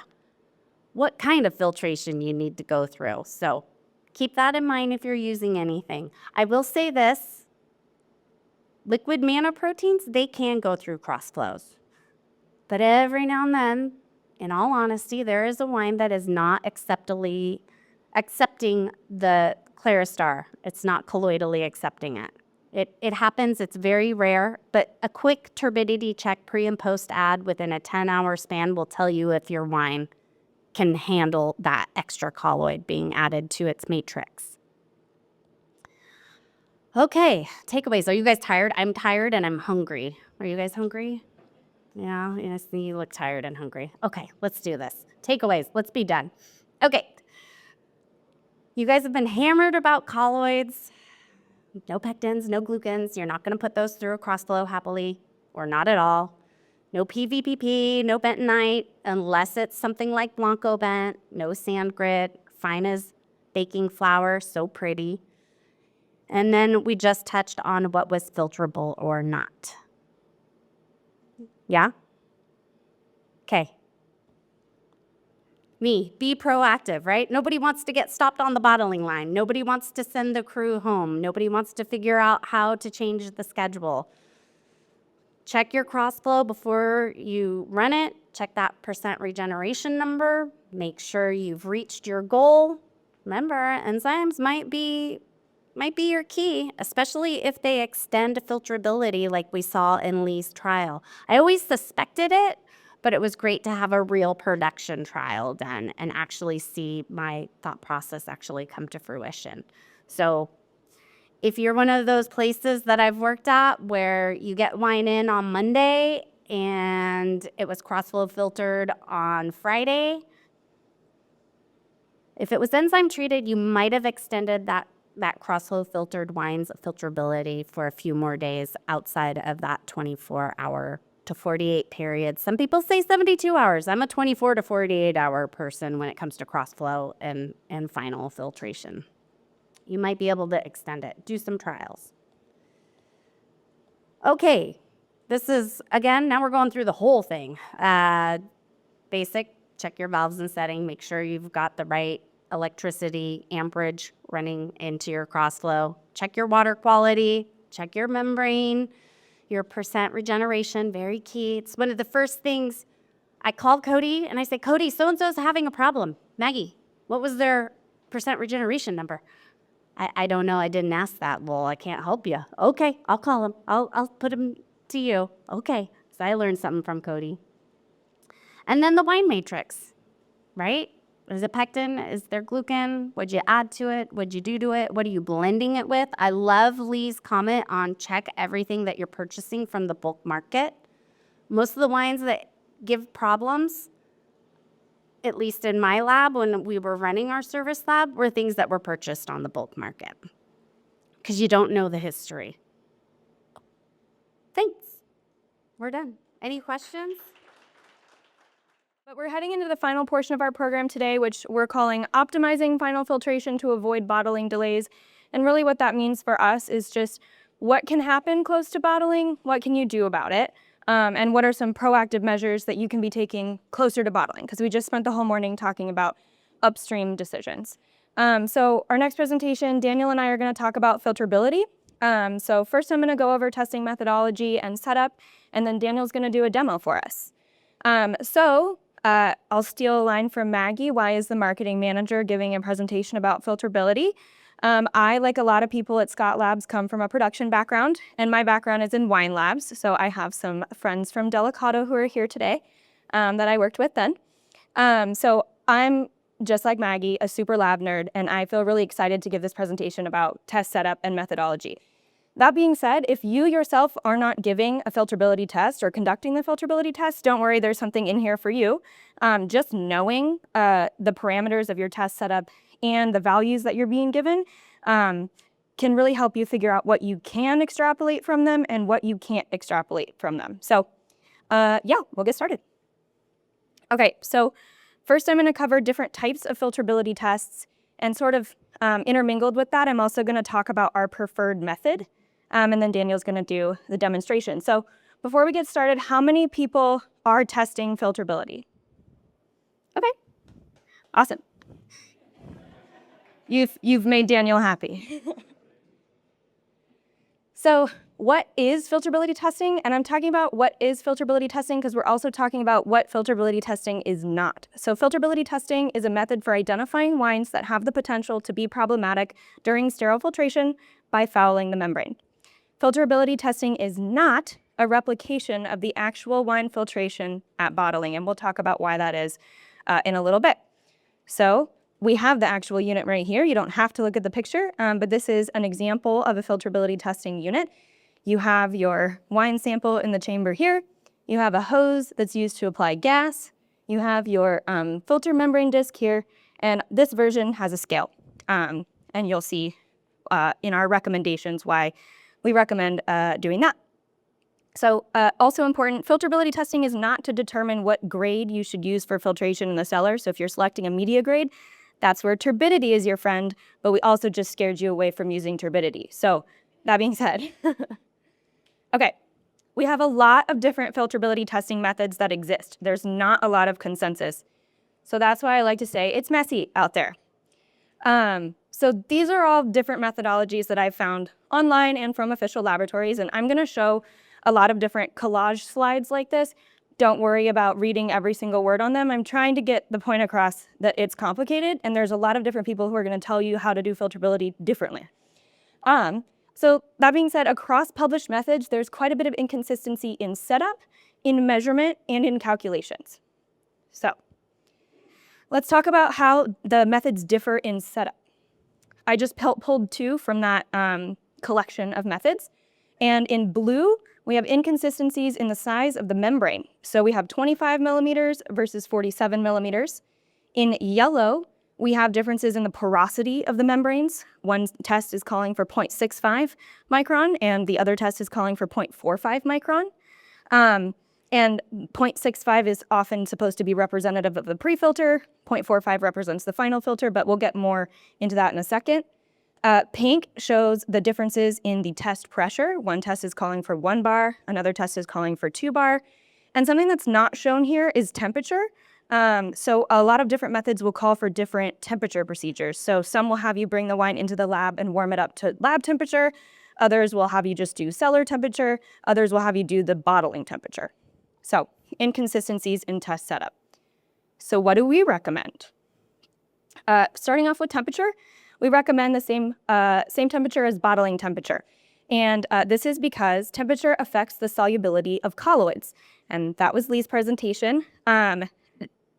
Speaker 3: what kind of filtration you need to go through. So keep that in mind if you're using anything. I will say this, liquid nanoproteins, they can go through Crossflows. But every now and then, in all honesty, there is a wine that is not accepting the Claristar. It's not colloidally accepting it. It happens, it's very rare, but a quick turbidity check pre and post add within a 10-hour span will tell you if your wine can handle that extra colloid being added to its matrix. Okay, takeaways. Are you guys tired? I'm tired and I'm hungry. Are you guys hungry? Yeah, yes, you look tired and hungry. Okay, let's do this. Takeaways, let's be done. Okay, you guys have been hammered about colloids. No pectins, no glucans. You're not going to put those through a Crossflow happily, or not at all. No PVPP, no bentonite, unless it's something like Blanco bent. No sand grit, fine as baking flour, so pretty. And then we just touched on what was filterable or not. Yeah? Okay. Be proactive, right? Nobody wants to get stopped on the bottling line. Nobody wants to send the crew home. Nobody wants to figure out how to change the schedule. Check your Crossflow before you run it. Check that % regeneration number. Make sure you've reached your goal. Remember, enzymes might be your key, especially if they extend filterability like we saw in Lee's trial. I always suspected it, but it was great to have a real production trial done and actually see my thought process actually come to fruition. So if you're one of those places that I've worked at where you get wine in on Monday and it was Crossflow filtered on Friday, if it was enzyme treated, you might have extended that Crossflow filtered wine's filterability for a few more days outside of that 24-hour to 48 period. Some people say 72 hours. I'm a 24 to 48 hour person when it comes to Crossflow and final filtration. You might be able to extend it. Do some trials. Okay, this is, again, now we're going through the whole thing. Basic, check your valves and setting. Make sure you've got the right electricity amperage running into your Crossflow. Check your water quality. Check your membrane. Your % regeneration, very key. It's one of the first things I called Cody and I said, Cody, so-and-so's having a problem. Maggie, what was their % regeneration number? I don't know. I didn't ask that. Well, I can't help you. Okay, I'll call him. I'll put him to you. Okay, so I learned something from Cody. And then the wine matrix, right? Is it pectin? Is there glucan? What'd you add to it? What'd you do to it? What are you blending it with? I love Lee's comment on check everything that you're purchasing from the bulk market. Most of the wines that give problems, at least in my lab when we were running our service lab, were things that were purchased on the bulk market because you don't know the history. Thanks. We're done. Any questions?
Speaker 4: But we're heading into the final portion of our program today, which we're calling Optimizing Final Filtration to Avoid Bottling Delays. And really what that means for us is just what can happen close to bottling, what can you do about it, and what are some proactive measures that you can be taking closer to bottling, because we just spent the whole morning talking about upstream decisions. So our next presentation, Daniel and I are going to talk about filterability. So first I'm going to go over testing methodology and setup, and then Daniel's going to do a demo for us. I'll steal a line from Maggie. Why is the marketing manager giving a presentation about filterability? I, like a lot of people at Scott Labs, come from a production background, and my background is in wine labs. So I have some friends from Delicato who are here today that I worked with then. So I'm, just like Maggie, a super lab nerd, and I feel really excited to give this presentation about test setup and methodology. That being said, if you yourself are not giving a filterability test or conducting the filterability test, don't worry, there's something in here for you. Just knowing the parameters of your test setup and the values that you're being given can really help you figure out what you can extrapolate from them and what you can't extrapolate from them. So yeah, we'll get started. Okay, so first I'm going to cover different types of filterability tests, and sort of intermingled with that, I'm also going to talk about our preferred method. And then Daniel's going to do the demonstration. So before we get started, how many people are testing filterability? Okay, awesome. You've made Daniel happy. So what is filterability testing? And I'm talking about what is filterability testing because we're also talking about what filterability testing is not. So filterability testing is a method for identifying wines that have the potential to be problematic during sterile filtration by fouling the membrane. Filterability testing is not a replication of the actual wine filtration at bottling, and we'll talk about why that is in a little bit. So we have the actual unit right here. You don't have to look at the picture, but this is an example of a filterability testing unit. You have your wine sample in the chamber here. You have a hose that's used to apply gas. You have your filter membrane disc here, and this version has a scale. And you'll see in our recommendations why we recommend doing that. So also important, filterability testing is not to determine what grade you should use for filtration in the cellar. So if you're selecting a media grade, that's where turbidity is your friend, but we also just scared you away from using turbidity. So that being said, okay, we have a lot of different filterability testing methods that exist. There's not a lot of consensus. So that's why I like to say it's messy out there. So these are all different methodologies that I've found online and from official laboratories, and I'm going to show a lot of different collage slides like this. Don't worry about reading every single word on them. I'm trying to get the point across that it's complicated, and there's a lot of different people who are going to tell you how to do filterability differently. So that being said, across published methods, there's quite a bit of inconsistency in setup, in measurement, and in calculations. So let's talk about how the methods differ in setup. I just pulled two from that collection of methods. And in blue, we have inconsistencies in the size of the membrane. So we have 25 millimeters versus 47 millimeters. In yellow, we have differences in the porosity of the membranes. One test is calling for 0.65 micron, and the other test is calling for 0.45 micron. And 0.65 is often supposed to be representative of the pre-filter. 0.45 represents the final filter, but we'll get more into that in a second. Pink shows the differences in the test pressure. One test is calling for 1 bar, another test is calling for 2 bar. And something that's not shown here is temperature. So a lot of different methods will call for different temperature procedures. So some will have you bring the wine into the lab and warm it up to lab temperature. Others will have you just do cellar temperature. Others will have you do the bottling temperature. So inconsistencies in test setup. So what do we recommend? Starting off with temperature, we recommend the same temperature as bottling temperature. And this is because temperature affects the solubility of colloids. And that was Lee's presentation.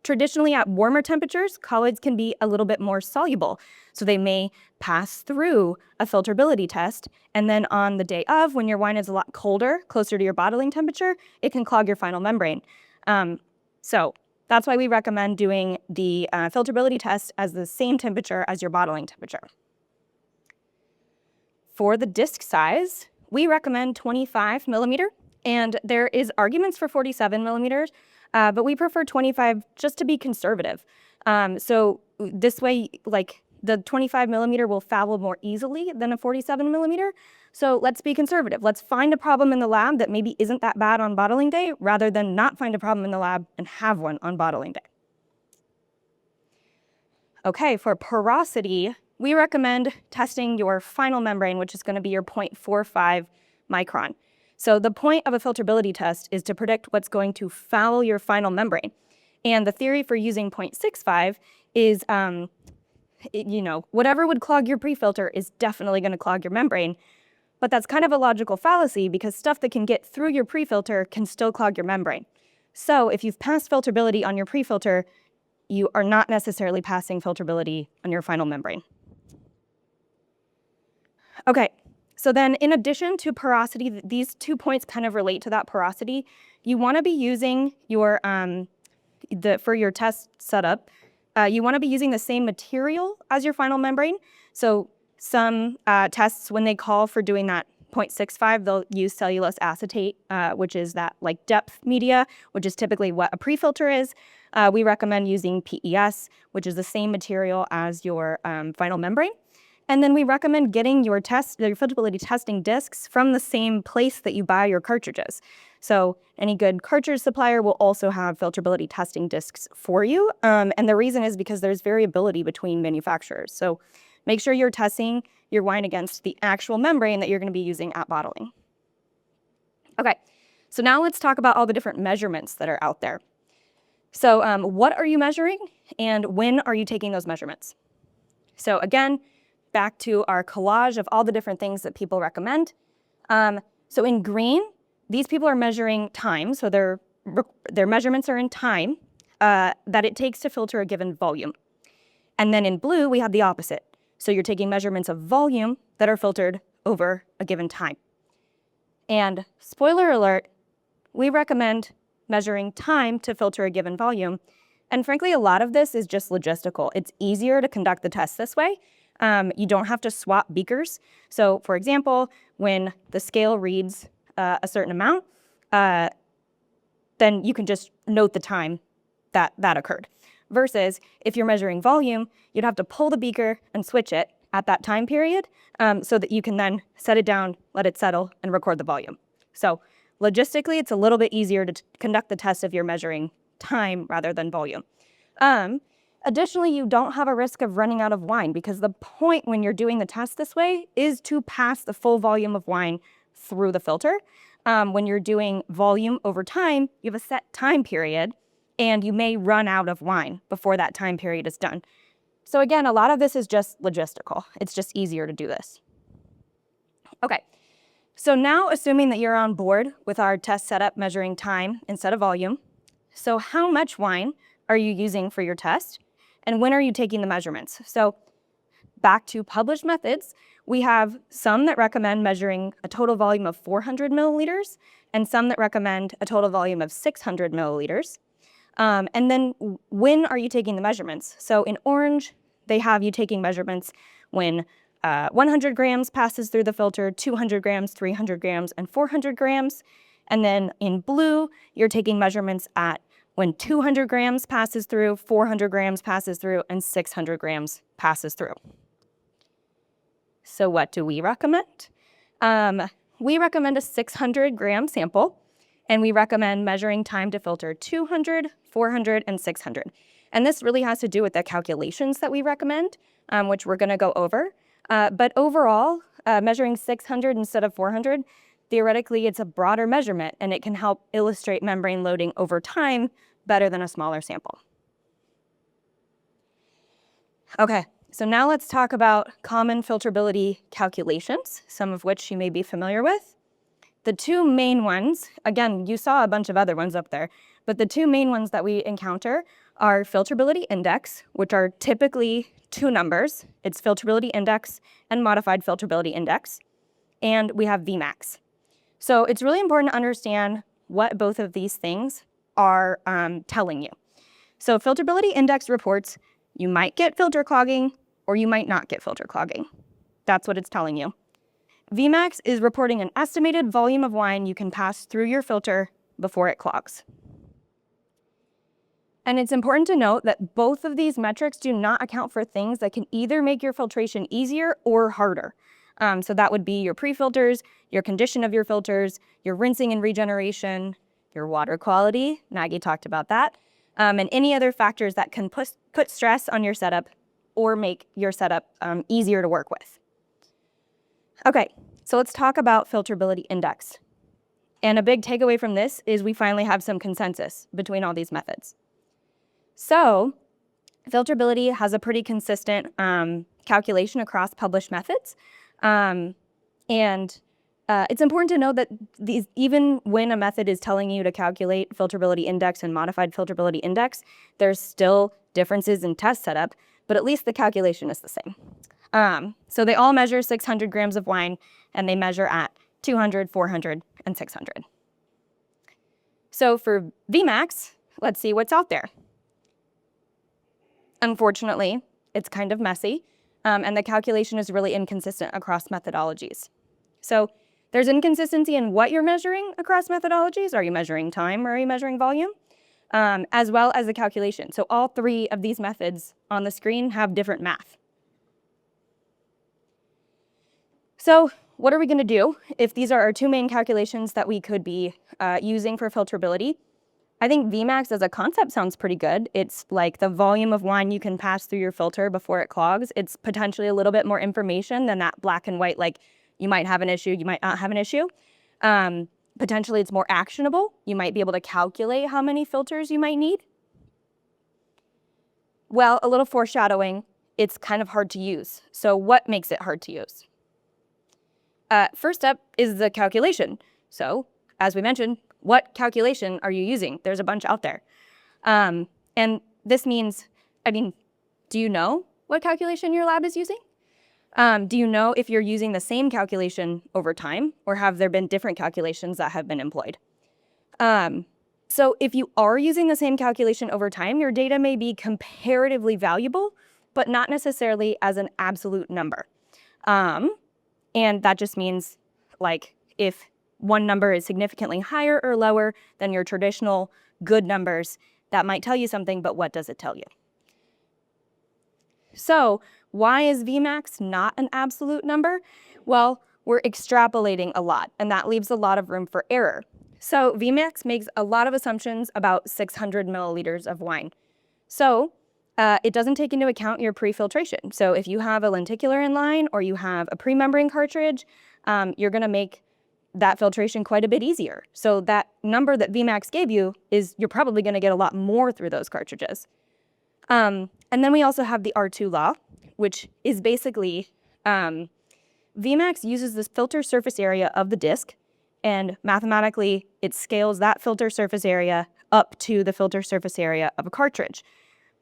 Speaker 4: Traditionally, at warmer temperatures, colloids can be a little bit more soluble. So they may pass through a filterability test. And then on the day of, when your wine is a lot colder, closer to your bottling temperature, it can clog your final membrane. So that's why we recommend doing the filterability test as the same temperature as your bottling temperature. For the disc size, we recommend 25 millimeter. And there is arguments for 47 millimeters. but we prefer 25 just to be conservative. So this way, like the 25 millimeter will foul more easily than a 47 millimeter. So let's be conservative. Let's find a problem in the lab that maybe isn't that bad on bottling day, rather than not find a problem in the lab and have one on bottling day. Okay, for porosity, we recommend testing your final membrane, which is going to be your 0.45 micron. So the point of a filterability test is to predict what's going to foul your final membrane. And the theory for using 0.65 is, whatever would clog your pre-filter is definitely going to clog your membrane. But that's kind of a logical fallacy, because stuff that can get through your pre-filter can still clog your membrane. So if you've passed filterability on your pre-filter, you are not necessarily passing filterability on your final membrane. Okay, so then in addition to porosity, these 2 points kind of relate to that porosity. You want to be using your, for your test setup, you want to be using the same material as your final membrane. So some tests, when they call for doing that 0.65, they'll use cellulose acetate, which is that like depth media, which is typically what a pre-filter is. We recommend using PES, which is the same material as your final membrane. And then we recommend getting your filterability testing discs from the same place that you buy your cartridges. So any good cartridge supplier will also have filterability testing discs for you. And the reason is because there's variability between manufacturers. So make sure you're testing your wine against the actual membrane that you're going to be using at bottling. Okay, so now let's talk about all the different measurements that are out there. So what are you measuring, and when are you taking those measurements? So again, back to our collage of all the different things that people recommend. So in green, these people are measuring time, so their measurements are in time that it takes to filter a given volume. And then in blue, we have the opposite. So you're taking measurements of volume that are filtered over a given time. And spoiler alert, we recommend measuring time to filter a given volume. And frankly, a lot of this is just logistical. It's easier to conduct the test this way. You don't have to swap beakers. So for example, when the scale reads a certain amount, then you can just note the time that occurred. Versus if you're measuring volume, you'd have to pull the beaker and switch it at that time period so that you can then set it down, let it settle, and record the volume. So logistically, it's a little bit easier to conduct the test if you're measuring time rather than volume. Additionally, you don't have a risk of running out of wine, because the point when you're doing the test this way is to pass the full volume of wine through the filter. When you're doing volume over time, you have a set time period, and you may run out of wine before that time period is done. So again, a lot of this is just logistical. It's just easier to do this. Okay, so now assuming that you're on board with our test setup measuring time instead of volume, so how much wine are you using for your test? And when are you taking the measurements? So back to published methods, we have some that recommend measuring a total volume of 400 milliliters and some that recommend a total volume of 600 milliliters. And then when are you taking the measurements? So in orange, they have you taking measurements when 100 grams passes through the filter, 200 grams, 300 grams, and 400 grams. And then in blue, you're taking measurements at when 200 grams passes through, 400 grams passes through, and 600 grams passes through. So what do we recommend? We recommend a 600 gram sample, and we recommend measuring time to filter 200, 400, and 600. And this really has to do with the calculations that we recommend, which we're gonna go over. But overall, measuring 600 instead of 400, theoretically, it's a broader measurement, and it can help illustrate membrane loading over time better than a smaller sample. Okay, so now let's talk about common filterability calculations, some of which you may be familiar with. The two main ones, again, you saw a bunch of other ones up there, but the two main ones that we encounter are filterability index, which are typically two numbers. It's filterability index and modified filterability index. And we have Vmax. So it's really important to understand what both of these things are telling you. So filterability index reports you might get filter clogging or you might not get filter clogging. That's what it's telling you. Vmax is reporting an estimated volume of wine you can pass through your filter before it clogs. And it's important to note that both of these metrics do not account for things that can either make your filtration easier or harder. So that would be your pre-filters, your condition of your filters, your rinsing and regeneration, your water quality, Maggie talked about that, and any other factors that can put stress on your setup or make your setup easier to work with. Okay, so let's talk about filterability index. And a big takeaway from this is we finally have some consensus between all these methods. So filterability has a pretty consistent calculation across published methods. And it's important to know that these, even when a method is telling you to calculate filterability index and modified filterability index, there's still differences in test setup, but at least the calculation is the same. So they all measure 600 grams of wine, and they measure at 200, 400, and 600. So for Vmax, let's see what's out there. Unfortunately, it's kind of messy, and the calculation is really inconsistent across methodologies. So there's inconsistency in what you're measuring across methodologies. Are you measuring time or are you measuring volume? As well as the calculation. So all three of these methods on the screen have different math. So what are we going to do if these are our two main calculations that we could be using for filterability? I think Vmax as a concept sounds pretty good. It's like the volume of wine you can pass through your filter before it clogs. It's potentially a little bit more information than that black and white, like you might have an issue, you might not have an issue. Potentially it's more actionable. You might be able to calculate how many filters you might need. Well, a little foreshadowing, it's kind of hard to use. So what makes it hard to use? First up is the calculation. So as we mentioned, what calculation are you using? There's a bunch out there. And this means, do you know what calculation your lab is using? Do you know if you're using the same calculation over time, or have there been different calculations that have been employed? So if you are using the same calculation over time, your data may be comparatively valuable, but not necessarily as an absolute number. And that just means, like, if one number is significantly higher or lower than your traditional good numbers, that might tell you something, but what does it tell you? So why is Vmax not an absolute number? Well, we're extrapolating a lot, and that leaves a lot of room for error. So Vmax makes a lot of assumptions about 600 milliliters of wine. So it doesn't take into account your pre-filtration. So if you have a lenticular in line or you have a pre-membrane cartridge, you're going to make that filtration quite a bit easier. So that number that Vmax gave you is you're probably going to get a lot more through those cartridges. And then we also have the R2 law, which is basically Vmax uses this filter surface area of the disc, and mathematically it scales that filter surface area up to the filter surface area of a cartridge.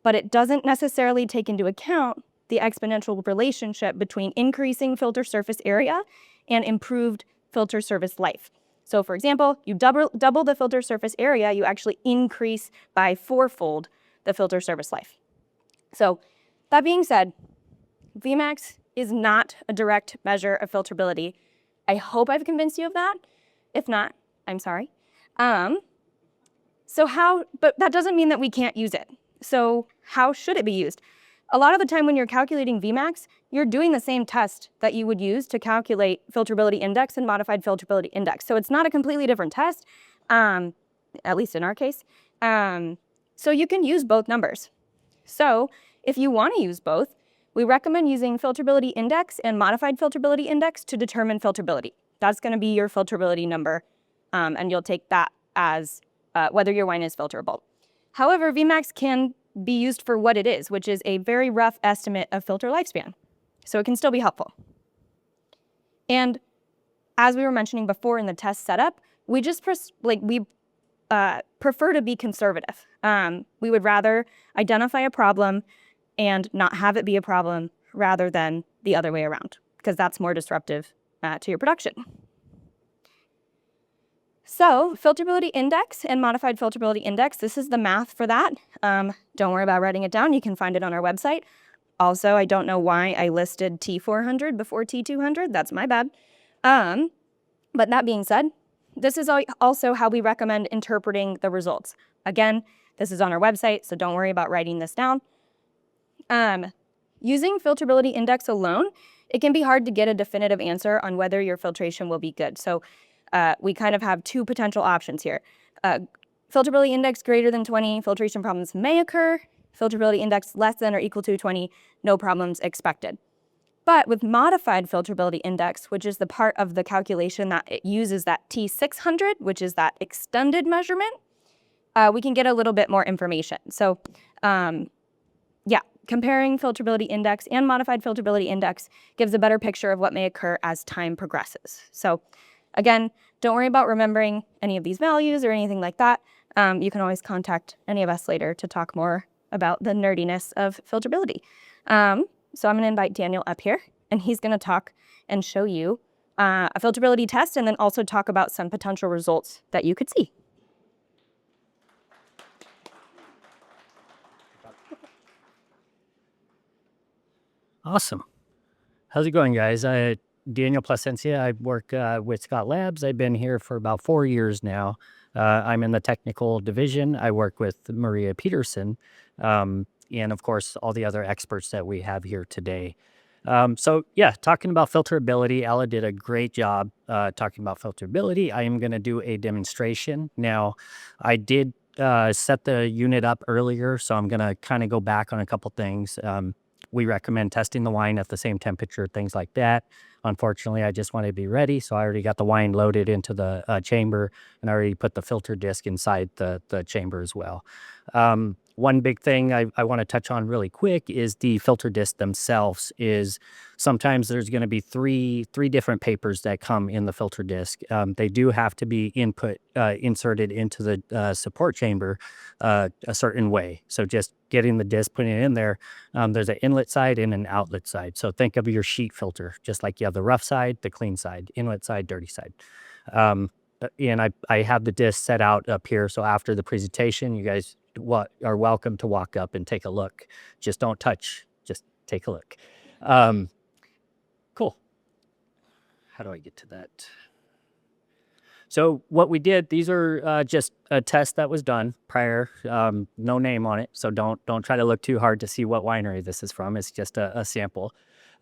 Speaker 4: But it doesn't necessarily take into account the exponential relationship between increasing filter surface area and improved filter surface life. So for example, you double the filter surface area, you actually increase by fourfold the filter surface life. So that being said, Vmax is not a direct measure of filterability. I hope I've convinced you of that. If not, I'm sorry. But that doesn't mean that we can't use it. So how should it be used? A lot of the time when you're calculating Vmax, you're doing the same test that you would use to calculate filterability index and modified filterability index. So it's not a completely different test, at least in our case. So you can use both numbers. So if you want to use both, we recommend using filterability index and modified filterability index to determine filterability. That's going to be your filterability number, and you'll take that as whether your wine is filterable. However, Vmax can be used for what it is, which is a very rough estimate of filter lifespan. So it can still be helpful. And as we were mentioning before in the test setup, we just prefer to be conservative. We would rather identify a problem and not have it be a problem rather than the other way around, because that's more disruptive to your production. So filterability index and modified filterability index, this is the math for that. Don't worry about writing it down. You can find it on our website. Also, I don't know why I listed T400 before T200. That's my bad. But that being said, this is also how we recommend interpreting the results. Again, this is on our website, so don't worry about writing this down. Using filterability index alone, it can be hard to get a definitive answer on whether your filtration will be good. So we kind of have two potential options here. Filterability index greater than 20, filtration problems may occur. Filterability index less than or equal to 20, no problems expected. But with modified filterability index, which is the part of the calculation that it uses that T600, which is that extended measurement, we can get a little bit more information. So yeah, comparing filterability index and modified filterability index gives a better picture of what may occur as time progresses. So again, don't worry about remembering any of these values or anything like that. You can always contact any of us later to talk more about the nerdiness of filterability. So I'm going to invite Daniel up here, and he's going to talk and show you a filterability test and then also talk about some potential results that you could see.
Speaker 5: Awesome. How's it going, guys? Daniel Placencia. I work with Scott Labs. I've been here for about 4 years now. I'm in the technical division. I work with Maria Peterson, and of course, all the other experts that we have here today. So yeah, talking about filterability, Ella did a great job talking about filterability. I am going to do a demonstration. Now, I did set the unit up earlier, so I'm going to kind of go back on a couple things. We recommend testing the wine at the same temperature, things like that. Unfortunately, I just wanted to be ready, so I already got the wine loaded into the chamber, and I already put the filter disc inside the chamber as well. One big thing I want to touch on really quick is the filter disc themselves. Is sometimes there's going to be three different papers that come in the filter disc. They do have to be inserted into the support chamber a certain way. So just getting the disc, putting it in there, there's an inlet side and an outlet side. So think of your sheet filter, just like you have the rough side, the clean side, inlet side, dirty side. And I have the disc set out up here. So after the presentation, you guys are welcome to walk up and take a look. Just don't touch, just take a look. Cool. How do I get to that? So what we did, these are just a test that was done prior, no name on it. So don't try to look too hard to see what winery this is from. It's just a sample.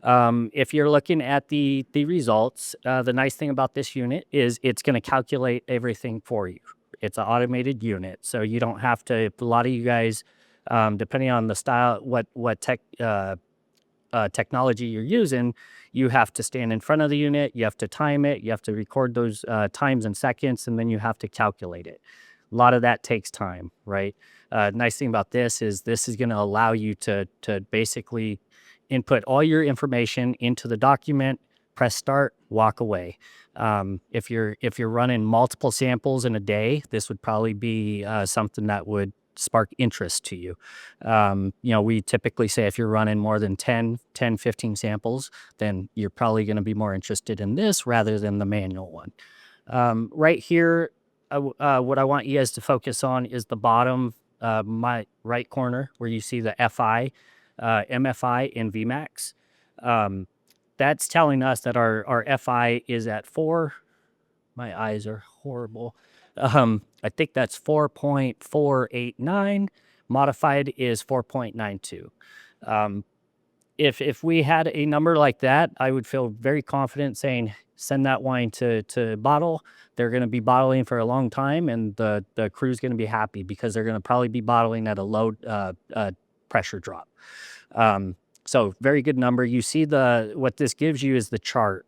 Speaker 5: If you're looking at the results, the nice thing about this unit is it's going to calculate everything for you. It's an automated unit, so you don't have to. A lot of you guys, depending on the style, what technology you're using, you have to stand in front of the unit, you have to time it, you have to record those times and seconds, and then you have to calculate it. A lot of that takes time, right? Nice thing about this is going to allow you to basically input all your information into the document, press start, walk away. If you're running multiple samples in a day, this would probably be something that would spark interest to you. We typically say if you're running more than 10, 15 samples, then you're probably going to be more interested in this rather than the manual one. Right here, what I want you guys to focus on is the bottom, my right corner where you see the FI, MFI, and Vmax. That's telling us that our FI is at 4. My eyes are horrible. I think that's 4.489. Modified is 4.92. If we had a number like that, I would feel very confident saying, send that wine to bottle. They're going to be bottling for a long time, and the crew's going to be happy because they're going to probably be bottling at a low pressure drop. So very good number. You see what this gives you is the chart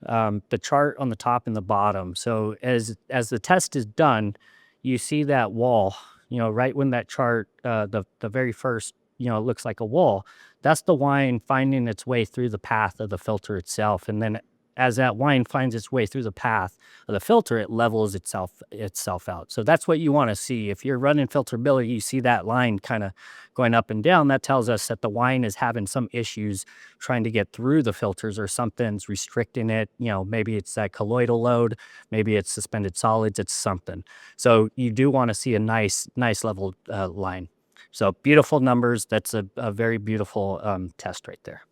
Speaker 5: on the top and the bottom. So as the test is done, you see that wall, right when that chart, the very first, it looks like a wall. That's the wine finding its way through the path of the filter itself. And then as that wine finds its way through the path of the filter, it levels itself out. So that's what you want to see. If you're running filterability, you see that line kind of going up and down. That tells us that the wine is having some issues trying to get through the filters, or something's restricting it. Maybe it's that colloidal load, maybe it's suspended solids, it's something. So you do want to see a nice level line. So beautiful numbers. That's a very beautiful test right there.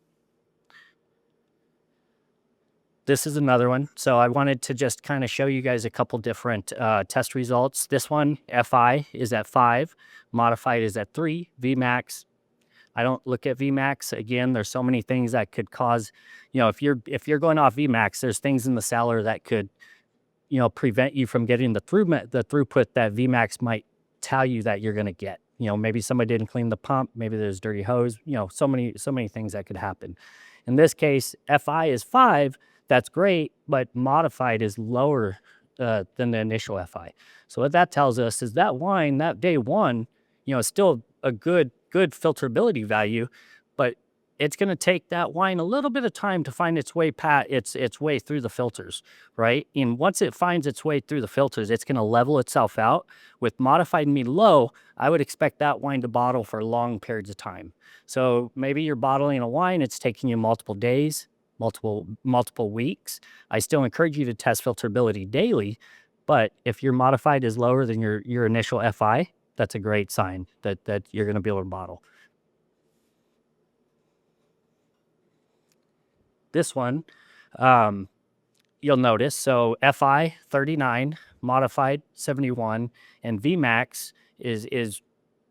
Speaker 5: this is another one. So I wanted to just kind of show you guys a couple different test results. This one, FI, is at 5. Modified is at 3. Vmax, I don't look at Vmax. Again, there's so many things that could cause, if you're going off Vmax, there's things in the cellar that could, prevent you from getting the throughput that Vmax might tell you that you're going to get. Maybe somebody didn't clean the pump, maybe there's dirty hose, so many things that could happen. In this case, FI is 5, that's great, but modified is lower than the initial FI. So what that tells us is that wine, that day one, is still a good filterability value, but it's going to take that wine a little bit of time to find its way its way through the filters, right? And once it finds its way through the filters, it's going to level itself out. With modified and low, I would expect that wine to bottle for long periods of time. So maybe you're bottling a wine, it's taking you multiple days, multiple weeks. I still encourage you to test filterability daily, but if your modified is lower than your initial FI, that's a great sign that you're going to be able to bottle. This one, you'll notice, so FI 39, modified 71, and Vmax is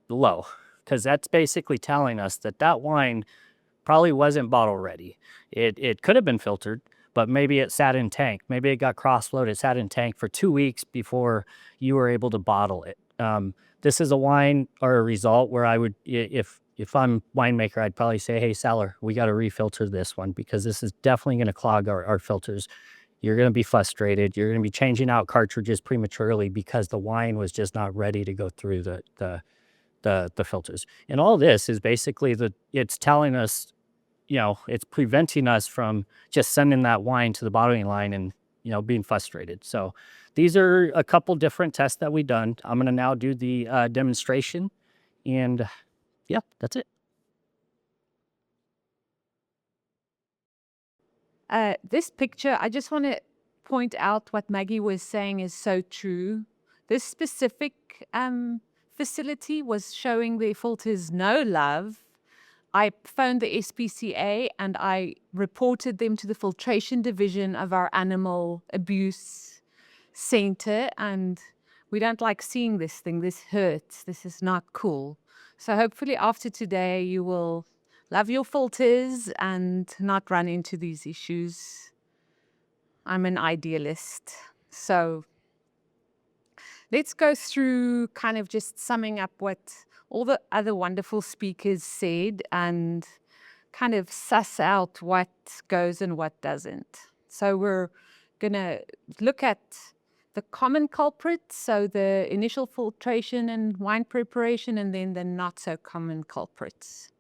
Speaker 5: low, because that's basically telling us that wine probably wasn't bottle ready. It could have been filtered, but maybe it sat in tank. Maybe it got cross-flowed, it sat in tank for 2 weeks before you were able to bottle it. This is a wine or a result where I would, if I'm winemaker, I'd probably say, hey, seller, we got to refilter this one, because this is definitely going to clog our filters. You're going to be frustrated. You're going to be changing out cartridges prematurely because the wine was just not ready to go through the filters. And all this is basically it's telling us, it's preventing us from just sending that wine to the bottling line and, being frustrated. So these are a couple different tests that we've done. I'm going to now do the demonstration, and yeah, that's it.
Speaker 1: This picture, I just want to point out what Maggie was saying is so true. This specific facility was showing their filters no love. I phoned the SPCA and I reported them to the filtration division of our animal abuse center, and we don't like seeing this thing. This hurts. This is not cool. So hopefully after today you will love your filters and not run into these issues. I'm an idealist. So let's go through kind of just summing up what all the other wonderful speakers said and kind of suss out what goes and what doesn't. So we're going to look at the common culprits, so the initial filtration and wine preparation, and then the not so common culprits.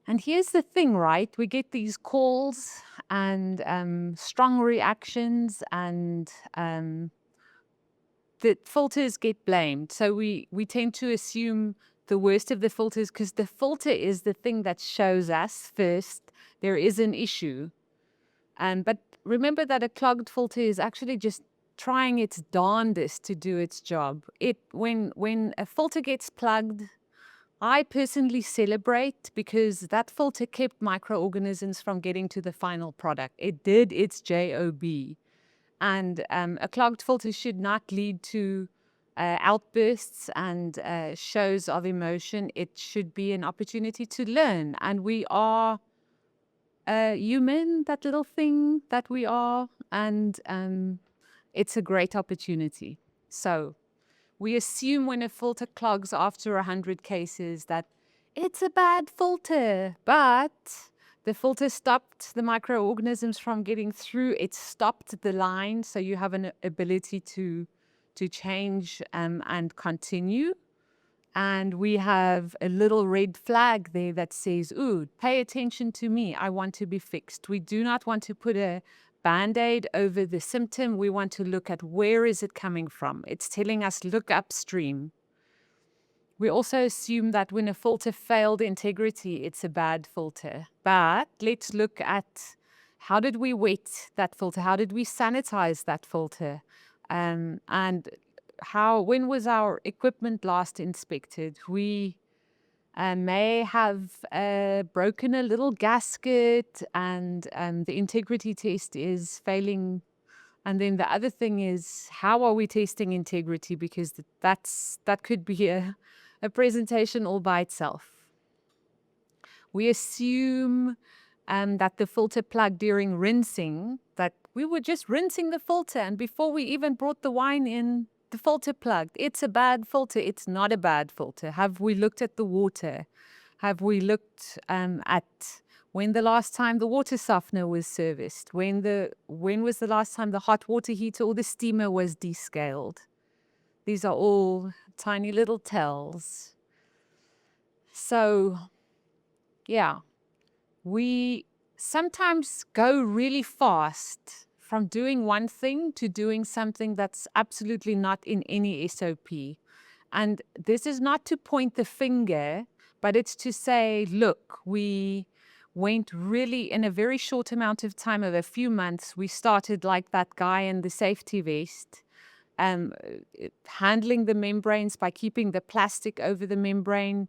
Speaker 1: And here's the thing, right? We get these calls and strong reactions, and the filters get blamed. So we tend to assume the worst of the filters because the filter is the thing that shows us first there is an issue. But remember that a clogged filter is actually just trying its darndest to do its job. When a filter gets plugged, I personally celebrate because that filter kept microorganisms from getting to the final product. It did its job. And a clogged filter should not lead to outbursts and shows of emotion. It should be an opportunity to learn. And we are human, that little thing that we are. And it's a great opportunity. So we assume when a filter clogs after 100 cases that it's a bad filter, but the filter stopped the microorganisms from getting through. It stopped the line, so you have an ability to change and continue. And we have a little red flag there that says, ooh, pay attention to me. I want to be fixed. We do not want to put a Band-Aid over the symptom. We want to look at where is it coming from. It's telling us look upstream. We also assume that when a filter failed integrity, it's a bad filter. But let's look at how did we wet that filter? How did we sanitize that filter? And when was our equipment last inspected? We may have broken a little gasket, and the integrity test is failing. And then the other thing is, how are we testing integrity? Because that could be a presentation all by itself. We assume that the filter plug during rinsing, that we were just rinsing the filter, and before we even brought the wine in, the filter plugged. It's a bad filter. It's not a bad filter. Have we looked at the water? Have we looked at when the last time the water softener was serviced? When was the last time the hot water heater or the steamer was descaled? These are all tiny little tells. So, yeah, we sometimes go really fast from doing one thing to doing something that's absolutely not in any SOP. And this is not to point the finger, but it's to say, look, we went really in a very short amount of time, of a few months, we started like that guy in the safety vest, handling the membranes by keeping the plastic over the membrane,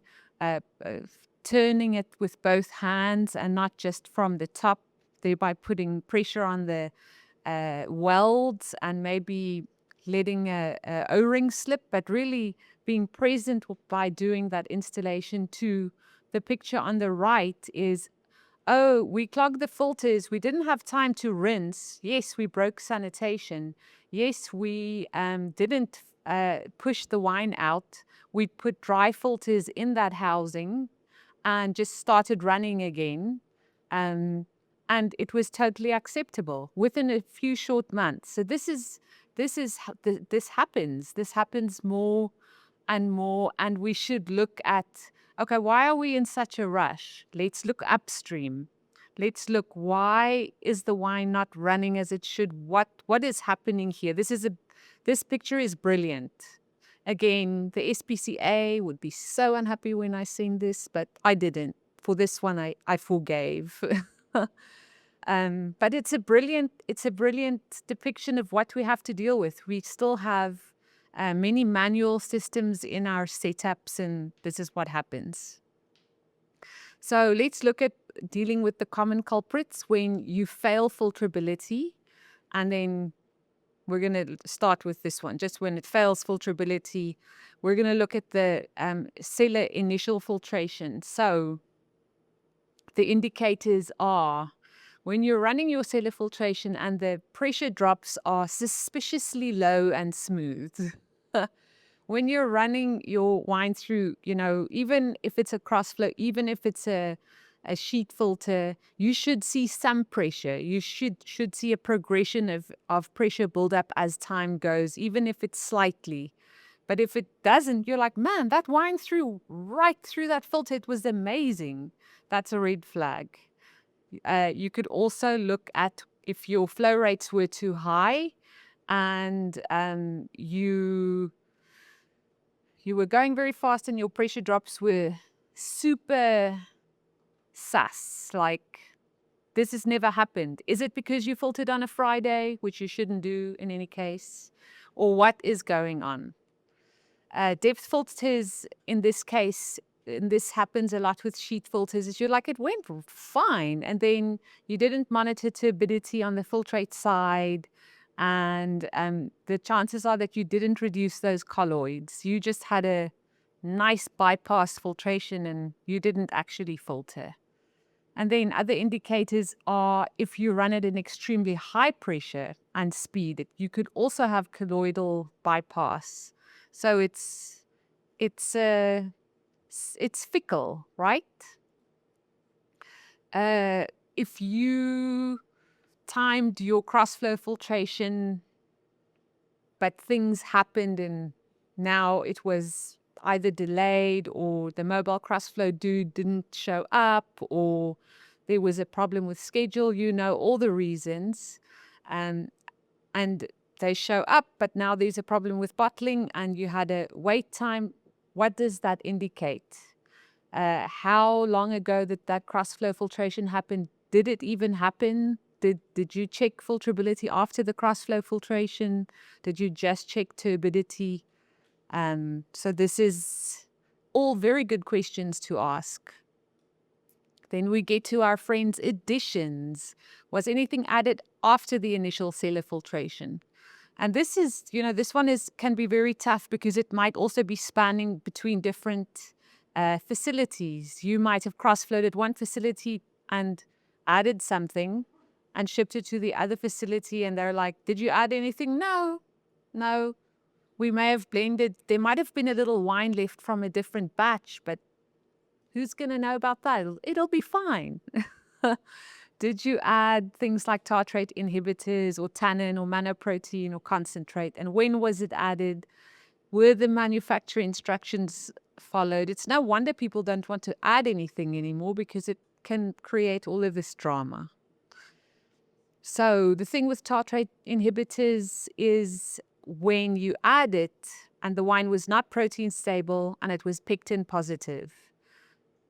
Speaker 1: turning it with both hands and not just from the top, thereby putting pressure on the welds and maybe letting a O-ring slip, but really being present by doing that installation too. The picture on the right is, oh, we clogged the filters. We didn't have time to rinse. Yes, we broke sanitation. Yes, we didn't push the wine out. We put dry filters in that housing and just started running again. And it was totally acceptable within a few short months. So this happens. This happens more and more. And we should look at, okay, why are we in such a rush? Let's look upstream. Let's look, why is the wine not running as it should? What is happening here? This picture is brilliant. Again, the SPCA would be so unhappy when I seen this, but I didn't. For this one, I forgave. But it's a brilliant depiction of what we have to deal with. We still have many manual systems in our setups, and this is what happens. So let's look at dealing with the common culprits when you fail filterability, and then we're going to start with this one. Just when it fails filterability, we're going to look at the cellar initial filtration. So the indicators are when you're running your cellar filtration and the pressure drops are suspiciously low and smooth. When you're running your wine through, even if it's a Crossflow, even if it's a sheet filter, you should see some pressure. You should see a progression of pressure buildup as time goes, even if it's slightly. But if it doesn't, you're like, man, that wine threw right through that filter. It was amazing. That's a red flag. You could also look at if your flow rates were too high and you were going very fast and your pressure drops were super sus, like this has never happened. Is it because you filtered on a Friday, which you shouldn't do in any case? Or what is going on? Depth filters in this case, and this happens a lot with sheet filters, is you're like, it went fine. And then you didn't monitor turbidity on the filtrate side. And the chances are that you didn't reduce those colloids. You just had a nice bypass filtration and you didn't actually filter. And then other indicators are if you run at an extremely high pressure and speed, you could also have colloidal bypass. So it's fickle, right? If you timed your Crossflow filtration, but things happened and now it was either delayed or the mobile Crossflow dude didn't show up or there was a problem with schedule, all the reasons. And they show up, but now there's a problem with bottling and you had a wait time. What does that indicate? How long ago did that Crossflow filtration happen? Did it even happen? Did you check filterability after the Crossflow filtration? Did you just check turbidity? So this is all very good questions to ask. Then we get to our friends' additions. Was anything added after the initial cellar filtration? And this is, this one can be very tough because it might also be spanning between different facilities. You might have cross-flowed at one facility and added something and shipped it to the other facility, and they're like, did you add anything? No. We may have blended. There might have been a little wine left from a different batch, but who's going to know about that? It'll be fine. Did you add things like tartrate inhibitors or tannin or manoprotein or concentrate? And when was it added? Were the manufacturer instructions followed? It's no wonder people don't want to add anything anymore because it can create all of this drama. So the thing with tartrate inhibitors is when you add it and the wine was not protein stable and it was pectin positive.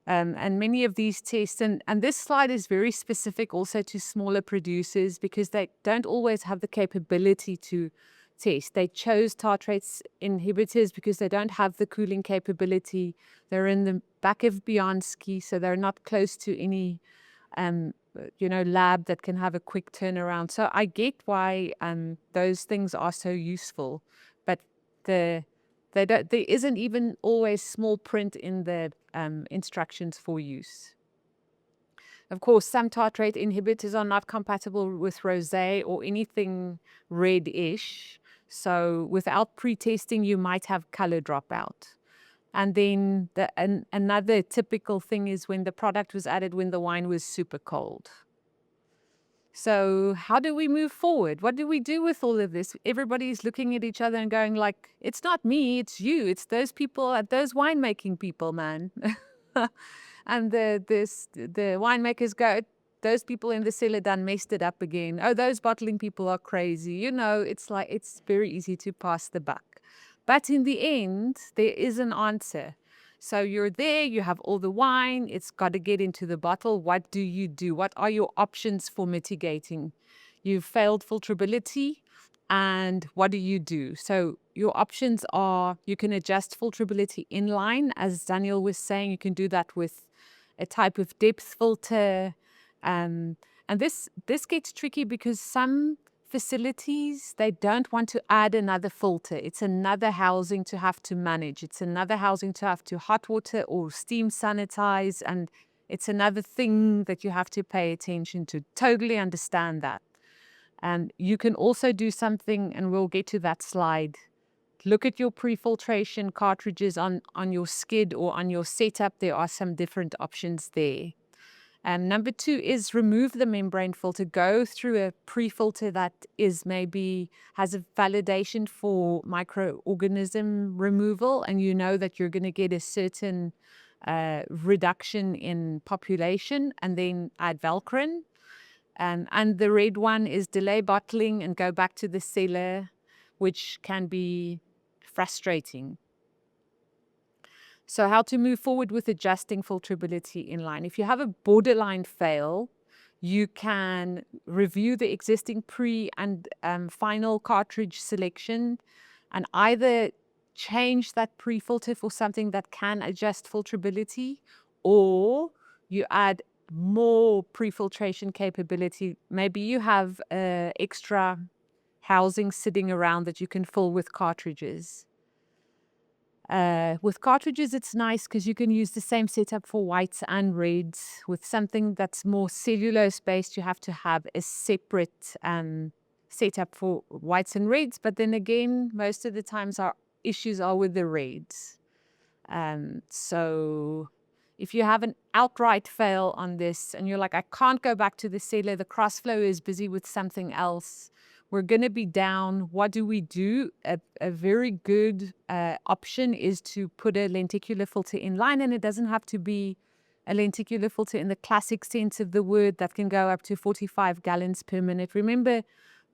Speaker 1: And many of these tests, and this slide is very specific also to smaller producers because they don't always have the capability to test. They chose tartrate inhibitors because they don't have the cooling capability. They're in the back of Bionski, so they're not close to any lab that can have a quick turnaround. So I get why those things are so useful, but there isn't even always small print in the instructions for use. Of course, some tartrate inhibitors are not compatible with rosé or anything red-ish. So without pre-testing, you might have color dropout. And then another typical thing is when the product was added when the wine was super cold. So how do we move forward? What do we do with all of this? Everybody's looking at each other and going like, it's not me, it's you. It's those people, those winemaking people, man. And the winemakers go, those people in the cellar done messed it up again. Oh, those bottling people are crazy. It's very easy to pass the buck. But in the end, there is an answer. So you're there, you have all the wine, it's got to get into the bottle. What do you do? What are your options for mitigating? You've failed filterability, and what do you do? So your options are, you can adjust filterability inline. As Daniel was saying, you can do that with a type of depth filter. And this gets tricky because some facilities, they don't want to add another filter. It's another housing to have to manage. It's another housing to have to hot water or steam sanitize. And it's another thing that you have to pay attention to. Totally understand that. And you can also do something, and we'll get to that slide. Look at your pre-filtration cartridges on your skid or on your setup. There are some different options there. And number 2 is remove the membrane filter. Go through a pre-filter that has a validation for microorganism removal, and you know that you're going to get a certain reduction in population, and then add Velcrin. And the red one is delay bottling and go back to the cellar, which can be frustrating. So how to move forward with adjusting filterability inline. If you have a borderline fail, you can review the existing pre and final cartridge selection and either change that pre-filter for something that can adjust filterability, or you add more pre-filtration capability. Maybe you have extra housing sitting around that you can fill with cartridges. With cartridges, it's nice because you can use the same setup for whites and reds. With something that's more cellulose-based, you have to have a separate setup for whites and reds. But then again, most of the times our issues are with the reds. So if you have an outright fail on this and you're like, I can't go back to the cellar, the Crossflow is busy with something else, we're going to be down. What do we do? A very good option is to put a lenticular filter inline, and it doesn't have to be a lenticular filter in the classic sense of the word that can go up to 45 gallons per minute. Remember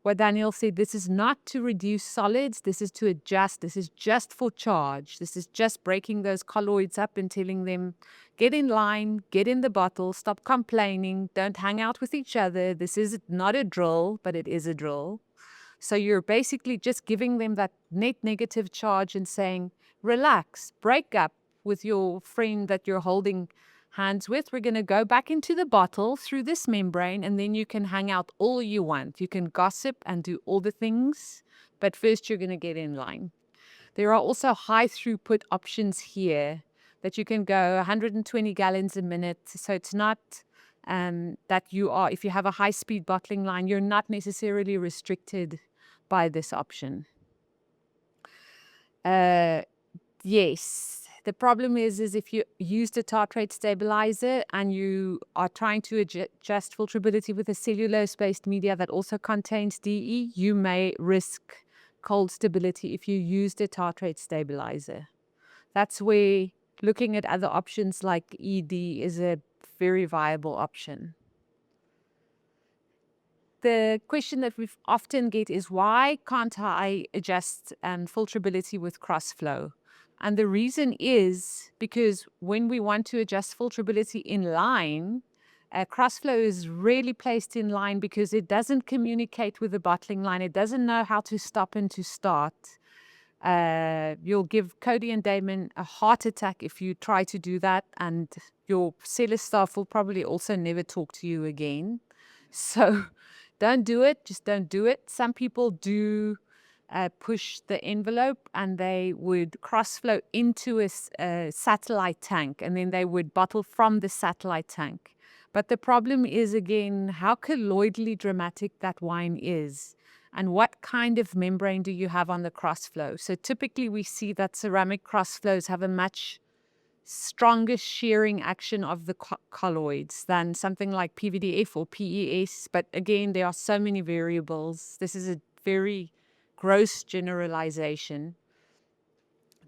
Speaker 1: what Daniel said, this is not to reduce solids, this is to adjust, this is just for charge. This is just breaking those colloids up and telling them, get in line, get in the bottle, stop complaining, don't hang out with each other. This is not a drill, but it is a drill. So you're basically just giving them that net negative charge and saying, relax, break up, with your friend that you're holding hands with. We're going to go back into the bottle through this membrane, and then you can hang out all you want. You can gossip and do all the things, but first you're going to get in line. There are also high throughput options here that you can go 120 gallons a minute. So it's not that you are, if you have a high speed bottling line, you're not necessarily restricted by this option. Yes, the problem is if you use the tartrate stabilizer and you are trying to adjust filterability with a cellulose-based media that also contains DE, you may risk cold stability if you use the tartrate stabilizer. That's where looking at other options like ED is a very viable option. The question that we often get is, why can't I adjust filterability with Crossflow? And the reason is because when we want to adjust filterability in line, Crossflow is really placed in line because it doesn't communicate with the bottling line. It doesn't know how to stop and to start. You'll give Cody and Damon a heart attack if you try to do that, and your seller staff will probably also never talk to you again. So don't do it. Just don't do it. Some people do push the envelope, and they would crossflow into a satellite tank, and then they would bottle from the satellite tank. But the problem is, again, how colloidally dramatic that wine is, and what kind of membrane do you have on the crossflow. So typically we see that ceramic crossflows have a much stronger shearing action of the colloids than something like PVDF or PES. But again, there are so many variables. This is a very gross generalization.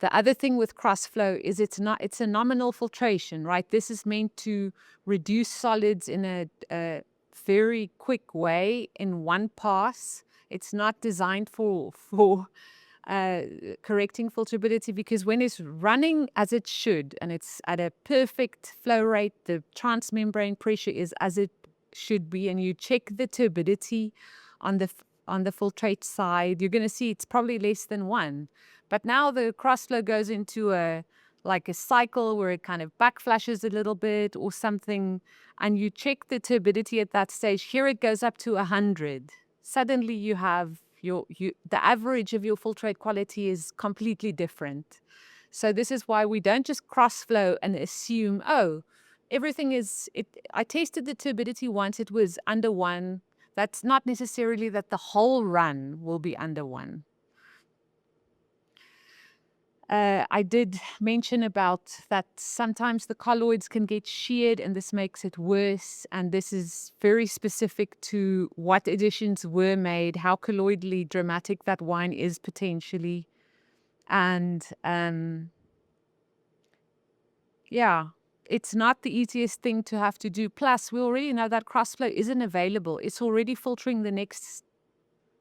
Speaker 1: The other thing with Crossflow is it's a nominal filtration, right? This is meant to reduce solids in a very quick way in one pass. It's not designed for correcting filterability, because when it's running as it should and it's at a perfect flow rate, the transmembrane pressure is as it should be, and you check the turbidity on the filtrate side, you're going to see it's probably less than 1. But now the Crossflow goes into a cycle where it kind of backflashes a little bit or something, and you check the turbidity at that stage. Here it goes up to 100. Suddenly you have the average of your filtrate quality is completely different. So this is why we don't just Crossflow and assume, oh, everything is, I tasted the turbidity once, it was under 1. That's not necessarily that the whole run will be under 1. I did mention about that sometimes the colloids can get sheared, and this makes it worse. And this is very specific to what additions were made, how colloidally dramatic that wine is potentially. And yeah, it's not the easiest thing to have to do. Plus, we already know that Crossflow isn't available. It's already filtering the next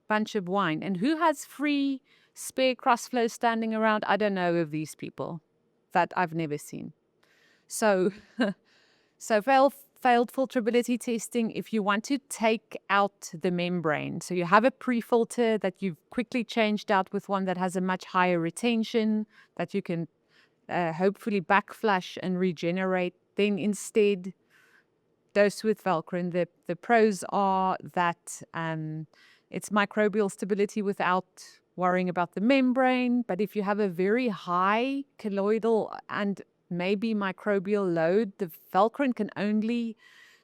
Speaker 1: bunch of wine. And who has free spare Crossflow standing around? I don't know of these people. That I've never seen. So, failed filterability testing, if you want to take out the membrane. So you have a pre-filter that you've quickly changed out with one that has a much higher retention that you can hopefully backflash and regenerate. Then instead, dose with Velcro. The pros are that it's microbial stability without worrying about the membrane. But if you have a very high colloidal and maybe microbial load, the Velcro can only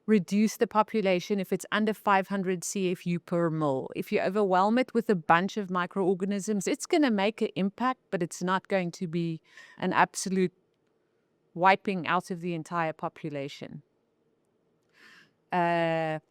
Speaker 1: reduce the population if it's under 500 CFU per mol. If you overwhelm it with a bunch of microorganisms, it's going to make an impact, but it's not going to be an absolute wiping out of the entire population.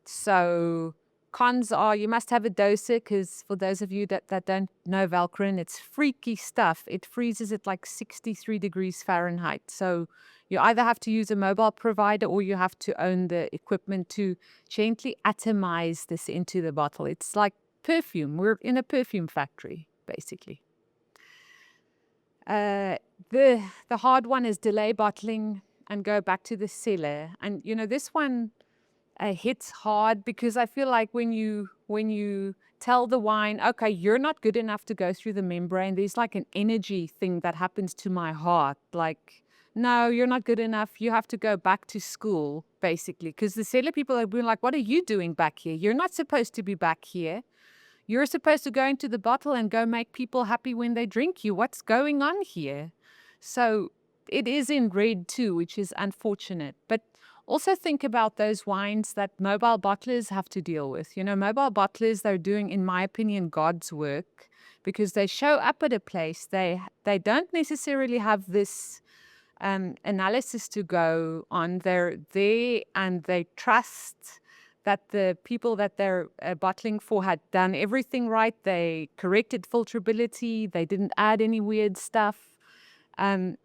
Speaker 1: So cons are you must have a doser, because for those of you that don't know Velcro, it's freaky stuff. It freezes at like 63 degrees Fahrenheit. So you either have to use a mobile provider or you have to own the equipment to gently atomize this into the bottle. It's like perfume. We're in a perfume factory, basically. The hard one is delay bottling and go back to the cellar. And, you know, this one hits hard, because I feel like when you tell the wine, okay, you're not good enough to go through the membrane, there's like an energy thing that happens to my heart. Like no, you're not good enough. You have to go back to school, basically. Because the cellar people have been like, what are you doing back here? You're not supposed to be back here. You're supposed to go into the bottle and go make people happy when they drink you. What's going on here? So it is in red too, which is unfortunate. But also think about those wines that mobile bottlers have to deal with. You know, mobile bottlers, they're doing, in my opinion, God's work, because they show up at a place. They don't necessarily have this analysis to go on. They're there and they trust that the people that they're bottling for had done everything right. They corrected filterability. They didn't add any weird stuff. And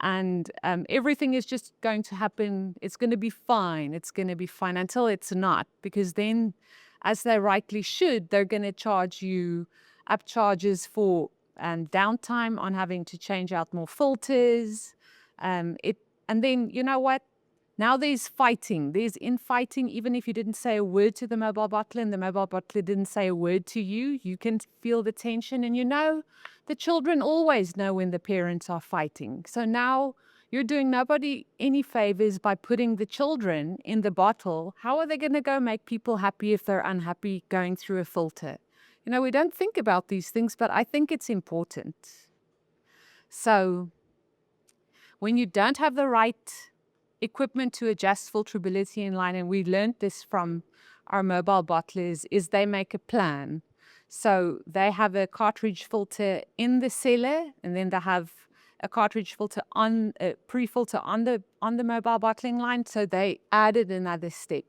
Speaker 1: everything is just going to happen. It's going to be fine. It's going to be fine until it's not, because then, as they rightly should, they're going to charge you upcharges for downtime on having to change out more filters. And then, you know what? Now there's fighting. There's infighting. Even if you didn't say a word to the mobile bottler and the mobile bottler didn't say a word to you, you can feel the tension. And you know, the children always know when the parents are fighting. So now you're doing nobody any favors by putting the children in the bottle. How are they going to go make people happy if they're unhappy going through a filter? You know, we don't think about these things, but I think it's important. So when you don't have the right equipment to adjust filterability in line, and we learned this from our mobile bottlers, is they make a plan. So they have a cartridge filter in the cellar, and then they have a cartridge filter on a pre-filter on the mobile bottling line. So they added another step,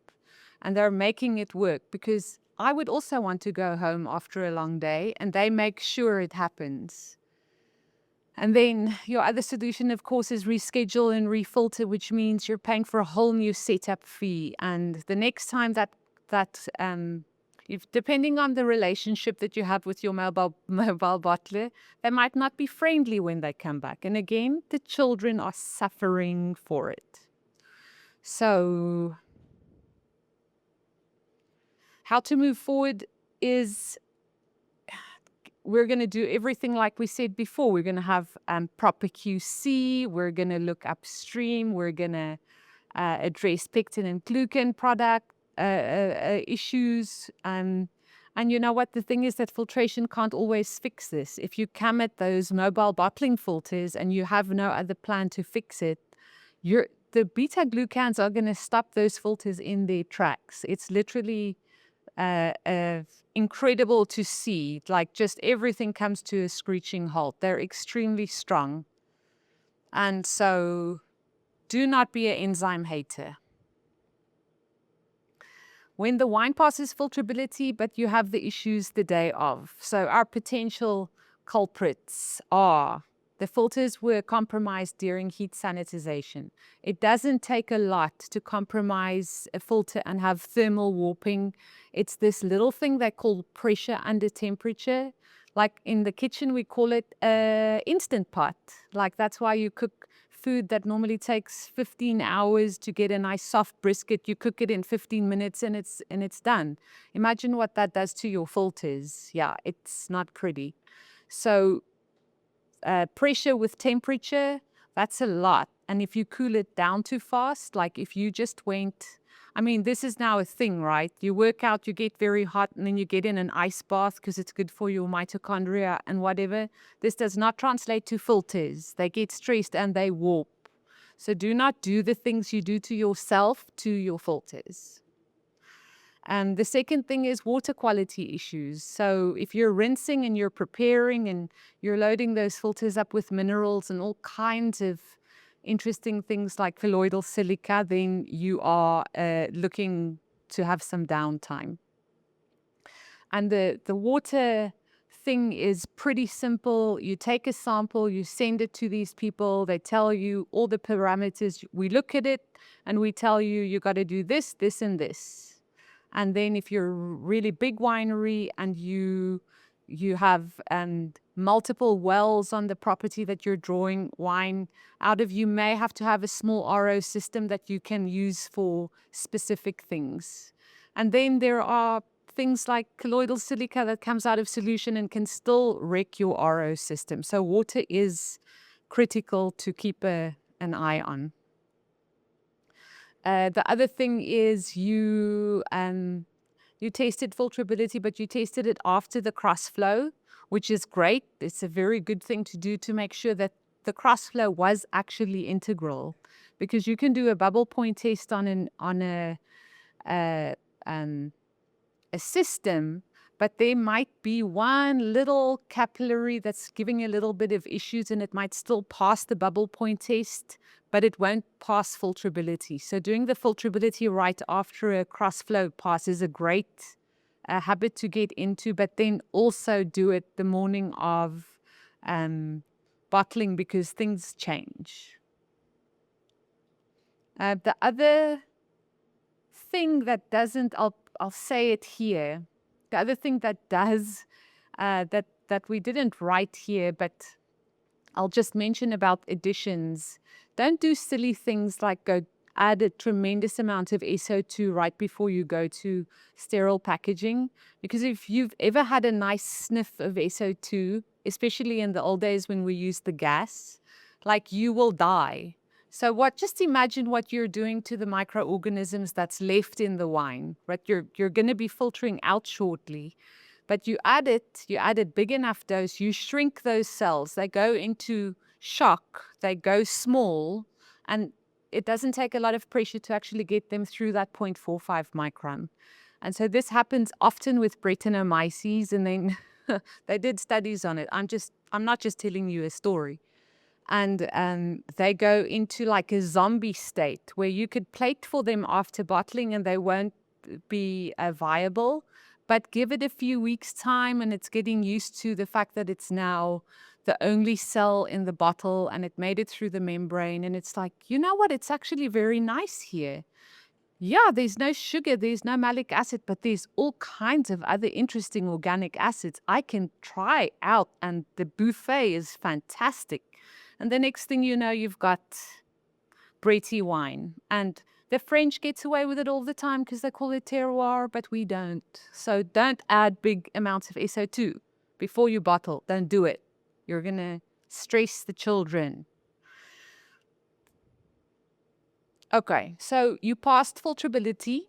Speaker 1: and they're making it work, because I would also want to go home after a long day, and they make sure it happens. And then your other solution, of course, is reschedule and refilter, which means you're paying for a whole new setup fee. And the next time if, depending on the relationship that you have with your mobile bottler, they might not be friendly when they come back. And again, the children are suffering for it. So how to move forward is, we're going to do everything like we said before. We're going to have proper QC. We're going to look upstream. We're going to address pectin and glucan product issues. And you know what? The thing is that filtration can't always fix this. If you come at those mobile bottling filters and you have no other plan to fix it, the beta glucans are going to stop those filters in their tracks. It's literally incredible to see. Like, just everything comes to a screeching halt. They're extremely strong. And so do not be an enzyme hater. When the wine passes filterability, but you have the issues the day of. So our potential culprits are: the filters were compromised during heat sanitization. It doesn't take a lot to compromise a filter and have thermal warping. It's this little thing they call pressure under temperature. Like in the kitchen, we call it instant pot. Like, that's why you cook food that normally takes 15 hours to get a nice soft brisket. You cook it in 15 minutes and it's done. Imagine what that does to your filters. Yeah, it's not pretty. So pressure with temperature, that's a lot. And if you cool it down too fast, like if you just went, I mean, this is now a thing, right? You work out, you get very hot, and then you get in an ice bath because it's good for your mitochondria and whatever. This does not translate to filters. They get stressed and they warp. So do not do the things you do to yourself to your filters. And the second thing is water quality issues. So if you're rinsing and you're preparing and you're loading those filters up with minerals and all kinds of interesting things like colloidal silica, then you are looking to have some downtime. And the water thing is pretty simple. You take a sample, you send it to these people, they tell you all the parameters. We look at it and we tell you, you got to do this, this, and this. And then if you're a really big winery and you have multiple wells on the property that you're drawing wine out of, you may have to have a small RO system that you can use for specific things. And then there are things like colloidal silica that comes out of solution and can still wreck your RO system. So water is critical to keep a an eye on. The other thing is you tasted filterability, but you tasted it after the crossflow, which is great. It's a very good thing to do to make sure that the crossflow was actually integral, because you can do a bubble point test on a system, but there might be one little capillary that's giving a little bit of issues, and it might still pass the bubble point test, but it won't pass filterability. So doing the filterability right after a crossflow pass is a great habit to get into, but then also do it the morning of bottling, because things change. The other thing that doesn't, I'll say it here. The other thing that does, that we didn't write here, but I'll just mention about additions. Don't do silly things like go add a tremendous amount of SO2 right before you go to sterile packaging. Because if you've ever had a nice sniff of SO2, especially in the old days when we used the gas, like, you will die. So just imagine what you're doing to the microorganisms that's left in the wine, right? You're going to be filtering out shortly, but you add it big enough dose, you shrink those cells, they go into shock, they go small, and it doesn't take a lot of pressure to actually get them through that 0.45 micron. And so this happens often with Brettanomyces, and then they did studies on it. I'm not just telling you a story. And they go into like a zombie state where you could plate for them after bottling and they won't be viable. But give it a few weeks' time and it's getting used to the fact that it's now the only cell in the bottle and it made it through the membrane. And it's like, you know what? It's actually very nice here. Yeah, there's no sugar, there's no malic acid, but there's all kinds of other interesting organic acids I can try out, and the buffet is fantastic. And the next thing you know, you've got Bretty wine. And the French gets away with it all the time because they call it terroir, but we don't. So don't add big amounts of SO2 before you bottle. Don't do it. You're going to stress the children. Okay, so you passed filterability.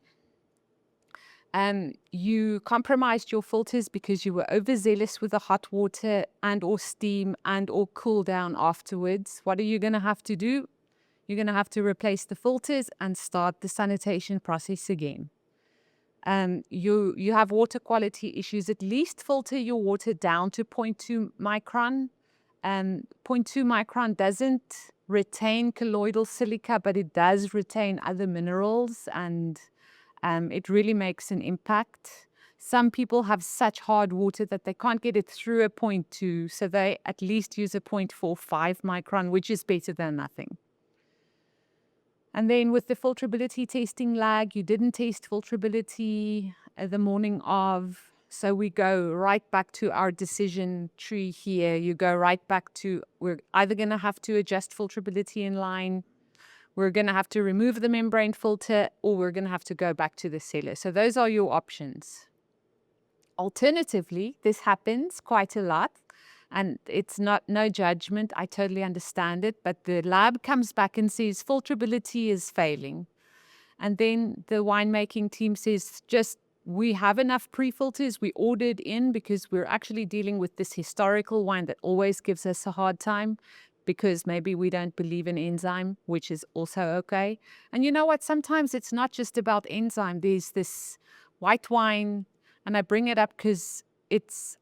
Speaker 1: You compromised your filters because you were overzealous with the hot water and or steam and or cool down afterwards. What are you going to have to do? You're going to have to replace the filters and start the sanitation process again. You have water quality issues. At least filter your water down to 0.2 micron. 0.2 micron doesn't retain colloidal silica, but it does retain other minerals, and it really makes an impact. Some people have such hard water that they can't get it through a 0.2, so they at least use a 0.45 micron, which is better than nothing. And then with the filterability tasting lag, you didn't taste filterability the morning of. So we go right back to our decision tree here. You go right back to, we're either going to have to adjust filterability in line, we're going to have to remove the membrane filter, or we're going to have to go back to the cellar. So those are your options. Alternatively, this happens quite a lot, and it's no judgment. I totally understand it, but the lab comes back and says filterability is failing. And then the winemaking team says, we have enough pre-filters, we ordered in because we're actually dealing with this historical wine that always gives us a hard time because maybe we don't believe in enzyme, which is also okay. And you know what? Sometimes it's not just about enzyme. There's this white wine, and I bring it up because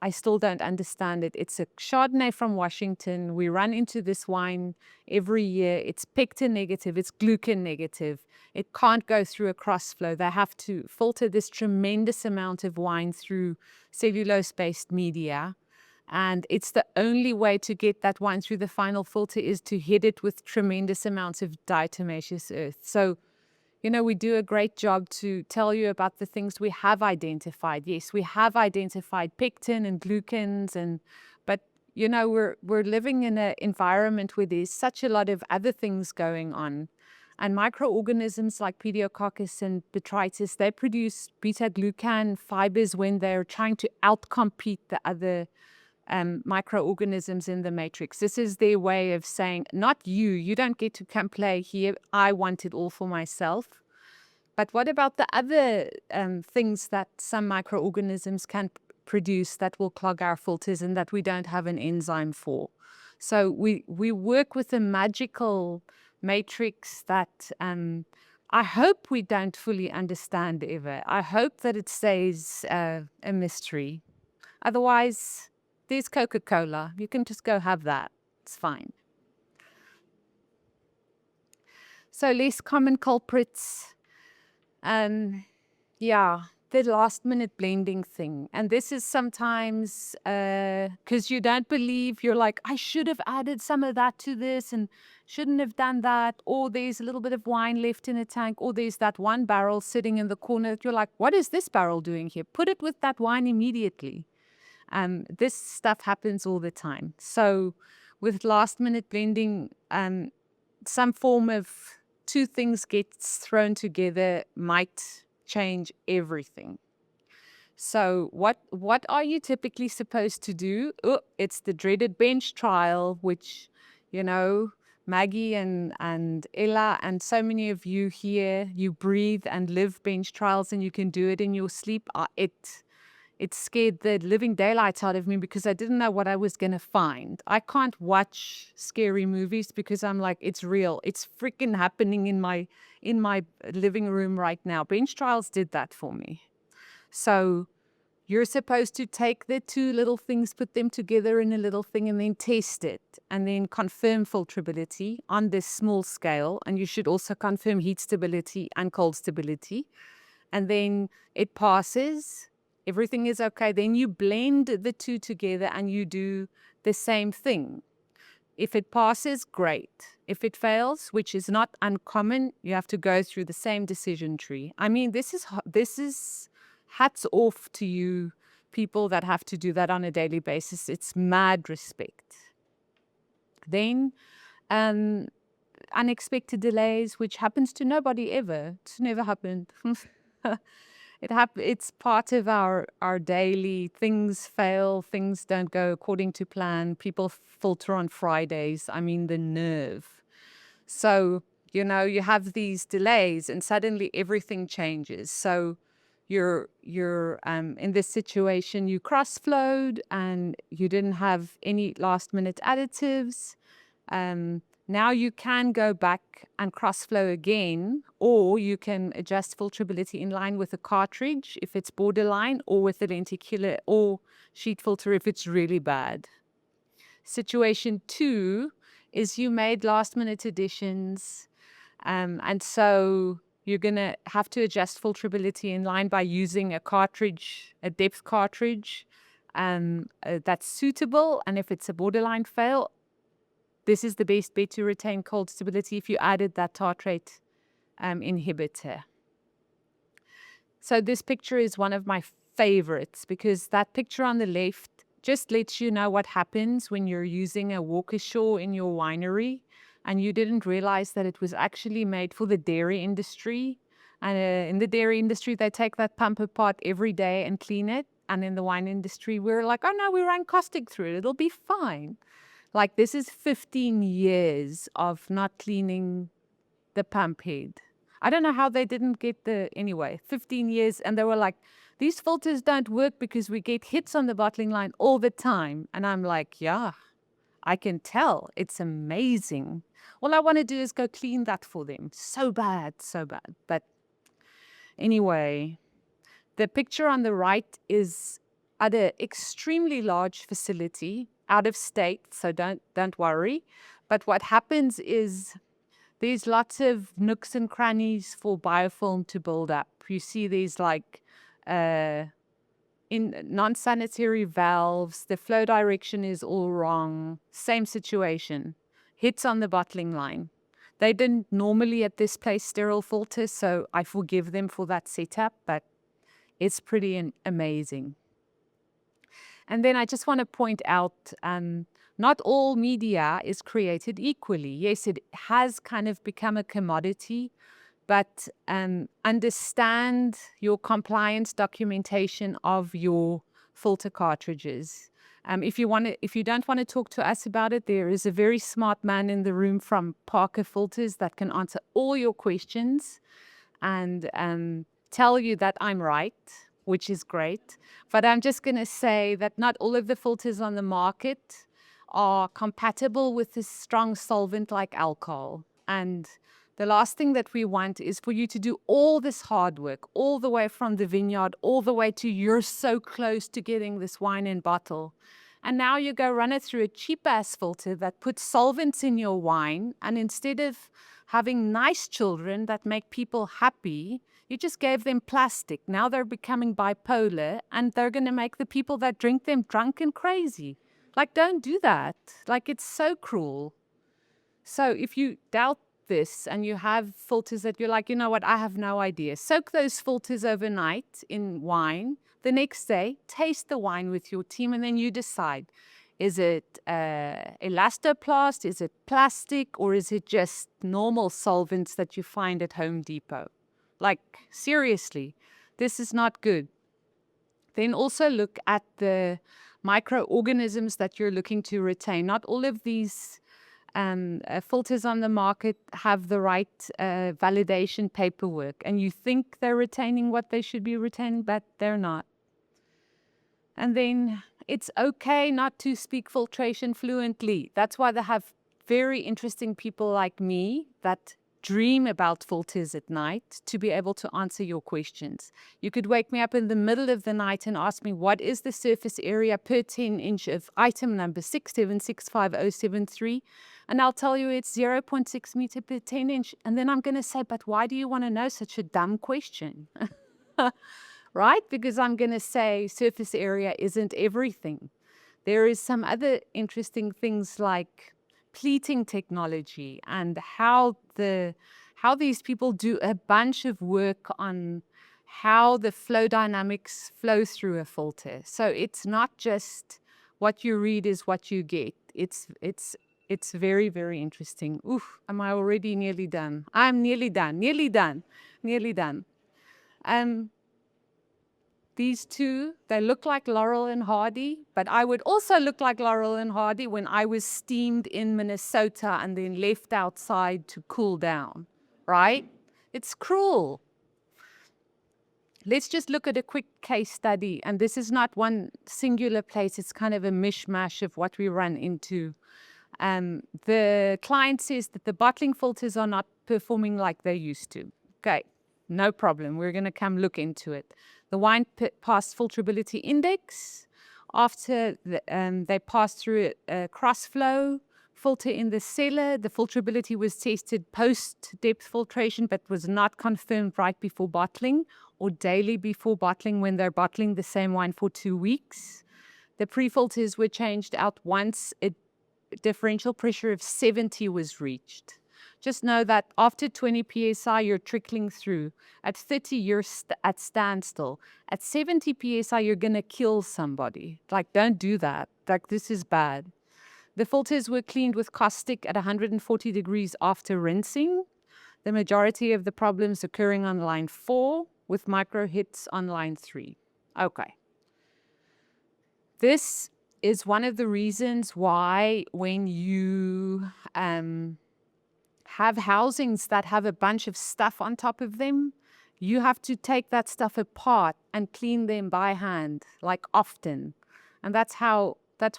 Speaker 1: I still don't understand it. It's a Chardonnay from Washington. We run into this wine every year. It's pectin negative. It's gluten negative. It can't go through a crossflow. They have to filter this tremendous amount of wine through cellulose-based media. And it's the only way to get that wine through the final filter is to hit it with tremendous amounts of diatomaceous earth. So, you know, we do a great job to tell you about the things we have identified. Yes, we have identified pectin and glucans, but you know, we're living in an environment where there's such a lot of other things going on. And microorganisms like Pediococcus and Botrytis, they produce beta-glucan fibers when they're trying to outcompete the other microorganisms in the matrix. This is their way of saying, not you, you don't get to come play here. I want it all for myself. But what about the other things that some microorganisms can produce that will clog our filters and that we don't have an enzyme for? So we work with a magical matrix that I hope we don't fully understand ever. I hope that it stays a mystery. Otherwise, there's Coca-Cola. You can just go have that. It's fine. So less common culprits. Yeah, the last minute blending thing. And this is sometimes because you don't believe, you're like, I should have added some of that to this and shouldn't have done that. Or there's a little bit of wine left in a tank. Or there's that one barrel sitting in the corner that you're like, what is this barrel doing here? Put it with that wine immediately. This stuff happens all the time. So with last minute blending, some form of two things gets thrown together might change everything. So what are you typically supposed to do? Oh, it's the dreaded bench trial, which, you know, Maggie and Ella and so many of you here, you breathe and live bench trials and you can do it in your sleep. It scared the living daylights out of me because I didn't know what I was going to find. I can't watch scary movies because I'm like, it's real. It's freaking happening in my living room right now. Bench trials did that for me. So you're supposed to take the two little things, put them together in a little thing and then test it and then confirm filterability on this small scale. And you should also confirm heat stability and cold stability. And then it passes. Everything is okay. Then you blend the two together and you do the same thing. If it passes, great. If it fails, which is not uncommon, you have to go through the same decision tree. I mean, this is hats off to you people that have to do that on a daily basis. It's mad respect. Then unexpected delays, which happens to nobody ever. It's never happened. It's part of our daily. Things fail, things don't go according to plan. People filter on Fridays. I mean, the nerve. So, you know, you have these delays and suddenly everything changes. So you're in this situation, you cross-flowed and you didn't have any last-minute additives. Now you can go back and cross-flow again, or you can adjust filterability in line with a cartridge if it's borderline, or with a lenticular or sheet filter if it's really bad. Situation 2 is you made last-minute additions, and so you're going to have to adjust filterability in line by using a cartridge, a depth cartridge that's suitable. And if it's a borderline fail, this is the best bet to retain cold stability if you added that tartrate inhibitor. So this picture is one of my favorites because that picture on the left just lets you know what happens when you're using a Walkershaw in your winery and you didn't realize that it was actually made for the dairy industry. And in the dairy industry, they take that pump apart every day and clean it. And in the wine industry, we're like, oh no, we ran caustic through it. It'll be fine. Like, this is 15 years of not cleaning the pump head. I don't know how they didn't get anyway, 15 years. And they were like, these filters don't work because we get hits on the bottling line all the time. And I'm like, yeah, I can tell. It's amazing. All I want to do is go clean that for them. So bad, so bad. But anyway, the picture on the right is at an extremely large facility out of state, so don't worry. But what happens is there's lots of nooks and crannies for biofilm to build up. You see these like in non-sanitary valves, the flow direction is all wrong. Same situation, hits on the bottling line. They didn't normally at this place sterile filters, so I forgive them for that setup, but it's pretty amazing. And then I just want to point out, not all media is created equally. Yes, it has kind of become a commodity, but understand your compliance documentation of your filter cartridges. If you don't want to talk to us about it, there is a very smart man in the room from Parker Filters that can answer all your questions and tell you that I'm right, which is great. But I'm just going to say that not all of the filters on the market are compatible with this strong solvent like alcohol. And the last thing that we want is for you to do all this hard work, all the way from the vineyard, all the way to you're so close to getting this wine in bottle. And now you go run it through a cheap-ass filter that puts solvents in your wine, and instead of having nice children that make people happy, you just gave them plastic. Now they're becoming bipolar, and they're going to make the people that drink them drunk and crazy. Like, don't do that. Like, it's so cruel. So if you doubt this and you have filters that you're like, you know what, I have no idea, soak those filters overnight in wine. The next day, taste the wine with your team, and then you decide, is it elastoplast, is it plastic, or is it just normal solvents that you find at Home Depot? Like, seriously, this is not good. Then also look at the microorganisms that you're looking to retain. Not all of these filters on the market have the right validation paperwork, and you think they're retaining what they should be retaining, but they're not. And then it's okay not to speak filtration fluently. That's why they have very interesting people like me that dream about filters at night to be able to answer your questions. You could wake me up in the middle of the night and ask me, what is the surface area per 10 inch of item number 6765073? And I'll tell you it's 0.6 meter per 10 inch. And then I'm going to say, but why do you want to know such a dumb question? Right? Because I'm going to say surface area isn't everything. There is some other interesting things like pleating technology and how these people do a bunch of work on how the flow dynamics flow through a filter. So it's not just what you read is what you get. It's very, very interesting. Oof, am I already nearly done? I'm nearly done. These two, they look like Laurel and Hardy, but I would also look like Laurel and Hardy when I was steamed in Minnesota and then left outside to cool down, right? It's cruel. Let's just look at a quick case study. And this is not one singular place. It's kind of a mishmash of what we run into. The client says that the bottling filters are not performing like they used to. Okay, no problem. We're going to come look into it. The wine passed filterability index. After they passed through a Crossflow filter in the cellar, the filterability was tested post-depth filtration, but was not confirmed right before bottling or daily before bottling when they're bottling the same wine for 2 weeks. The pre-filters were changed out once a differential pressure of 70 was reached. Just know that after 20 psi, you're trickling through. At 30, you're at standstill. At 70 psi, you're going to kill somebody. Like, don't do that. Like, this is bad. The filters were cleaned with caustic at 140 degrees after rinsing. The majority of the problems occurring on line 4 with micro hits on line 3. Okay. This is one of the reasons why when you have housings that have a bunch of stuff on top of them, you have to take that stuff apart and clean them by hand, like often. And that's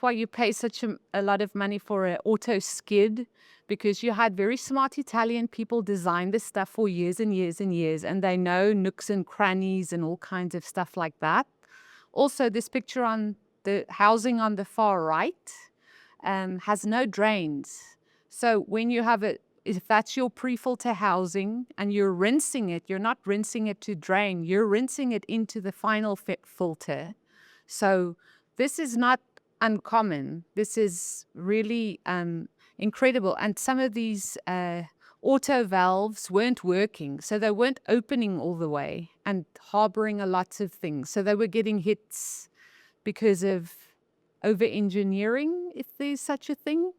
Speaker 1: why you pay such a lot of money for an auto skid, because you had very smart Italian people design this stuff for years and years and years, and they know nooks and crannies and all kinds of stuff like that. Also, this picture on the housing on the far right has no drains. So when you have if that's your pre-filter housing and you're rinsing it, you're not rinsing it to drain, you're rinsing it into the final filter. So this is not uncommon. This is really incredible. And some of these auto valves weren't working, so they weren't opening all the way and harboring a lot of things. So they were getting hits because of over-engineering, if there's such a thing.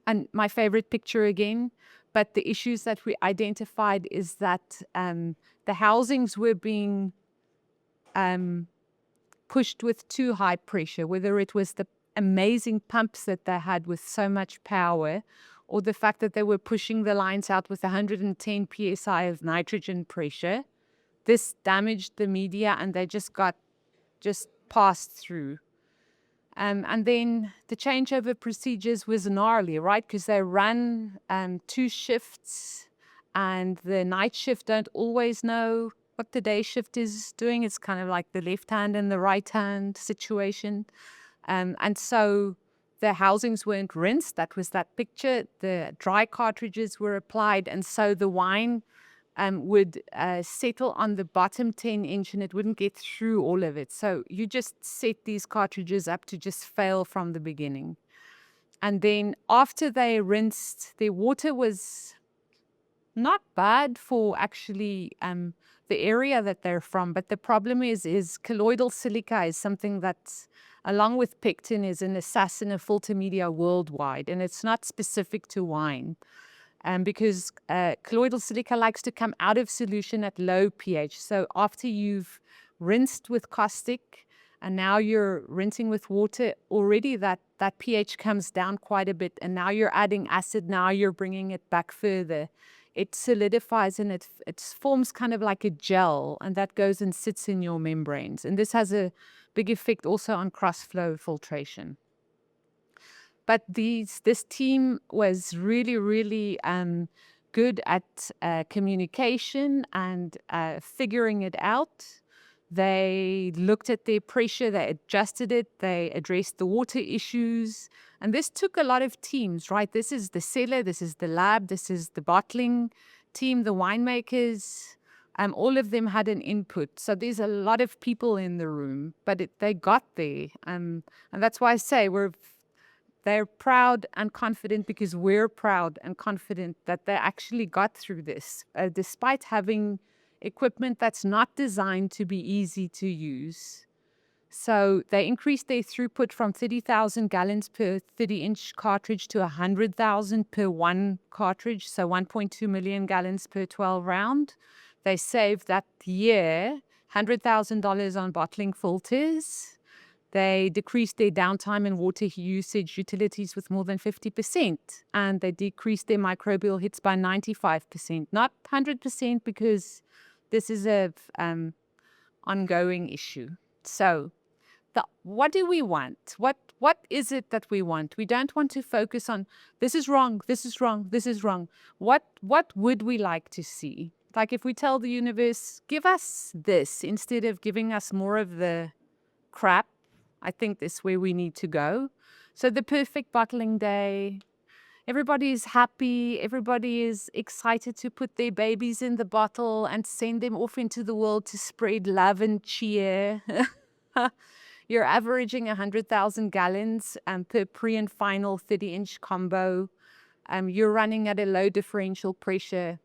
Speaker 1: And my favorite picture again, but the issues that we identified is that the housings were being pushed with too high pressure, whether it was the amazing pumps that they had with so much power, or the fact that they were pushing the lines out with 110 psi of nitrogen pressure. This damaged the media and they just passed through. And then the changeover procedures was gnarly, right? Because they run 2 shifts, and the night shift don't always know what the day shift is doing. It's kind of like the left hand and the right hand situation. And so the housings weren't rinsed. That was that picture. The dry cartridges were applied, and so the wine would settle on the bottom 10-inch and it wouldn't get through all of it. So you just set these cartridges up to just fail from the beginning. And then after they rinsed, their water was not bad for actually the area that they're from. But the problem is colloidal silica is something that's, along with pectin, is an assassin of filter media worldwide. And it's not specific to wine. Because colloidal silica likes to come out of solution at low pH. So after you've rinsed with caustic and now you're rinsing with water, already that pH comes down quite a bit. And now you're adding acid, now you're bringing it back further. It solidifies and it forms kind of like a gel, and that goes and sits in your membranes. And this has a big effect also on crossflow filtration. But this team was really, really good at communication and figuring it out. They looked at their pressure, they adjusted it, they addressed the water issues. And this took a lot of teams, right? This is the cellar, this is the lab, this is the bottling team, the winemakers. All of them had an input. So there's a lot of people in the room, but they got there. And that's why I say they're proud and confident, because we're proud and confident that they actually got through this, despite having equipment that's not designed to be easy to use. So they increased their throughput from 30,000 gallons per 30-inch cartridge to 100,000 per one cartridge, so 1.2 million gallons per 12 round. They saved that year $100,000 on bottling filters. They decreased their downtime and water usage utilities with more than 50%, and they decreased their microbial hits by 95%. Not 100%, because this is an ongoing issue. So what do we want? What is it that we want? We don't want to focus on this is wrong, this is wrong, this is wrong. What would we like to see? Like if we tell the universe, give us this instead of giving us more of the crap, I think this is where we need to go. So the perfect bottling day, everybody is happy, everybody is excited to put their babies in the bottle and send them off into the world to spread love and cheer. You're averaging 100,000 gallons per pre and final 30-inch combo. You're running at a low differential pressure.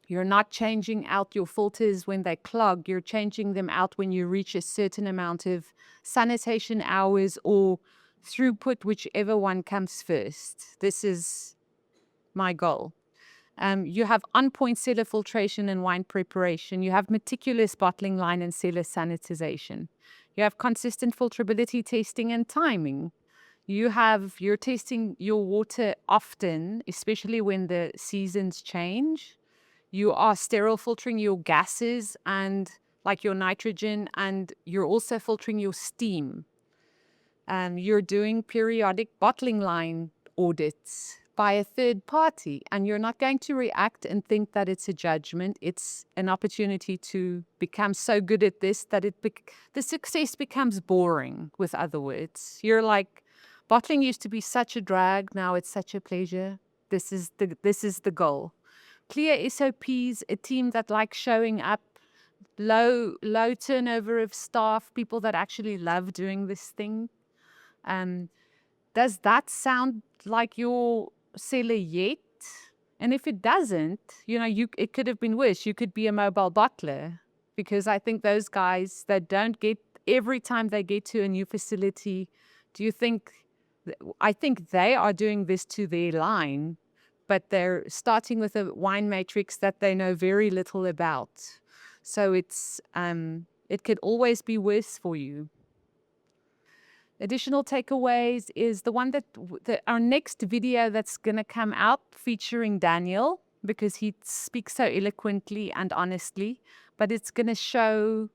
Speaker 1: You're not changing out your filters when they clog. You're changing them out when you reach a certain amount of sanitation hours or throughput, whichever one comes first. This is my goal. You have on-point cellar filtration and wine preparation. You have meticulous bottling line and cellar sanitization. You have consistent filterability testing and timing. You're testing your water often, especially when the seasons change. You are sterile filtering your gases and like your nitrogen, and you're also filtering your steam. You're doing periodic bottling line audits by a third party, and you're not going to react and think that it's a judgment. It's an opportunity to become so good at this that the success becomes boring, with other words. You're like, bottling used to be such a drag, now it's such a pleasure. This is the goal. Clear SOPs, a team that likes showing up, low turnover of staff, people that actually love doing this thing. Does that sound like your cellar yet? And if it doesn't, it could have been worse. You could be a mobile bottler, because I think those guys that don't get, every time they get to a new facility, I think they are doing this to their line, but they're starting with a wine matrix that they know very little about. So it could always be worse for you. Additional takeaways is the one that our next video that's going to come out featuring Daniel, because he speaks so eloquently and honestly, but it's going to show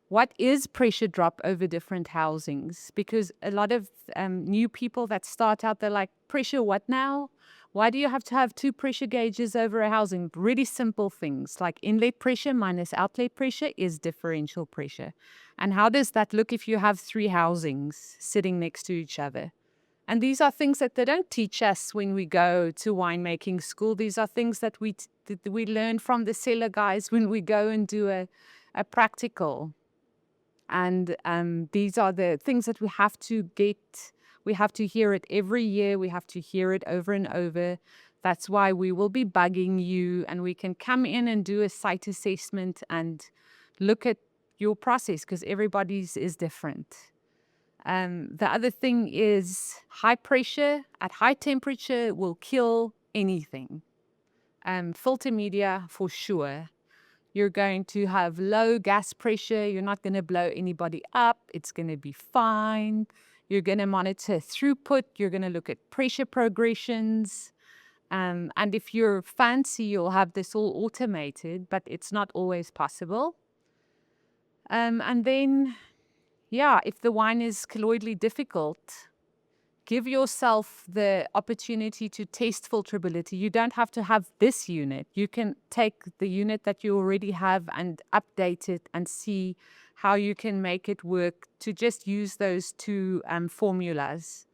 Speaker 1: what is pressure drop over different housings, because a lot of new people that start out, they're like, pressure what now? Why do you have to have 2 pressure gauges over a housing? Really simple things like inlet pressure minus outlet pressure is differential pressure. And how does that look if you have 3 housings sitting next to each other? And these are things that they don't teach us when we go to winemaking school. These are things that we learn from the cellar guys when we go and do a practical. And these are the things that we have to get. We have to hear it every year. We have to hear it over and over. That's why we will be bugging you, and we can come in and do a site assessment and look at your process, because everybody's is different. The other thing is high pressure at high temperature will kill anything. Filter media for sure. You're going to have low gas pressure. You're not going to blow anybody up. It's going to be fine. You're going to monitor throughput. You're going to look at pressure progressions. And if you're fancy, you'll have this all automated, but it's not always possible. And then, yeah, if the wine is colloidally difficult, give yourself the opportunity to test filterability. You don't have to have this unit. You can take the unit that you already have and update it and see how you can make it work to just use those 2 formulas.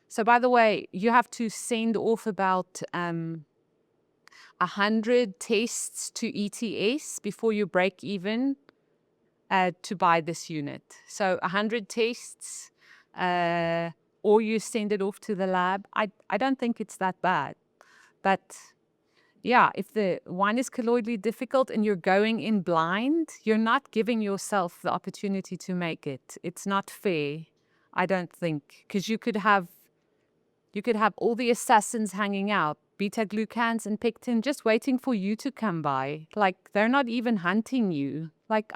Speaker 1: So by the way, you have to send off about 100 tests to ETS before you break even to buy this unit. So 100 tests, or you send it off to the lab. I don't think it's that bad. But yeah, if the wine is colloidally difficult and you're going in blind, you're not giving yourself the opportunity to make it. It's not fair, I don't think, because you could have all the assassins hanging out, beta-glucans and pectin, just waiting for you to come by. Like, they're not even hunting you. Like,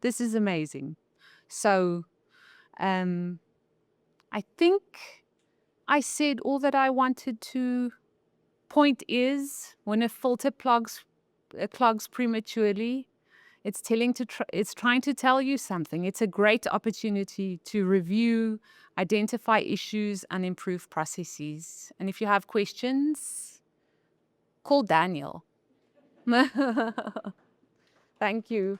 Speaker 1: this is amazing. So, I think I said all that I wanted to. Point is, when a filter clogs prematurely, it's trying to tell you something. It's a great opportunity to review, identify issues, and improve processes. And if you have questions, call Daniel. Thank you.